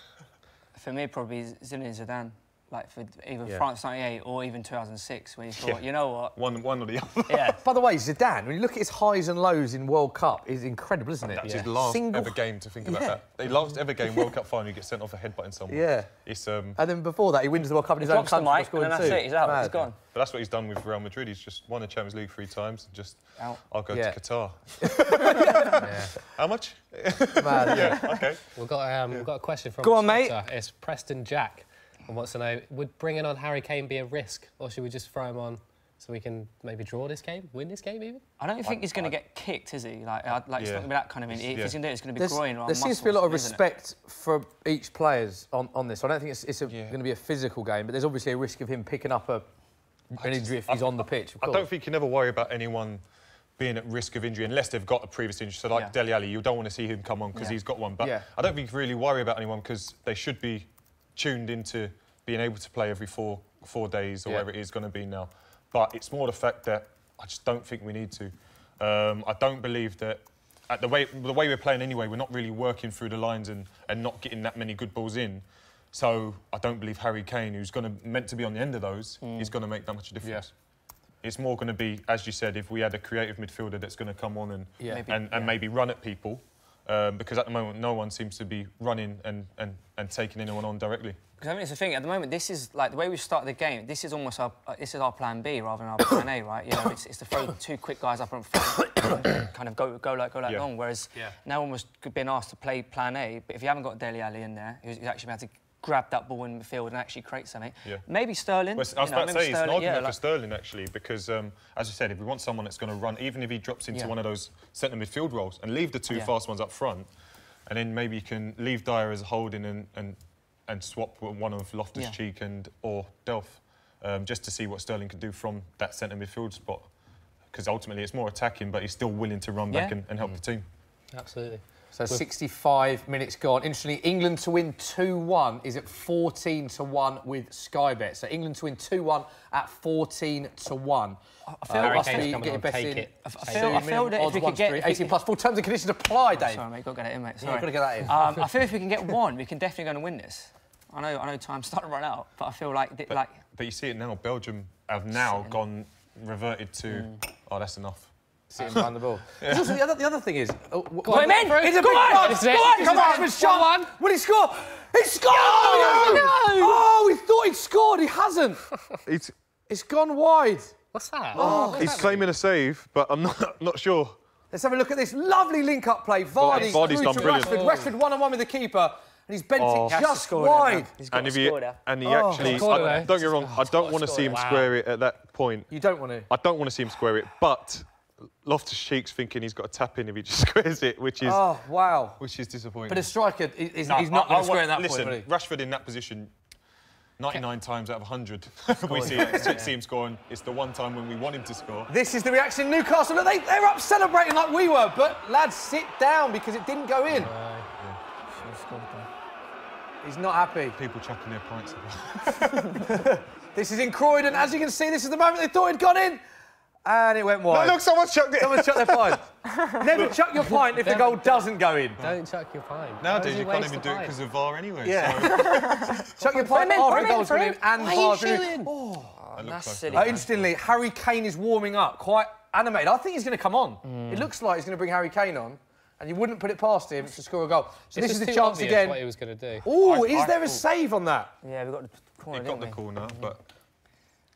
For me, probably Zinedine Zidane. like for either France '98 or even 2006, when you thought, you know what? One or the other. Yeah. By the way, Zidane, when you look at his highs and lows in World Cup, is incredible, isn't it? That's his last ever game, to think about that. The last ever game, World Cup final, he gets sent off for headbutting someone. Yeah. It's And then before that, he wins the World Cup in his own country. Drops the mic, and then that's it, he's out, he's gone. But that's what he's done with Real Madrid. He's just won the Champions League 3 times. Just, I'll go to Qatar. How much? Mad, okay. We've got a question from Go on, mate. It's Preston Jack, and wants to know: would bringing on Harry Kane be a risk, or should we just throw him on so we can maybe draw this game, win this game even? I don't think he's going to get kicked, is he? Like it's not going to be that kind of. If he's going to do it, it's going to be groin or There seems to be a lot of respect for each players on this. I don't think it's going to be a physical game, but there's obviously a risk of him picking up an injury if he's on the pitch. I don't think you can ever worry about anyone being at risk of injury unless they've got a previous injury. So like Dele Alli, you don't want to see him come on because he's got one. But I don't think you can really worry about anyone because they should be tuned into being able to play every four days or whatever it is going to be now. But it's more the fact that I just don't think we need to. I don't believe that the way we're playing anyway, we're not really working through the lines and not getting that many good balls in. So I don't believe Harry Kane, who's meant to be on the end of those, is going to make that much of a difference. It's more going to be, as you said, if we had a creative midfielder that's going to come on and maybe run at people, because at the moment no one seems to be running and taking anyone on directly. Because I mean, it's the thing. At the moment, this is like the way we started the game. This is almost our plan B rather than our plan A, right? You know, it's to throw 2 quick guys up in front, and kind of go like long. Whereas now almost been asked to play plan A, but if you haven't got Dele Alli in there, who's actually been able to grab that ball in midfield and actually create something. Maybe Sterling. Well, I was about to say, it's an argument for Sterling, actually, because, as I said, if we want someone that's going to run, even if he drops into one of those centre midfield roles and leave the 2 fast ones up front, and then maybe you can leave Dyer as a holding and swap one of Loftus-Cheek or Delph, just to see what Sterling can do from that centre midfield spot. Because ultimately it's more attacking, but he's still willing to run back and help the team. Absolutely. So 65 minutes gone. Interestingly, England to win 2-1 is at 14-1 with Sky Bet. So England to win 2-1 at 14-1. I feel I feel that if we could get 18 plus 4 terms and conditions apply, Dave. Sorry, mate, got to get it in, mate. Sorry. You've got to get that in. I feel if we can get 1, we can definitely go and win this. I know time's starting to run out, but I feel like But you see it now. Belgium have now reverted to. Oh, that's enough. Sitting behind the ball. Also, the other thing is... Go on, man! It's a big chance! Come on! Shot! Will he score? He scored! No! Oh, we thought he'd scored. He hasn't. It's gone wide. What's that? Oh, he's claiming a save, but I'm not sure. Let's have a look at this lovely link-up play. Vardy's done brilliant. Rashford one-on-one with the keeper, and he's bent it just wide. And he actually... don't get me wrong, I don't want to see him square it at that point. You don't want to? I don't want to see him square it, but... Loftus-Cheek's thinking he's got to tap in if he just squares it, which is... Oh, wow. Which is disappointing. But a striker, he's not going to square in that point, will he? Rashford in that position, 99 times out of 100, we see him scoring. It's the one time when we want him to score. This is the reaction in Newcastle. They're up celebrating like we were, but lads, sit down because it didn't go in. He's not happy. People chucking their pints. This is in Croydon. As you can see, this is the moment they thought it'd gone in. And it went wide. No, look, someone's chucked it. Someone's chucked their pint. Never chuck your pint if the goal doesn't go in. Don't chuck your pint. Nowadays, you can't even do it because of VAR anyway. Yeah. Chuck your pint after a goal's gone in and VAR's been in. Oh, that's silly. Instantly, Harry Kane is warming up, quite animated. I think he's going to come on. It looks like he's going to bring Harry Kane on, and you wouldn't put it past him to score a goal. So this is the chance again. What he was going to do. Oh, is there a save on that? Yeah, we got the corner. He got the corner, but.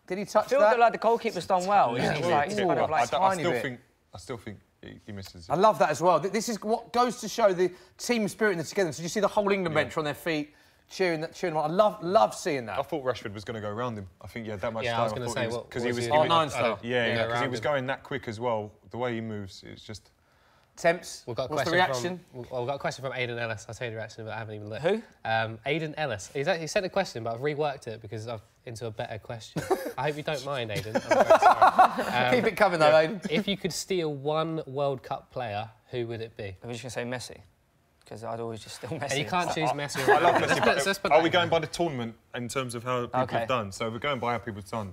Did he touch that? I feel like the goalkeeper's done well. He's like, kind of like I still think he misses it. I love that as well. This is what goes to show the team spirit and the togetherness. So you see the whole England bench on their feet, cheering them on. I love seeing that. I thought Rashford was going to go around him. I think that much time. Yeah, I was going to say, because he was... R9 style. Yeah, because he was going that quick as well. The way he moves, it's just... Temps, what's the reaction? We've got a question from Aidan Ellis. I'll tell you the reaction, but I haven't even looked. Who? Aidan Ellis. He sent a question, but I've reworked it because I've into a better question. I hope you don't mind, Aidan. Keep it coming, though, Aidan. If you could steal one World Cup player, who would it be? I was just going to say Messi, because I'd always just steal Messi. And you can't choose Messi. I love Messi, but are we going by the tournament in terms of how people have done? So we're going by how people have done.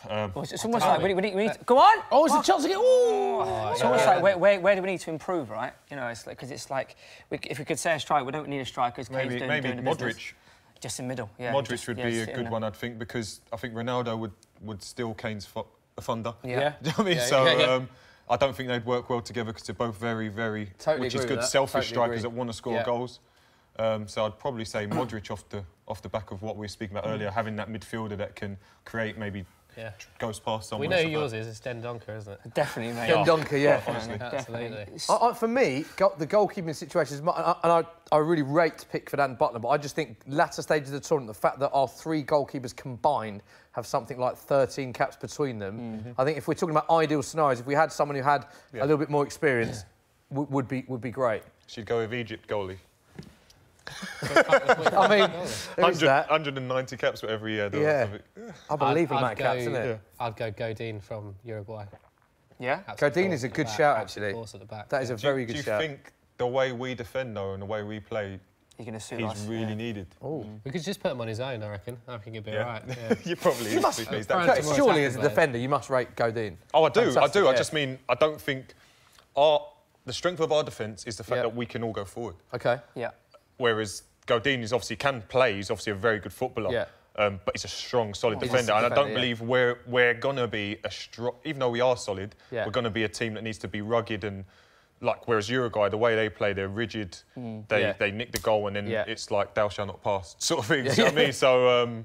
It's almost like we need to... Go on! Oh, it's a chance again. It's almost like where do we need to improve, right? You know, it's like because it's like if we could say a striker, we don't need a striker. Maybe Modric. Just in middle, yeah. Modric would be a good one, I'd think, because I think Ronaldo would steal Kane's thunder. Yeah. Do you know what I mean? So I don't think they'd work well together because they're both very, very, which is good, selfish strikers that want to score goals. So I'd probably say Modric off the back of what we were speaking about earlier, having that midfielder that can create maybe goes past someone. We know who yours is. It's Den Donker, isn't it? Definitely, mate. Den Donker, yeah. Honestly. Absolutely. For me, the goalkeeping situation is... And I really rate Pickford and Butler, but I just think latter stages of the tournament, the fact that our 3 goalkeepers combined have something like 13 caps between them, I think if we're talking about ideal scenarios, if we had someone who had a little bit more experience, would be great. She'd go with Egypt goalie. I mean, 190 caps whatever he had. Yeah. Unbelievable amount of caps, isn't it? I'd go Godin from Uruguay. Yeah? Godin is a good shout, actually. That is a very good shout. Do you think the way we defend, though, and the way we play, he's really needed? We could just put him on his own, I reckon. I think he'd be all right. You probably... Surely, as a defender, you must rate Godin. Oh, I do. I just mean, I don't think... The strength of our defence is the fact that we can all go forward. OK. Yeah. Whereas Godin is obviously can play. He's obviously a very good footballer. Yeah. But he's a strong, solid defender. And I don't believe we're going to be a strong... Even though we are solid, we're going to be a team that needs to be rugged and... Like, whereas Uruguay, the way they play, they're rigid. They nick the goal and then it's like, thou shalt not pass, sort of thing. You know what I mean? So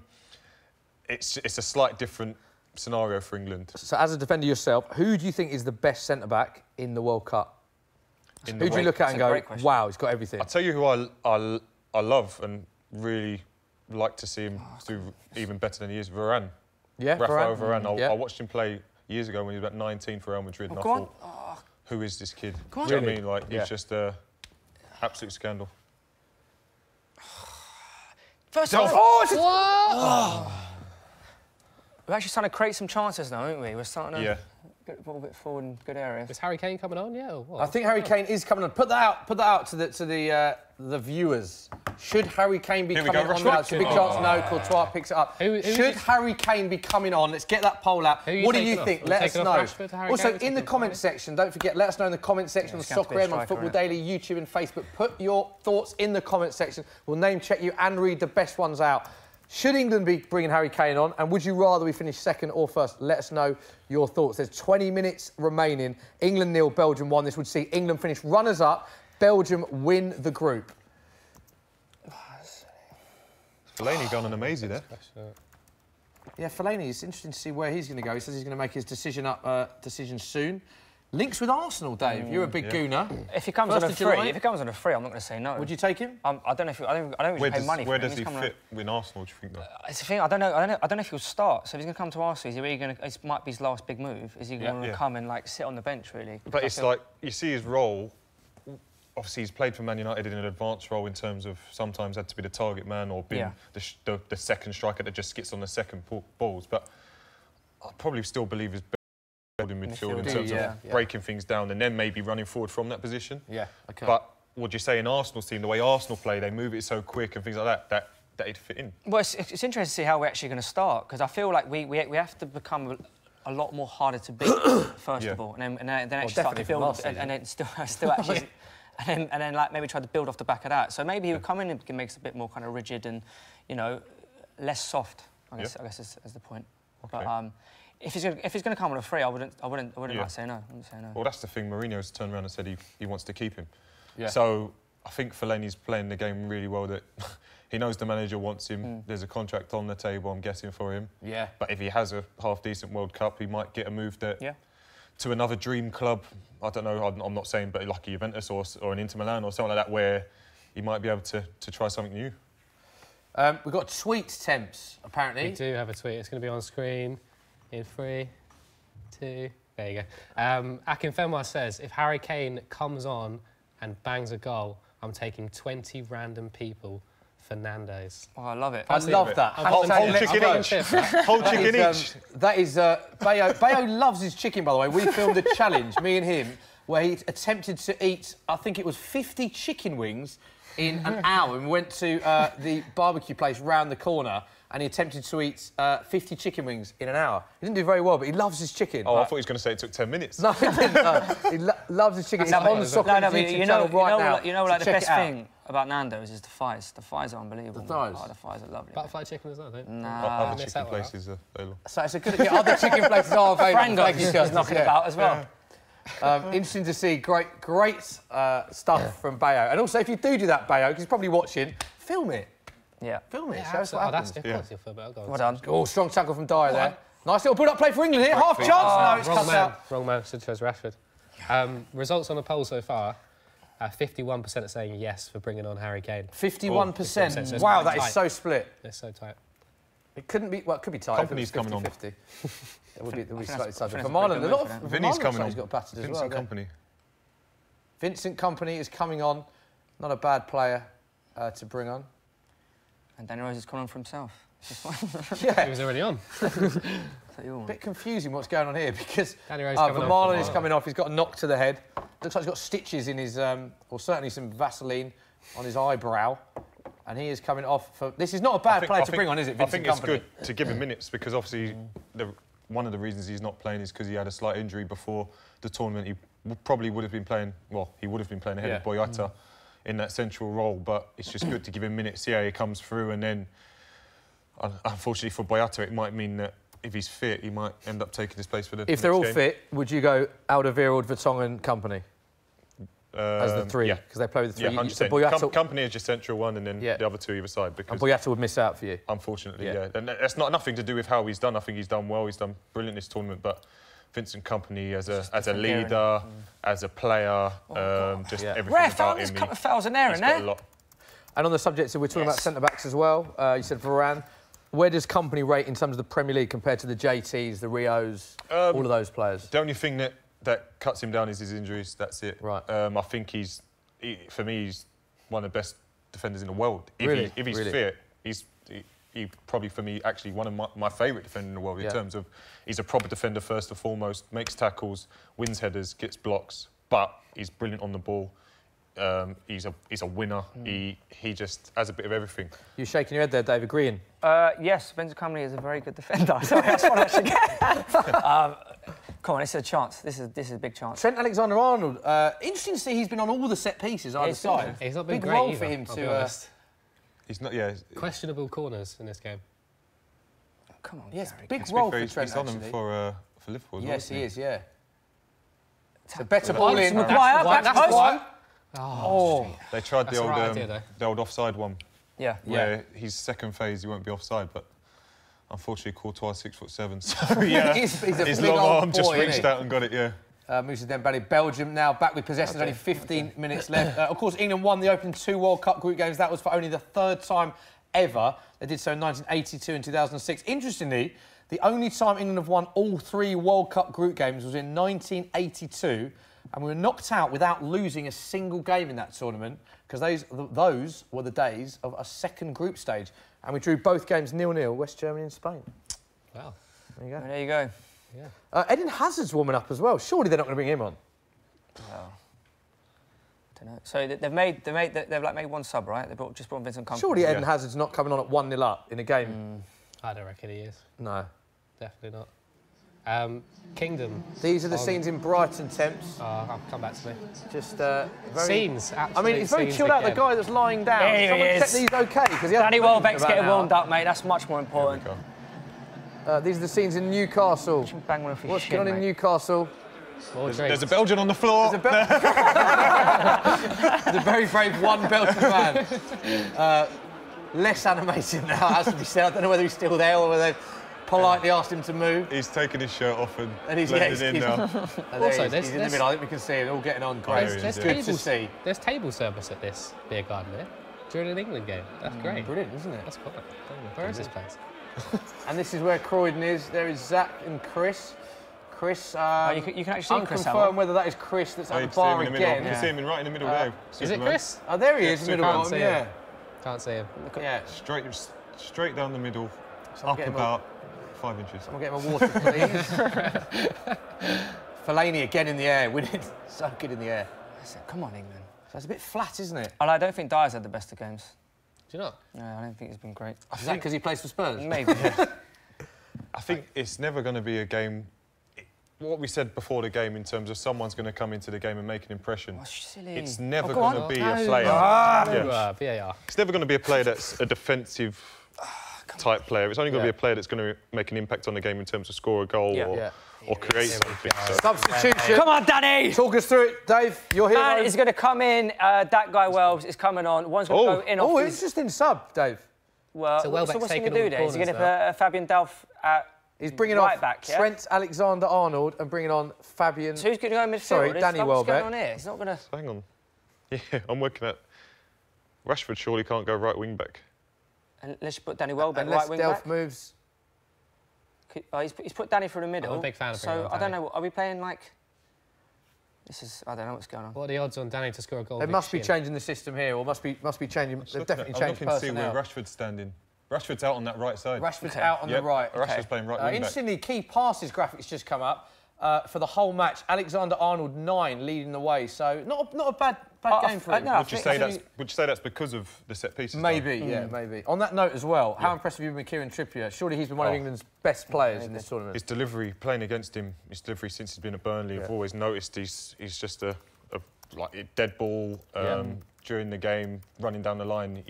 it's a slight different scenario for England. So as a defender yourself, who do you think is the best centre-back in the World Cup? Who do you look at and go, wow, he's got everything? I'll tell you who I love and really like to see him do even better than he is, Varane. Yeah, Rafael Varane. I watched him play years ago when he was about 19 for Real Madrid, and I thought, who is this kid? Do you know what I mean? Like, he's just an absolute scandal. First we're actually starting to create some chances now, aren't we? We're starting to get a little bit forward in good areas. Is Harry Kane coming on? Yeah. Or what? I think Harry Kane is coming on. Put that out to the viewers. Should Harry Kane be coming on now? It's a big chance. No, Courtois picks it up. Should Harry Kane be coming on? Let's get that poll out. What do you think? Let us know. Also, in the comment section, don't forget, let us know in the comment section on Soccer AM, on Football Daily, YouTube and Facebook. Put your thoughts in the comment section. We'll name check you and read the best ones out. Should England be bringing Harry Kane on? And would you rather we finish second or first? Let us know your thoughts. There's 20 minutes remaining. England 0, Belgium 1. This would see England finish runners-up. Belgium win the group. Fellaini gone on amazing there. Yeah, Fellaini, it's interesting to see where he's going to go. He says he's going to make his decision soon. Links with Arsenal, Dave. You're a big gooner. If he comes on a free, I'm not going to say no. Would you take him? I don't know if I don't really pay money for him. Where does he fit with Arsenal? Do you think? It's the thing. I don't know if he'll start. So if he's going to come to Arsenal, is he really going to? It might be his last big move. Is he going to come and like sit on the bench really? But it's like you see his role. Obviously, he's played for Man United in an advanced role in terms of sometimes had to be the target man or being the second striker that just gets on the second balls. But I probably still believe his in midfield in terms of breaking things down and then maybe running forward from that position. Yeah, OK. But would you say in Arsenal's team, the way Arsenal play, they move it so quick and things like that it'd fit in? Well, it's interesting to see how we're actually going to start because I feel like we have to become a lot more harder to beat first of all, and then actually start to build, and then still actually, and then like maybe try to build off the back of that. So maybe he'll come in and make us a bit more kind of rigid and less soft. I guess is the point. Okay. But if he's going to come on a free, I wouldn't say no. Well, that's the thing. Mourinho's turned around and said he wants to keep him. Yeah. So I think Fellaini's playing the game really well. That he knows the manager wants him. There's a contract on the table, I'm guessing, for him. Yeah. But if he has a half-decent World Cup, he might get a move to another dream club. I don't know. I'm not saying, but like a Juventus or an Inter Milan or something like that, where he might be able to try something new. We've got tweet temps apparently. We do have a tweet. It's going to be on screen. In 3, 2, there you go. Akinfenwa says, if Harry Kane comes on and bangs a goal, I'm taking 20 random people for Nando's. Oh, I love it. I love that. Whole chicken each. Whole chicken each. That is, Bayo loves his chicken, by the way. We filmed a challenge, me and him, where he attempted to eat, I think it was 50 chicken wings in an hour. And we went to the barbecue place round the corner and he attempted to eat 50 chicken wings in an hour. He didn't do very well, but he loves his chicken. Oh, I thought he was going to say it took 10 minutes. No, he didn't. No. He loves his chicken. It's on the Soccer YouTube channel right now. You know, like the best thing about Nando's is the thighs. The thighs are unbelievable. The thighs? Oh, the thighs are lovely. Butterfly chicken as well, don't you? Nah. Other chicken places are available. So it's a good... Yeah, other chicken places are available. Frango's knocking about as well. Interesting to see. Great stuff from Bayo. And also, if you do that, Bayo, because he's probably watching, film it. Yeah. Film it. Yeah, show us what happens. Well done. Oh, strong tackle from Dyer there. Nice little build-up play for England here. Half chance. No, it's cut out. Wrong man. Should chose Rashford. Results on the poll so far. 51% are saying yes for bringing on Harry Kane. 51%. So wow, that is so split. It's so tight. It couldn't be. Well, it could be tight. Company's coming on. 50. It would be slightly tighter. For Marlon, a lot of Vinny's coming on. He's got battered as well. Vincent Kompany. Vincent Kompany is coming on. Not a bad player to bring on. And Danny Rose is coming on for himself. Yeah. He was already on. A bit confusing what's going on here because Coming Marlon is coming off. He's got a knock to the head. Looks like he's got stitches in his, or certainly some Vaseline on his eyebrow. And he is coming off for... This is not a bad player to bring on, is it, Vincent Kompany? I think it's good to give him minutes because obviously one of the reasons he's not playing is because he had a slight injury before the tournament. He probably would have been playing... Well, he would have been playing ahead of Boyata in that central role, but it's just good to give him minutes. Yeah, he comes through and then... Unfortunately for Boyata, it might mean that if he's fit, he might end up taking his place for the If they're all game. fit, would you go Alderweireld, Vertonghen, Kompany? As the three? Yeah. Because they play with the three. Yeah, 100%. Kompany is your central one and then the other two either side. Because and Boyata would miss out for you? Unfortunately, yeah. And that's not nothing to do with how he's done. I think he's done well. He's done brilliant this tournament. But Vincent Kompany as a leader, as a player, just everything about him. There's a couple of fouls in there, isn't there? And on the subject, so we're talking about centre-backs as well. You said Varane. Where does Kompany rate in terms of the Premier League compared to the JTs, the Rios, all of those players? The only thing that cuts him down is his injuries. That's it. Right. I think for me, he's one of the best defenders in the world. If he's fit, he probably, for me, actually one of my favourite defenders in the world in terms of he's a proper defender first and foremost, makes tackles, wins headers, gets blocks, but he's brilliant on the ball. He's a winner. He just has a bit of everything. You're shaking your head there, Dave, agreeing? Yes, Vincent Kompany is a very good defender. Sorry, that's what I should get. Come on, this is a chance. This is a big chance. Trent Alexander-Arnold. Interesting to see he's been on all the set pieces either side. He's not been big great role either, for him I'll to. be honest. He's not. Yeah. Questionable corners in this game. Come on. Yes, big role for Trent. He's on them for Liverpool. Yes, he is. Yeah. It's a better ball in. That's one. Oh. They tried the old offside one. Yeah. Where his second phase, he won't be offside, but unfortunately, Courtois 6'7", so yeah, he's a his big long old arm just boy, reached out and got it. Yeah. Moussa Dembele, Belgium now back with possession. There's only 15 minutes left. Of course, England won the opening 2 World Cup group games. That was for only the 3rd time ever. They did so in 1982 and 2006. Interestingly, the only time England have won all 3 World Cup group games was in 1982. And we were knocked out without losing a single game in that tournament because those were the days of a second group stage. And we drew both games 0-0, West Germany and Spain. Wow. There you go. There you go. Yeah. Eden Hazard's warming up as well. Surely they're not going to bring him on. Well, I don't know. So they've made one sub, right? They just brought Vincent Kompany. Surely Eden Hazard's not coming on at 1-0 up in a game. I don't reckon he is. No. Definitely not. Kingdom. These are the scenes in Brighton, Temps. I'll come back to me. Just very... Scenes, I mean, it's very chilled out, the guy that's lying down. There he is. Check these OK, because Danny Welbeck's getting warmed up, mate. That's much more important. These are the scenes in Newcastle. What's going on in Newcastle? There's a Belgian on the floor. There's a very brave one Belgian man. Less animated now, has to be said. I don't know whether he's still there or whether they've politely asked him to move. He's taken his shirt off and he's blended in now. Also, he's in the middle. I think we can see him all getting on great. There's good to see. There's table service at this beer garden here during an England game. That's great. Brilliant, isn't it? That's quite. Where is this place? And this is where Croydon is. There is Zach and Chris. Chris, you can actually see Chris. Confirm whether that is Chris that's at the bar again. You see him right in the middle there. Is it Chris? Oh, there he is, in the middle bottom, yeah. Can't see him. Yeah. Straight down the middle, up about 5 inches. Someone get him a water, please. Fellaini again in the air, winning. So good in the air. Come on, England. So it's a bit flat, isn't it? And I don't think Dyer's had the best of games. Do you not? No, I don't think he's been great. Is that because he plays for Spurs? Maybe. I think it's never going to be a game. What we said before the game in terms of someone's going to come into the game and make an impression. Oh, silly. It's never going to be a player. VAR. It's never going to be a player that's a defensive type player. It's only going to be a player that's going to make an impact on the game in terms of score a goal or create something. So. Substitution. Come on, Danny! Talk us through it, Dave. You're here. Man is going to come in. That guy Wells is coming on. One's going to go in. Oh, it's just in sub, Dave. Well, so what's he going to do there? Is he going to put Fabian Delph at He's bringing right off back, Trent Alexander-Arnold and bringing on Fabian... So who's going to go in midfield? Sorry, Danny Welbeck. What's going on here? He's not going to... Hang on. Yeah, I'm working at... Rashford surely can't go right wing back. Unless you put Danny Welbeck Unless right wing Delph back. moves... He's put Danny through the middle. I'm a big fan of So, I don't know, are we playing like... I don't know what's going on. What are the odds on Danny to score a goal? They must be changing the system here, or must be changing... They've definitely changed personnel. I'm looking to see where Rashford's standing. Rashford's out on that right side. Rashford's out on the right. Rashford's playing right wing back. Interestingly, key passes graphics just come up for the whole match. Alexander-Arnold 9 leading the way, so not a bad game for him. No, would you say that's because of the set pieces? Maybe, yeah, maybe. On that note as well, how impressive have you been with Kieran Trippier? Surely he's been one of England's best players in this tournament. His delivery, playing against him, his delivery since he's been at Burnley, I've always noticed he's just a dead ball during the game, running down the line.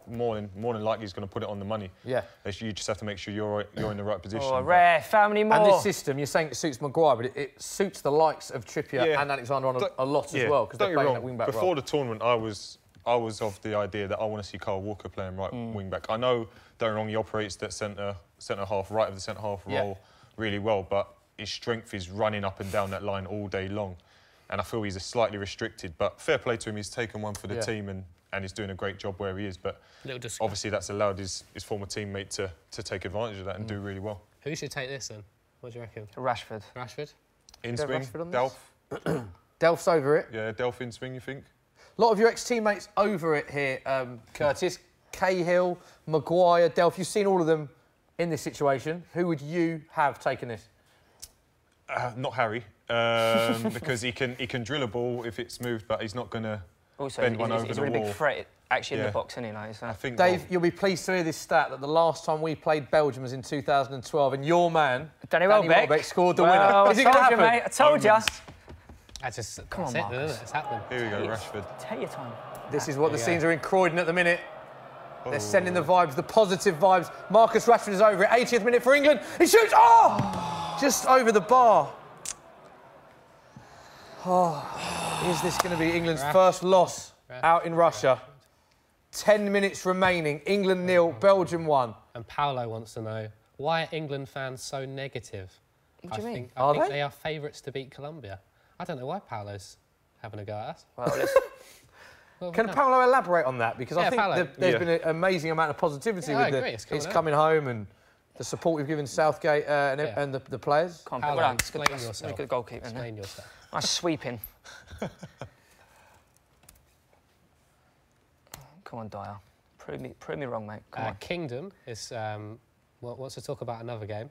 More than likely he's going to put it on the money. Yeah. You just have to make sure you're in the right position. Oh, rare. How many more? And this system, you're saying it suits Maguire, but it suits the likes of Trippier and Alexander-Arnold a lot as well, because they're playing that wing-back role. Before the tournament, I was of the idea that I want to see Kyle Walker playing right wing-back. I know, don't get me wrong, he operates that centre-half, right of the centre-half role really well, but his strength is running up and down that line all day long. And I feel he's slightly restricted, but fair play to him, he's taken one for the team and he's doing a great job where he is, but obviously that's allowed his former teammate to take advantage of that and do really well. Who should take this then? What do you reckon? Rashford. Rashford? In swing, Delph. Delph's over it. Yeah, Delph in swing, you think? A lot of your ex-teammates over it here, Curtis. Cahill, Maguire, Delph, you've seen all of them in this situation. Who would you have taken this? Not Harry, because he can drill a ball if it's moved, but he's not going to bend one over the wall. He's a really big threat, actually, in the box, isn't he? Like, so. I think, Dave, you'll be pleased to hear this stat that the last time we played Belgium was in 2012, and your man, Danny Welbeck scored the winner. Is it going to happen? Mate, I told you. Come on, Marcus. Isn't it? It's happening. Here we go, Rashford. Take your time. This is what the scenes are in Croydon at the minute. They're sending the vibes, the positive vibes. Marcus Rashford is over it. 80th minute for England. He shoots. Oh! Just over the bar. Oh, is this going to be England's first loss out in Russia? 10 minutes remaining. England 0, Belgium 1. And Paolo wants to know, why are England fans so negative? What do you mean? I think they are favourites to beat Colombia. I don't know why Paolo's having a go at us. Well, can Paolo elaborate on that? Because I think there's been an amazing amount of positivity with his coming home and the support we've given Southgate and the players. Paolo, explain yourself. Good goalkeeper. Explain yourself. Nice sweeping. Come on, Dyer. Prove me wrong, mate. Come on. Kingdom is wants to talk about another game.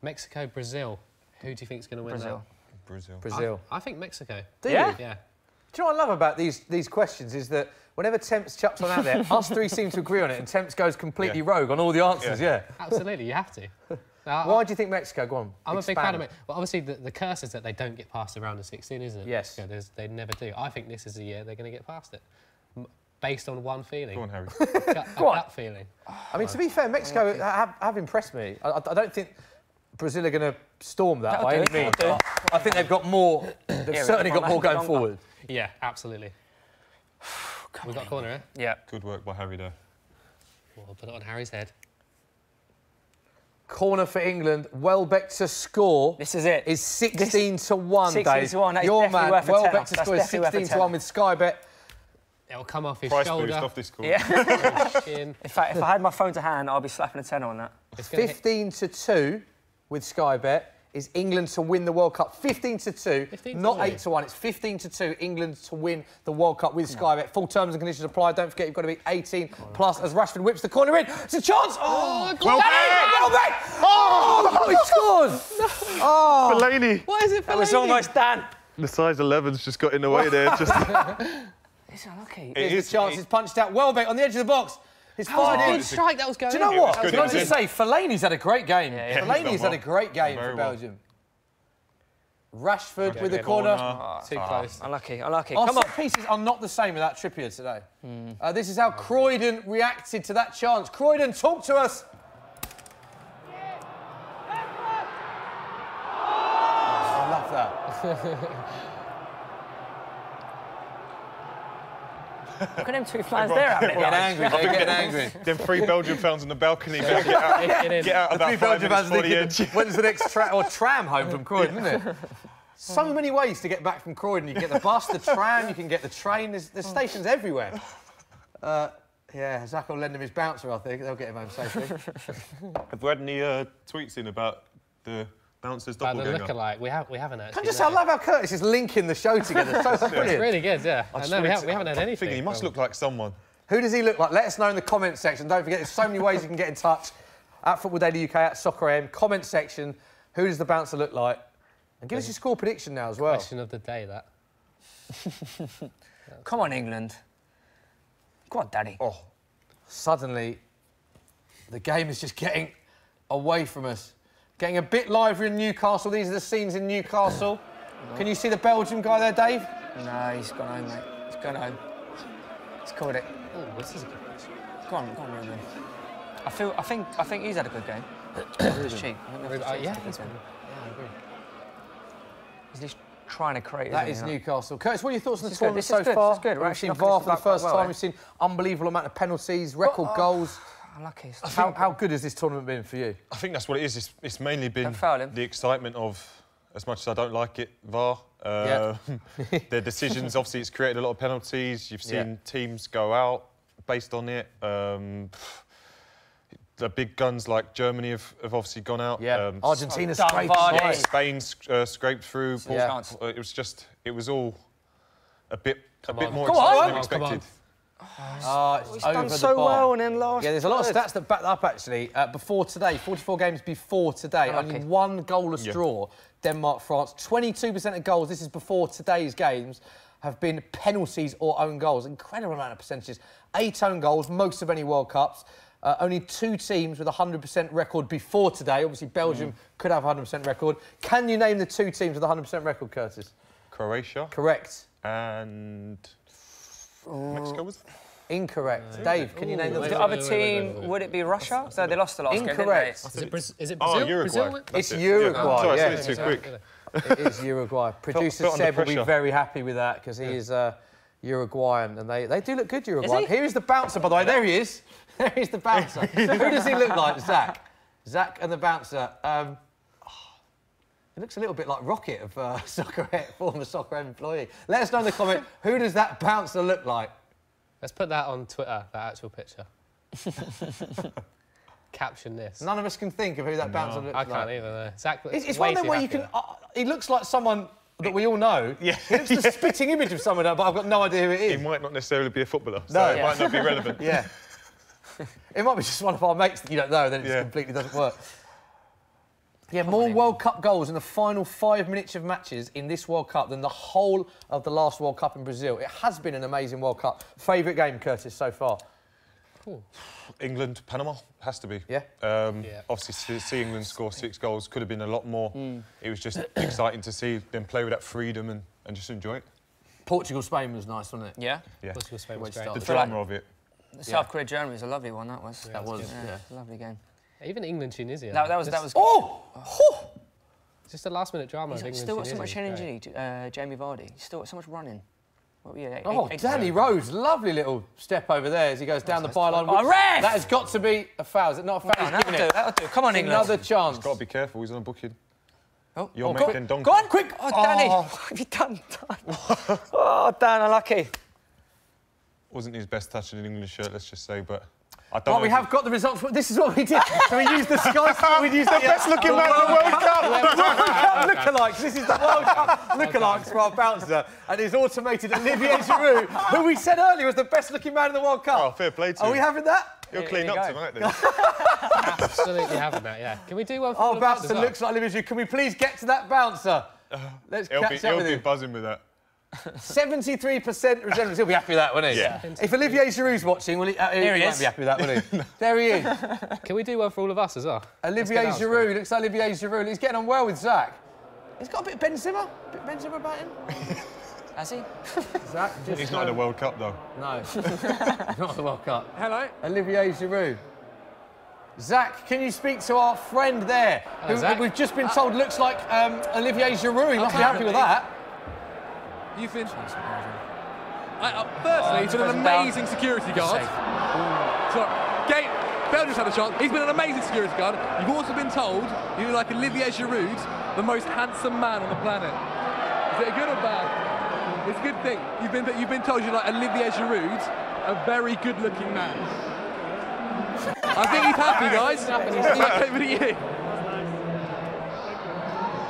Mexico, Brazil. Who do you think is going to win that? Brazil. I think Mexico. Do you? Yeah. Do you know what I love about these questions is that whenever Temps chucks one out there, us three seem to agree on it, and Temps goes completely rogue on all the answers. Yeah. Absolutely, you have to. Why do you think Mexico? Go on. I'm a big fan of it. Well, obviously, the curse is that they don't get past the round of 16, isn't it? Yes. They never do. I think this is the year they're going to get past it. Based on one feeling. Go on, Harry. Gut feeling. I mean, to be fair, Mexico have impressed me. I don't think Brazil are going to storm that by any means. I think they've got more. They've certainly got more going forward. Yeah, absolutely. We've got a corner, eh? Yeah. Good work by Harry there. We'll put it on Harry's head. Corner for England. Welbeck to score. This is it. Is 16 to 1, 16 to 1. That is your definitely man, worth a Welbeck tenner. to score is 16 to 1 with Sky Bet. It'll come off his Price shoulder. boost off this call. Yeah. In fact, if I had my phone to hand, I'd be slapping a tenner on that. 15 to 2 with Sky Bet is England to win the World Cup. 15 to 2, not 8 to 1. It's 15 to 2. England to win the World Cup with Sky Bet. Full terms and conditions apply. Don't forget, you've got to be 18 plus as Rashford whips the corner in. It's a chance. Oh, Welbeck! Oh, he scores! Oh, Fellaini. Why is it Fellaini? That was almost done. The size 11's just got in the way there. It's unlucky. Here's the chance. It's punched out. Welbeck on the edge of the box. It's fired in. Strike that was going. Do you know what? Good, Can I just say, Fellaini's had a great game. Fellaini's had a great game for well. Belgium. Rashford with the corner. Too close. Unlucky, unlucky. Our Come on. set pieces are not the same without Trippier today. This is how Croydon reacted to that chance. Croydon, talk to us. I love that. Look at them two fans there out there. Getting angry, they're getting angry. Them 3 Belgian fans on the balcony better get out of that 5 minutes before the edge. When's the next tram home from Croydon, isn't it? So many ways to get back from Croydon. You can get the bus, the tram, you can get the train. There's stations everywhere. Yeah, Zach will lend him his bouncer, I think. They'll get him home safely. Have we had any tweets in about the bouncers doppelganger? The lookalike. We haven't actually. I love how Curtis is linking the show together. So brilliant. It's really good, yeah. No, we haven't had anything. He must look like someone. Who does he look like? Let us know in the comment section. Don't forget, there's so many ways you can get in touch. At Football Daily UK, at Soccer AM, comment section. Who does the bouncer look like? And give us your score prediction now as well. Question of the day, that. Come on, England. Go on, Daddy. Oh, suddenly, the game is just getting away from us. Getting a bit lively in Newcastle. These are the scenes in Newcastle. Can you see the Belgian guy there, Dave? No, he's gone home, mate. He's gone home. He's called it. Oh, this is a good question. Go on, Ruben. I think he's had a good game. He's cheap. Yeah, he's I agree. He's just trying to create. That is Newcastle. Curtis, what are your thoughts on the This is tournament good. so This is good. far? This is good. We're We've actually seen knocking VAR this for the back quite first well, time. eh? We've seen unbelievable amount of penalties, record goals. Unlucky. How good has this tournament been for you? I think that's what it is. It's mainly been Don't foul him. the excitement of, as much as I don't like it, VAR. Their decisions, obviously, it's created a lot of penalties. You've seen teams go out based on it. The big guns like Germany have obviously gone out. Yeah, Argentina scraped. Spain scraped through. It was all a bit more exciting than expected. It's done so well and then last. Yeah, there's a lot of stats that back that up, actually. Before today, 44 games before today, only one goalless draw, Denmark-France. 22% of goals, this is before today's games, have been penalties or own goals. Incredible amount of percentages. 8 own goals, most of any World Cups. Only 2 teams with a 100% record before today. Obviously, Belgium could have a 100% record. Can you name the 2 teams with a 100% record, Curtis? Croatia. Correct. And Mexico was it? Incorrect. Dave, can you name the other team? Would it be Russia? So they lost the last game, didn't they? Incorrect. Is it Brazil? Oh, Uruguay. Brazil? It's Uruguay. Sorry, yeah. I said it too quick. It is Uruguay. Producer Seb will be very happy with that because he is Uruguayan and they do look good, Uruguay. Here is the bouncer, by the way. There he is. There is the bouncer. Who does he look like? Zach. Zach and the bouncer. It looks a little bit like Rocket of former Soccer employee. Let us know in the comment, who does that bouncer look like? Let's put that on Twitter, that actual picture. Caption this. None of us can think of who that bouncer looks like. I can't either, no. Zach looks it's one of them where you can... he looks like someone that we all know. Yeah. He looks the spitting image of someone, but I've got no idea who it is. He might not necessarily be a footballer, so it might not be relevant. Yeah. It might be just one of our mates that you don't know, then it completely doesn't work. Yeah, more World Cup goals in the final 5 minutes of matches in this World Cup than the whole of the last World Cup in Brazil. It has been an amazing World Cup. Favourite game, Curtis, so far? England, Panama, has to be. Yeah? Obviously, see England score 6 goals could have been a lot more. It was just exciting to see them play with that freedom and just enjoy it. Portugal-Spain was nice, wasn't it? Yeah? Yeah. Portugal-Spain was great. The drama of it. South Korea-Germany was a lovely one, that was. That was, a lovely game. Even England-Tunisia. That was. Oh! Just a last-minute drama of He's England-Tunisia. still got so much energy, Jamie Vardy. He's still got so much running. What were you, Danny Rose, lovely little step over there as he goes down the byline. Oh, ref! That has got to be a foul. Is it not a foul? That'll do. Come on, England. Another chance. He's got to be careful. He's on a booking. Oh, You're go making donkey. Go on, quick! Oh, Danny! What have you done? Oh, Dan, unlucky. Wasn't his best touch in an English shirt, let's just say, but... Well, we have got the results. This is what we did. So we used the Sky. We used the best-looking man in the World Cup. World Cup lookalikes. This is the World Cup lookalikes for our bouncer, and his automated Olivier Giroud, who we said earlier was the best-looking man in the World Cup. Oh, fair play to him. Are we having that? You'll clean up tonight, then. Absolutely having that, yeah. Can we do one for our bouncer looks like Olivier Giroud. Can we please get to that bouncer? Let's catch up with him. He'll be buzzing with that. 73% resemblance. He'll be happy with that, won't he? Yeah. If Olivier Giroud's watching, well, he won't be happy with that, will he? There he is. Can we do one for all of us as well? Olivier Giroud. Looks like Olivier Giroud. He's getting on well with Zach. He's got a bit of Benzema. A bit of Benzema about him. Has he? Zach, just He's not in the World Cup, though. No. Not the World Cup. Hello. Olivier Giroud. Zach, can you speak to our friend there, who we've just been told looks like Olivier Giroud? He must be happy with that. You've been... firstly, he's been an amazing security guard. Belgium's had a chance. He's been an amazing security guard. You've also been told you look like Olivier Giroud, the most handsome man on the planet. Is it good or bad? It's a good thing. You've been told you're like Olivier Giroud, a very good-looking man. I think he's happy, guys. Back over to you.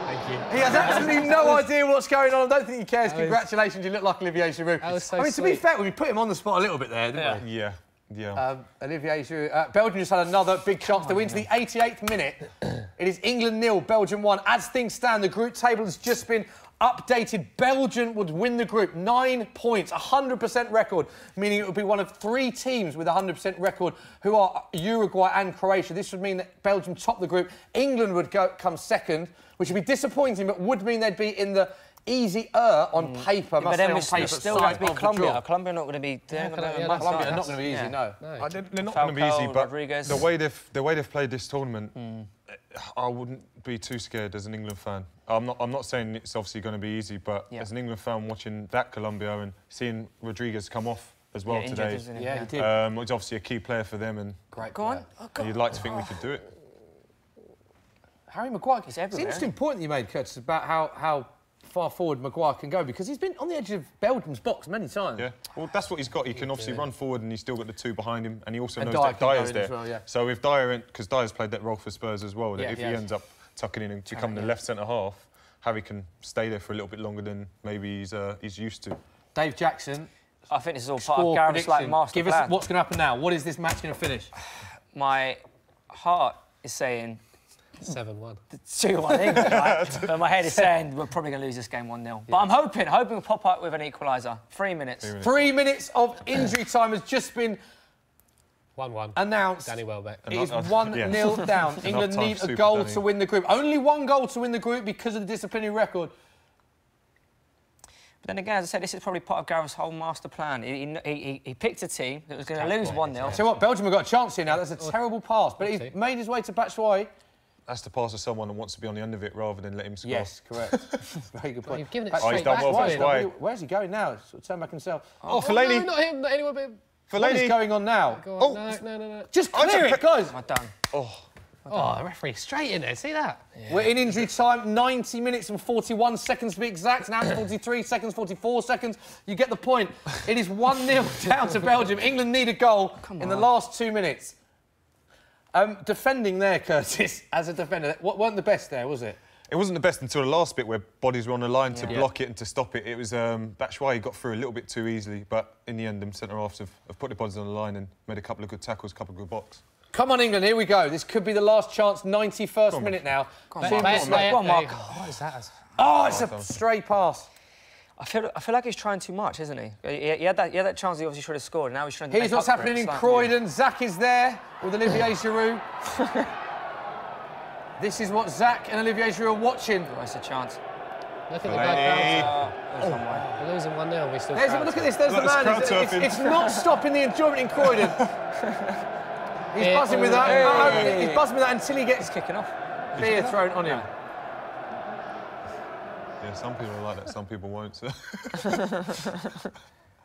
Thank you. He has absolutely no idea what's going on. I don't think he cares. Congratulations, you look like Olivier Giroud. That was so I mean, sweet. to be fair, we put him on the spot a little bit there, didn't we? Yeah. Yeah. Olivier Giroud. Belgium just had another big chance to win to the 88th minute. It is England 0, Belgium 1. As things stand, the group table has just been updated. Belgium would win the group. 9 points, 100% record, meaning it would be one of 3 teams with a 100% record, who are Uruguay and Croatia. This would mean that Belgium top the group. England would come second, which would be disappointing, but would mean they'd be in the easier on paper. But then we paper, still have to be Colombia. Colombia are not going to be... Colombia are not going to be easy, no. They're not going to be easy, but the way they've played this tournament, I wouldn't be too scared as an England fan. I'm not saying it's obviously going to be easy, but as an England fan watching that Colombia and seeing Rodriguez come off as well today, he did. It's obviously a key player for them, and Go on. you'd like to think we could do it. Harry Maguire. It's everywhere. an interesting point that you made, Curtis, about how far forward Maguire can go, because he's been on the edge of Belgium's box many times. Yeah, well, that's what he's got. He can obviously run forward, and he's still got the 2 behind him, and he also knows that Dyer's there. Well, So if Dyer, because Dyer's played that role for Spurs as well, that if he ends up tucking in and becoming the left centre half, Harry can stay there for a little bit longer than maybe he's used to. Dave Jackson. I think this is all part of Gareth's master Give plan. us what's going to happen now. What is this match going to finish? My heart is saying 7-1. 2-1 England, right? But my head is saying we're probably going to lose this game 1-0. But I'm hoping we'll pop up with an equaliser. 3 minutes. 3 minutes of injury time has just been 1-1. announced. Danny Welbeck. It is 1-0 down. England need a goal to win the group. Only 1 goal to win the group because of the disciplinary record. But then again, as I said, this is probably part of Gareth's whole master plan. He picked a team that was going to lose 1-0. So what, Belgium have got a chance here now. That's a terrible pass. But he's made his way to Batshuayi. That's the pass of someone that wants to be on the end of it rather than let him score. Yes, correct. Very good point. You've given it he's done well. Batshuayi. Where's he going now? Sort of turn back himself. Fellaini. No, not him. Not anyone but... What is going on now? Go on. No. Just clear it, guys. Am I done? Oh, the referee straight in there. See that? Yeah. We're in injury time. 90 minutes and 41 seconds to be exact. Now it's 43 seconds, 44 seconds. You get the point. It is 1-0 down to Belgium. England need a goal in the last 2 minutes. Defending there, Curtis, as a defender, weren't the best there, was it? It wasn't the best until the last bit where bodies were on the line to block it and to stop it. It was Batshuayi got through a little bit too easily, but in the end, them centre-halves have put their bodies on the line and made a couple of good tackles, a couple of good blocks. Come on, England, here we go. This could be the last chance, 91st minute now. Go on, Mark. What is that? Oh, it's a stray pass. I feel like he's trying too much, isn't he? He had that chance he obviously should have scored, and now he's trying to Here's what's happening in Croydon. Zach is there with Olivier Giroud. This is what Zach and Olivier Giroud are watching. What's the chance? Look at the guy. We're losing 1-0. We still. Look at this. There's the man. It's not stopping the enjoyment in Croydon. He's buzzing with that. He's buzzing with that until he gets kicking off. Beer thrown on him. Yeah, some people are like that. Some people won't. So.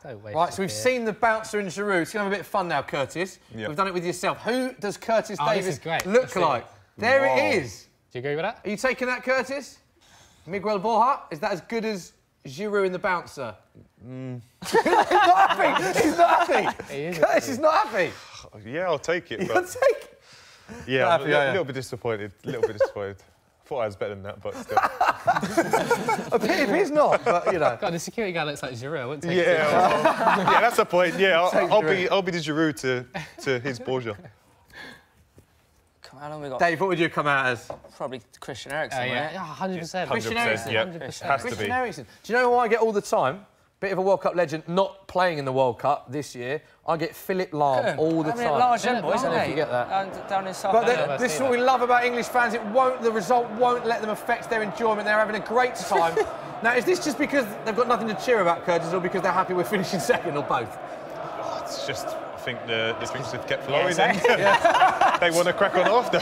Right, so we've seen the bouncer in Giroud. It's going to have a bit of fun now, Curtis. Yep. We've done it with yourself. Who does Curtis Davies look like? There it is. Do you agree with that? Are you taking that, Curtis? Miguel Borja? Is that as good as Giroud in the bouncer? He's not happy. He's not happy. Curtis is not happy. Yeah, I'll take it. You'll take it? Yeah, I'm a little bit disappointed. A little bit disappointed. Thought I was better than that, but still. A pity if he's not, but you know. God, the security guy looks like Giroud. I wouldn't take it. Yeah, that's the point. Yeah, I'll be the Giroud to his Borja. How long we got? Dave, what would you come out as? Probably Christian Eriksen, yeah, right? 100%. Christian Eriksen. Yeah, has to Christian be. Eriksen. Do you know who I get all the time? Bit of a World Cup legend, not playing in the World Cup this year. I get Philip Lahm all the time. Large boy, isn't I he? forget that. Down in South. But this is what we love about English fans. The result won't let them affect their enjoyment. They're having a great time. Now, is this just because they've got nothing to cheer about, Curtis, or because they're happy we're finishing second, or both? Oh, it's just, I think the drinks have kept flowing. They want to crack on after.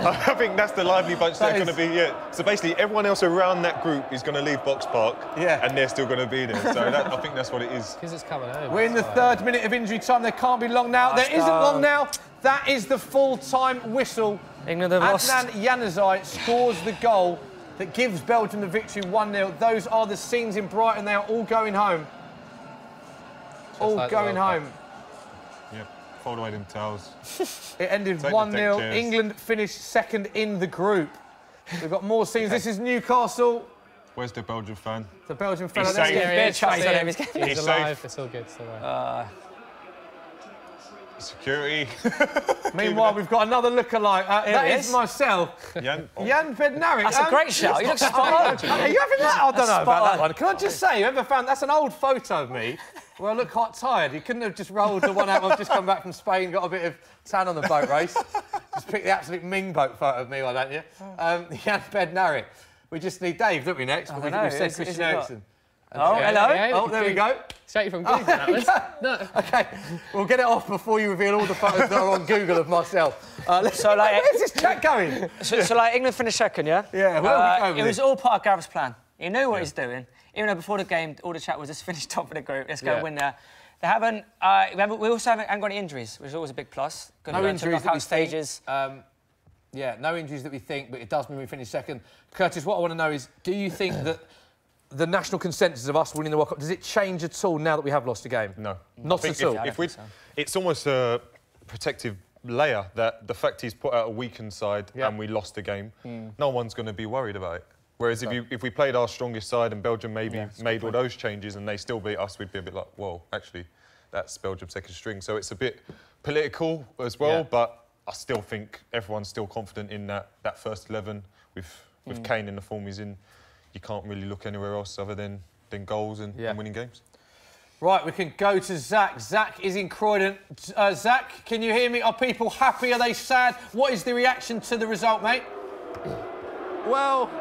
I think that's the lively bunch they're going to be. Yeah. So basically, everyone else around that group is going to leave Box Park, and they're still going to be there. So I think that's what it is. Because it's coming home. We're in the 3rd minute of injury time. There can't be long now. There isn't long now. That is the full-time whistle. England have lost. Adnan Januzaj scores the goal that gives Belgium the victory 1-0. Those are the scenes in Brighton. They are all going home. All like going home. Yep, fold away them towels. It ended Take the 1-0. deck chairs. England finished second in the group. We've got more scenes. This is Newcastle. Where's the Belgian fan? The Belgian fan. He's Let's safe. get He's alive. It's all good. So Security. Meanwhile, we've got another lookalike. That is myself. Jan Bednarik. That's a great shout. You look spot on. Are you having that? I don't know about that one. Can I just say, whoever found that's an old photo of me where I look quite tired. You couldn't have just rolled the one out. I've just come back from Spain, got a bit of tan on the boat race. Just pick the absolute Ming boat photo of me, why don't you? Jan Bednarik. We just need Dave, don't we, next? I We've don't know. said Christian Eriksen. Oh, hello. Oh, there we go. Straight from Google, that was. No. OK, we'll get it off before you reveal all the photos that are on Google of myself. So, like, where's this chat going? So, like, England finished second, yeah? Yeah, where are we going with it was all part of Gareth's plan. He knew what he's doing. Even though before the game, all the chat was just finish top of the group. Let's go win there. They haven't. We also haven't got any injuries, which is always a big plus. No injuries that we stages. Yeah, no injuries that we think, but it does mean we finish second. Curtis, what I want to know is, do you think that the national consensus of us winning the World Cup, does it change at all now that we have lost a game? No. Not at all? It's almost a protective layer that the fact he's put out a weakened side and we lost the game, no one's going to be worried about it. Whereas if we played our strongest side and Belgium maybe made all those changes and they still beat us, we'd be a bit like, whoa, actually, that's Belgium's second string. So it's a bit political as well, but I still think everyone's still confident in that first 11 with Kane in the form he's in. You can't really look anywhere else other than goals and winning games. Right, we can go to Zach. Zach is in Croydon. Zach, can you hear me? Are people happy? Are they sad? What is the reaction to the result, mate? Well,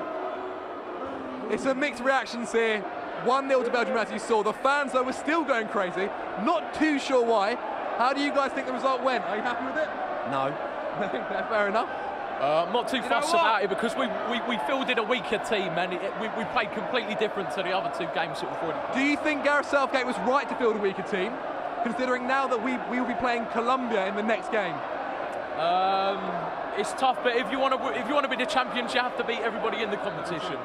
it's a mixed reactions here. 1-0 to Belgium, as you saw. The fans, though, were still going crazy. Not too sure why. How do you guys think the result went? Are you happy with it? No. Fair enough. I'm not too fussed about it because we fielded a weaker team and we played completely different to the other two games that we've already played. Do you think Gareth Southgate was right to field a weaker team, considering now that we will be playing Colombia in the next game? It's tough, but if you want to be the champions, you have to beat everybody in the competition.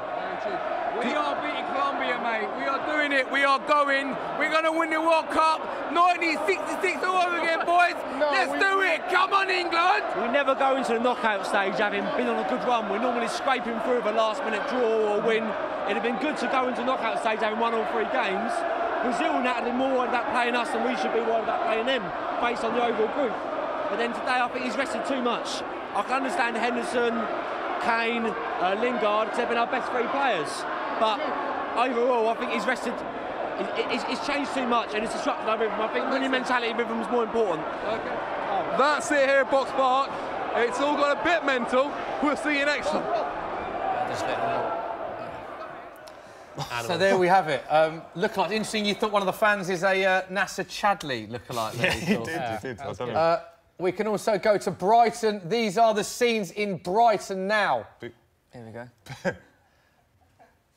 We are beating Colombia, mate. We are doing it. We are going. We're going to win the World Cup. 1966 all over again, boys. Let's do it. Come on, England. We never go into the knockout stage having been on a good run. We're normally scraping through with a last-minute draw or win. It'd have been good to go into knockout stage having won all 3 games. Brazil naturally more worried about playing us than we should be worried about playing them, based on the overall group. But then today, I think he's rested too much. I can understand Henderson, Kane, Lingard, because they've been our best 3 players. But overall, I think he's rested. It's changed too much and it's disrupted our rhythm. I think winning mentality rhythm is more important. Okay. That's it here at Box Park. It's all got a bit mental. We'll see you next time. So there we have it. Lookalike. Interesting, you thought one of the fans is a Nasser Chadli lookalike. Yeah, he did. I don't know. We can also go to Brighton. These are the scenes in Brighton now. Here we go.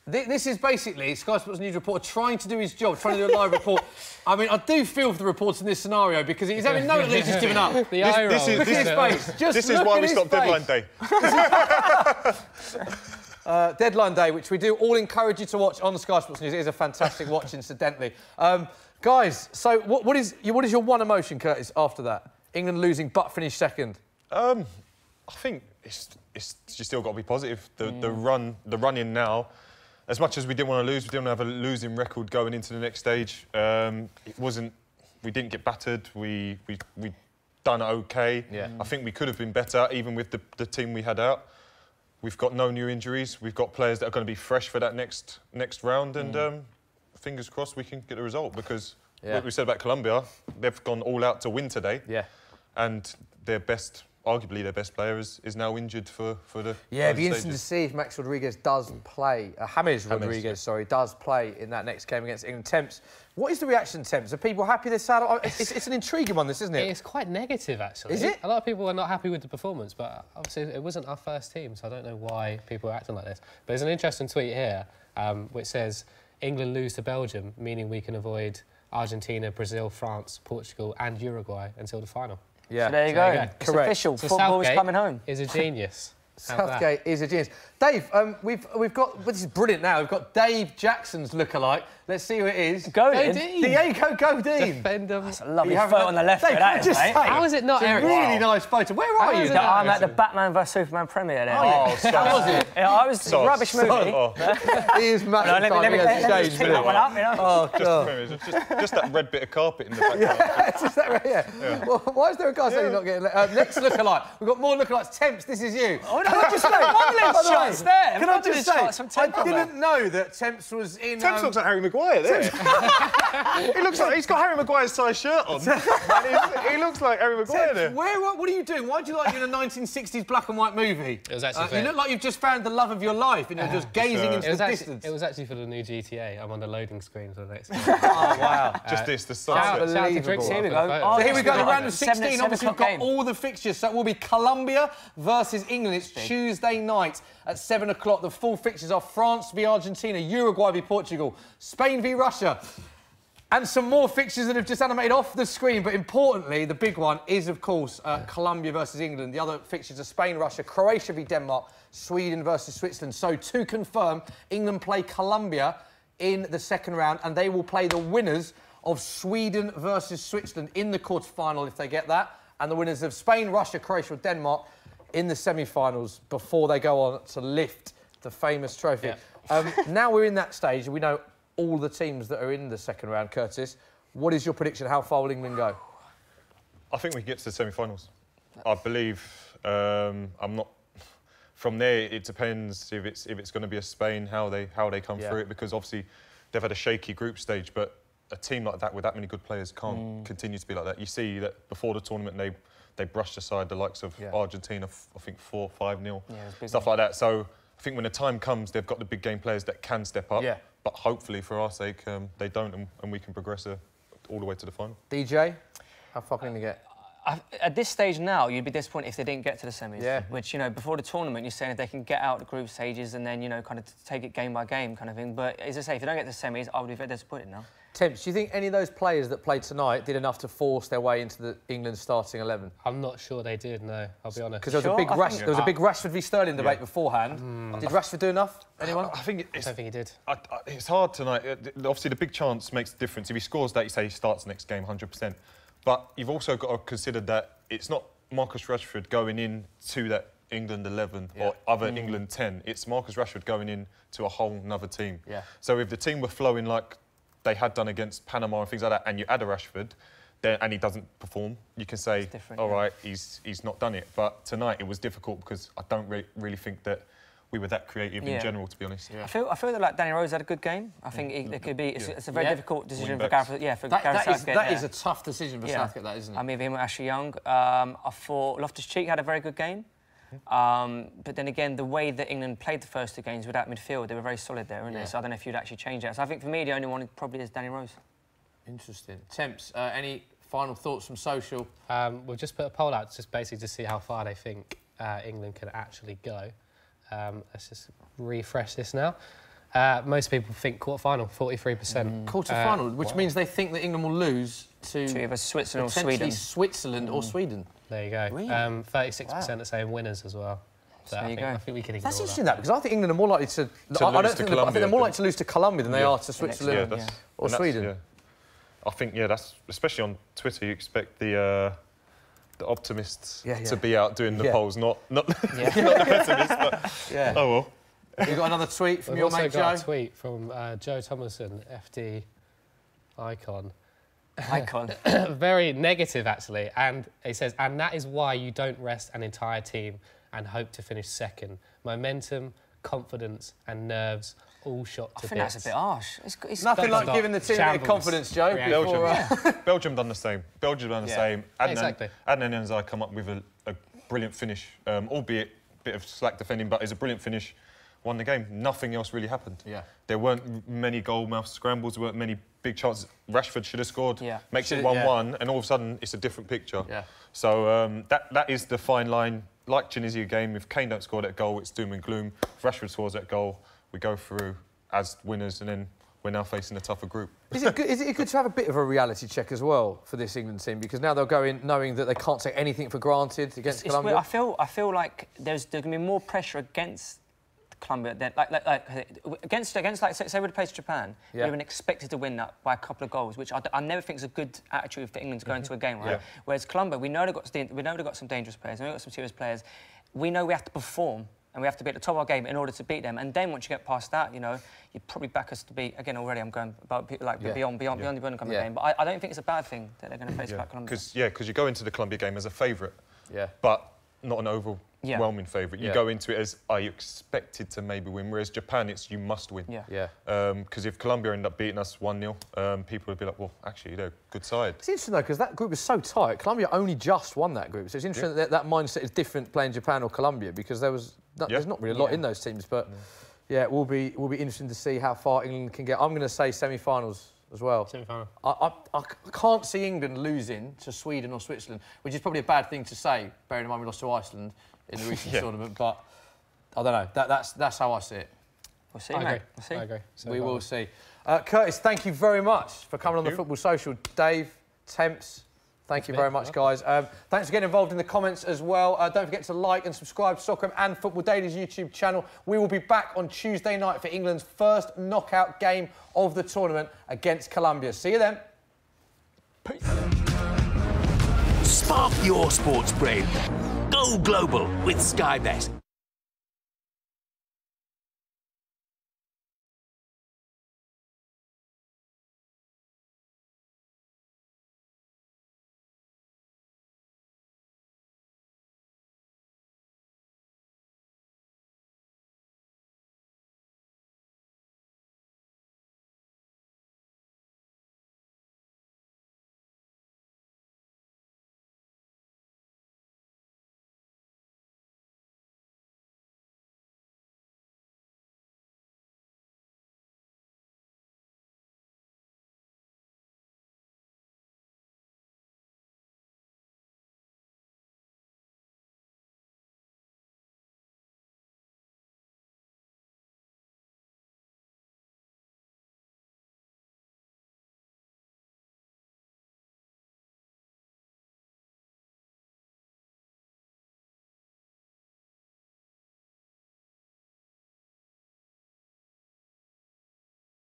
This is basically Sky Sports News reporter trying to do his job, trying to do a live report. I mean, I do feel for the reporters in this scenario because he's having no clue, he's just given up. Look at his face. This is why we stopped Deadline Day. Deadline Day, which we do all encourage you to watch on Sky Sports News. It is a fantastic watch, incidentally. Guys, so what is your one emotion, Curtis, after that? England losing but finished second. I think it's you still got to be positive. The run in now. As much as we didn't want to lose, we didn't have a losing record going into the next stage. We didn't get battered. We done okay. Yeah. I think we could have been better, even with the team we had out. We've got no new injuries. We've got players that are going to be fresh for that next round, and fingers crossed we can get a result, because what we said about Colombia, they've gone all out to win today. Yeah. And arguably their best player is now injured for the it'd be interesting to see if Max Rodriguez does play, James Rodriguez, sorry, does play in that next game against England. Temps, what is the reaction, Temps? Are people happy they're sad? It's an intriguing one, this, isn't it? It's quite negative, actually. Is it? A lot of people are not happy with the performance, but obviously it wasn't our first team, so I don't know why people are acting like this. But there's an interesting tweet here which says, England lose to Belgium, meaning we can avoid Argentina, Brazil, France, Portugal and Uruguay until the final. Yeah. So there you go. It's official. So Football is coming home. Is a genius. Southgate is a genius. Dave, we've got, this is brilliant now, we've got Dave Jackson's lookalike. Let's see who it is. Godin. Diego Godin. Defender. That's a lovely photo on the left. Dave, that is, mate. How is it not Eric? Really nice photo. Where are you? I'm at the Batman vs Superman premiere there. Oh, how was it? I was rubbish movie. He is mad. Let me pick that one up, you know. Oh, God. Just that red bit of carpet in the background. Just that right here. Yeah. Well, why is there a guy saying he's not getting... next lookalike. We've got more lookalikes. Temps, this is you. Oh, no, just say, modelling shots there. Can I just say, I didn't know that Temps was in... Temps looks like Harry Maguire there. He looks like he's got Harry Maguire's size shirt on. He looks like Harry Maguire there. What are you doing? Why do you like you in a 1960s black and white movie? It was actually you look like you've just found the love of your life and you're just gazing into the distance. It was actually for the new GTA. I'm on the loading screen for the next game. Oh, wow. Just the sunset. Here we go. So here we go, the round of 16. Obviously, we've got all the fixtures. So it will be Colombia versus England. It's Tuesday night at 7 o'clock. The full fixtures are France v Argentina, Uruguay v Portugal, Spain v Russia. And some more fixtures that have just animated off the screen, but importantly, the big one is, of course, Colombia versus England. The other fixtures are Spain, Russia, Croatia v Denmark, Sweden versus Switzerland. So, to confirm, England play Colombia in the second round, and they will play the winners of Sweden versus Switzerland in the quarter-final, if they get that, and the winners of Spain, Russia, Croatia or Denmark in the semi-finals before they go on to lift the famous trophy. Yeah. Now we're in that stage, and we know all the teams that are in the second round. Curtis, what is your prediction? How far will England go? I think we can get to the semi-finals. I believe. I'm not. From there, it depends if it's going to be a Spain, how they come through it, because obviously they've had a shaky group stage, but a team like that with that many good players can't continue to be like that. You see that before the tournament they brushed aside the likes of Argentina, I think 4-5-0, stuff like that. So I think when the time comes, they've got the big game players that can step up. Yeah. But hopefully, for our sake, they don't, and we can progress all the way to the final. DJ, how far can they get? At this stage now, you'd be disappointed if they didn't get to the semis. Yeah. Which, you know, before the tournament, you're saying if they can get out the group stages and then, you know, kind of take it game by game kind of thing. But as I say, if they don't get to the semis, I would be very disappointed now. Temps, do you think any of those players that played tonight did enough to force their way into the England starting 11? I'm not sure they did, no, I'll be honest. Because there was a big Rashford v Sterling debate beforehand. Did Rashford do enough? Anyone? I don't think he did. It's hard tonight. Obviously, the big chance makes a difference. If he scores that, you say he starts next game 100%. But you've also got to consider that it's not Marcus Rashford going into that England 11 or other England 10. It's Marcus Rashford going in to a whole nother team. Yeah. So if the team were flowing like they had done against Panama and things like that, and you add a Rashford, and he doesn't perform, you can say, all right, he's not done it. But tonight it was difficult because I don't really think that we were that creative in general, to be honest. Yeah. I feel that like Danny Rose had a good game. I think it could be. It's a very difficult decision for Gareth. Gareth Southgate. That is a tough decision for Southgate, that, isn't it? I mean, him and Ashley Young. I thought Loftus-Cheek had a very good game. But then again, the way that England played the first two games without midfield, they were very solid there, weren't they? So I don't know if you'd actually change that. So I think for me, the only one probably is Danny Rose. Interesting. Temps, any final thoughts from social? We've just put a poll out just basically to see how far they think England can actually go. Let's just refresh this now. Most people think quarter-final, 43%. Quarter-final, which means they think that England will lose to either Switzerland or Sweden. Switzerland or Sweden. There you go. Really? 36% are saying winners as well. So I think we can ignore that. That's interesting, because I think England are more likely to... I think they're more likely to lose to Colombia than they are to Switzerland or Sweden. I think, that's... Especially on Twitter, you expect the optimists to be out doing the polls, not the pessimists, but... Oh, well. You got another tweet from your mate Joe? We've also got a tweet from Joe Thomason, FD icon. Icon. Very negative, actually. And he says, and that is why you don't rest an entire team and hope to finish second. Momentum, confidence and nerves all shot to bits. I think that's a bit harsh. It's nothing like giving the team a bit of confidence, Joe. Belgium done the same. Belgium done the same. Exactly. Adnan and I come up with a brilliant finish, albeit a bit of slack defending, but it's a brilliant finish. Won the game. Nothing else really happened. Yeah. There weren't many goal-mouth scrambles. There weren't many big chances. Rashford should have scored. Yeah. Makes it 1-1, and all of a sudden it's a different picture. Yeah. So that is the fine line. Like Tunisia game, if Kane don't score that goal, it's doom and gloom. If Rashford scores that goal, we go through as winners, and then we're now facing a tougher group. Is it good to have a bit of a reality check as well for this England team, because now they'll go in knowing that they can't take anything for granted against Colombia? I feel like there's going to be more pressure against Colombia than against like say we'd placed Japan, we would have expected to win that by a couple of goals, which I never think is a good attitude for England to go into a game, right? Whereas Colombia, we know they've got some dangerous players, we know they've got some serious players. We know we have to perform. And we have to be at the top of our game in order to beat them. And then once you get past that, you know, you'd probably back us to be, again, already I'm going about beyond the game. But I don't think it's a bad thing that they're going to face back Colombia. Because you go into the Colombia game as a favourite, but not an overwhelming favourite. You go into it as, are you expected to maybe win? Whereas Japan, it's you must win. Because if Colombia end up beating us 1-0, people would be like, well, actually, they're a good side. It's interesting, though, because that group is so tight. Colombia only just won that group. So it's interesting that mindset is different playing Japan or Colombia, because there's not really a lot in those teams. But, yeah, it will be interesting to see how far England can get. I'm going to say semi-finals as well. Semi-final. I can't see England losing to Sweden or Switzerland, which is probably a bad thing to say, bearing in mind we lost to Iceland in the recent tournament. But I don't know. That's how I see it. We'll see, mate. We'll see. I agree. We will see. Curtis, thank you very much for coming on the Football Social. Dave, Temps, thank you very much, guys. Thanks for getting involved in the comments as well. Don't forget to like and subscribe to Soccer and Football Daily's YouTube channel. We will be back on Tuesday night for England's first knockout game of the tournament against Colombia. See you then. Peace. Spark your sports brain. Go global with Sky Bet.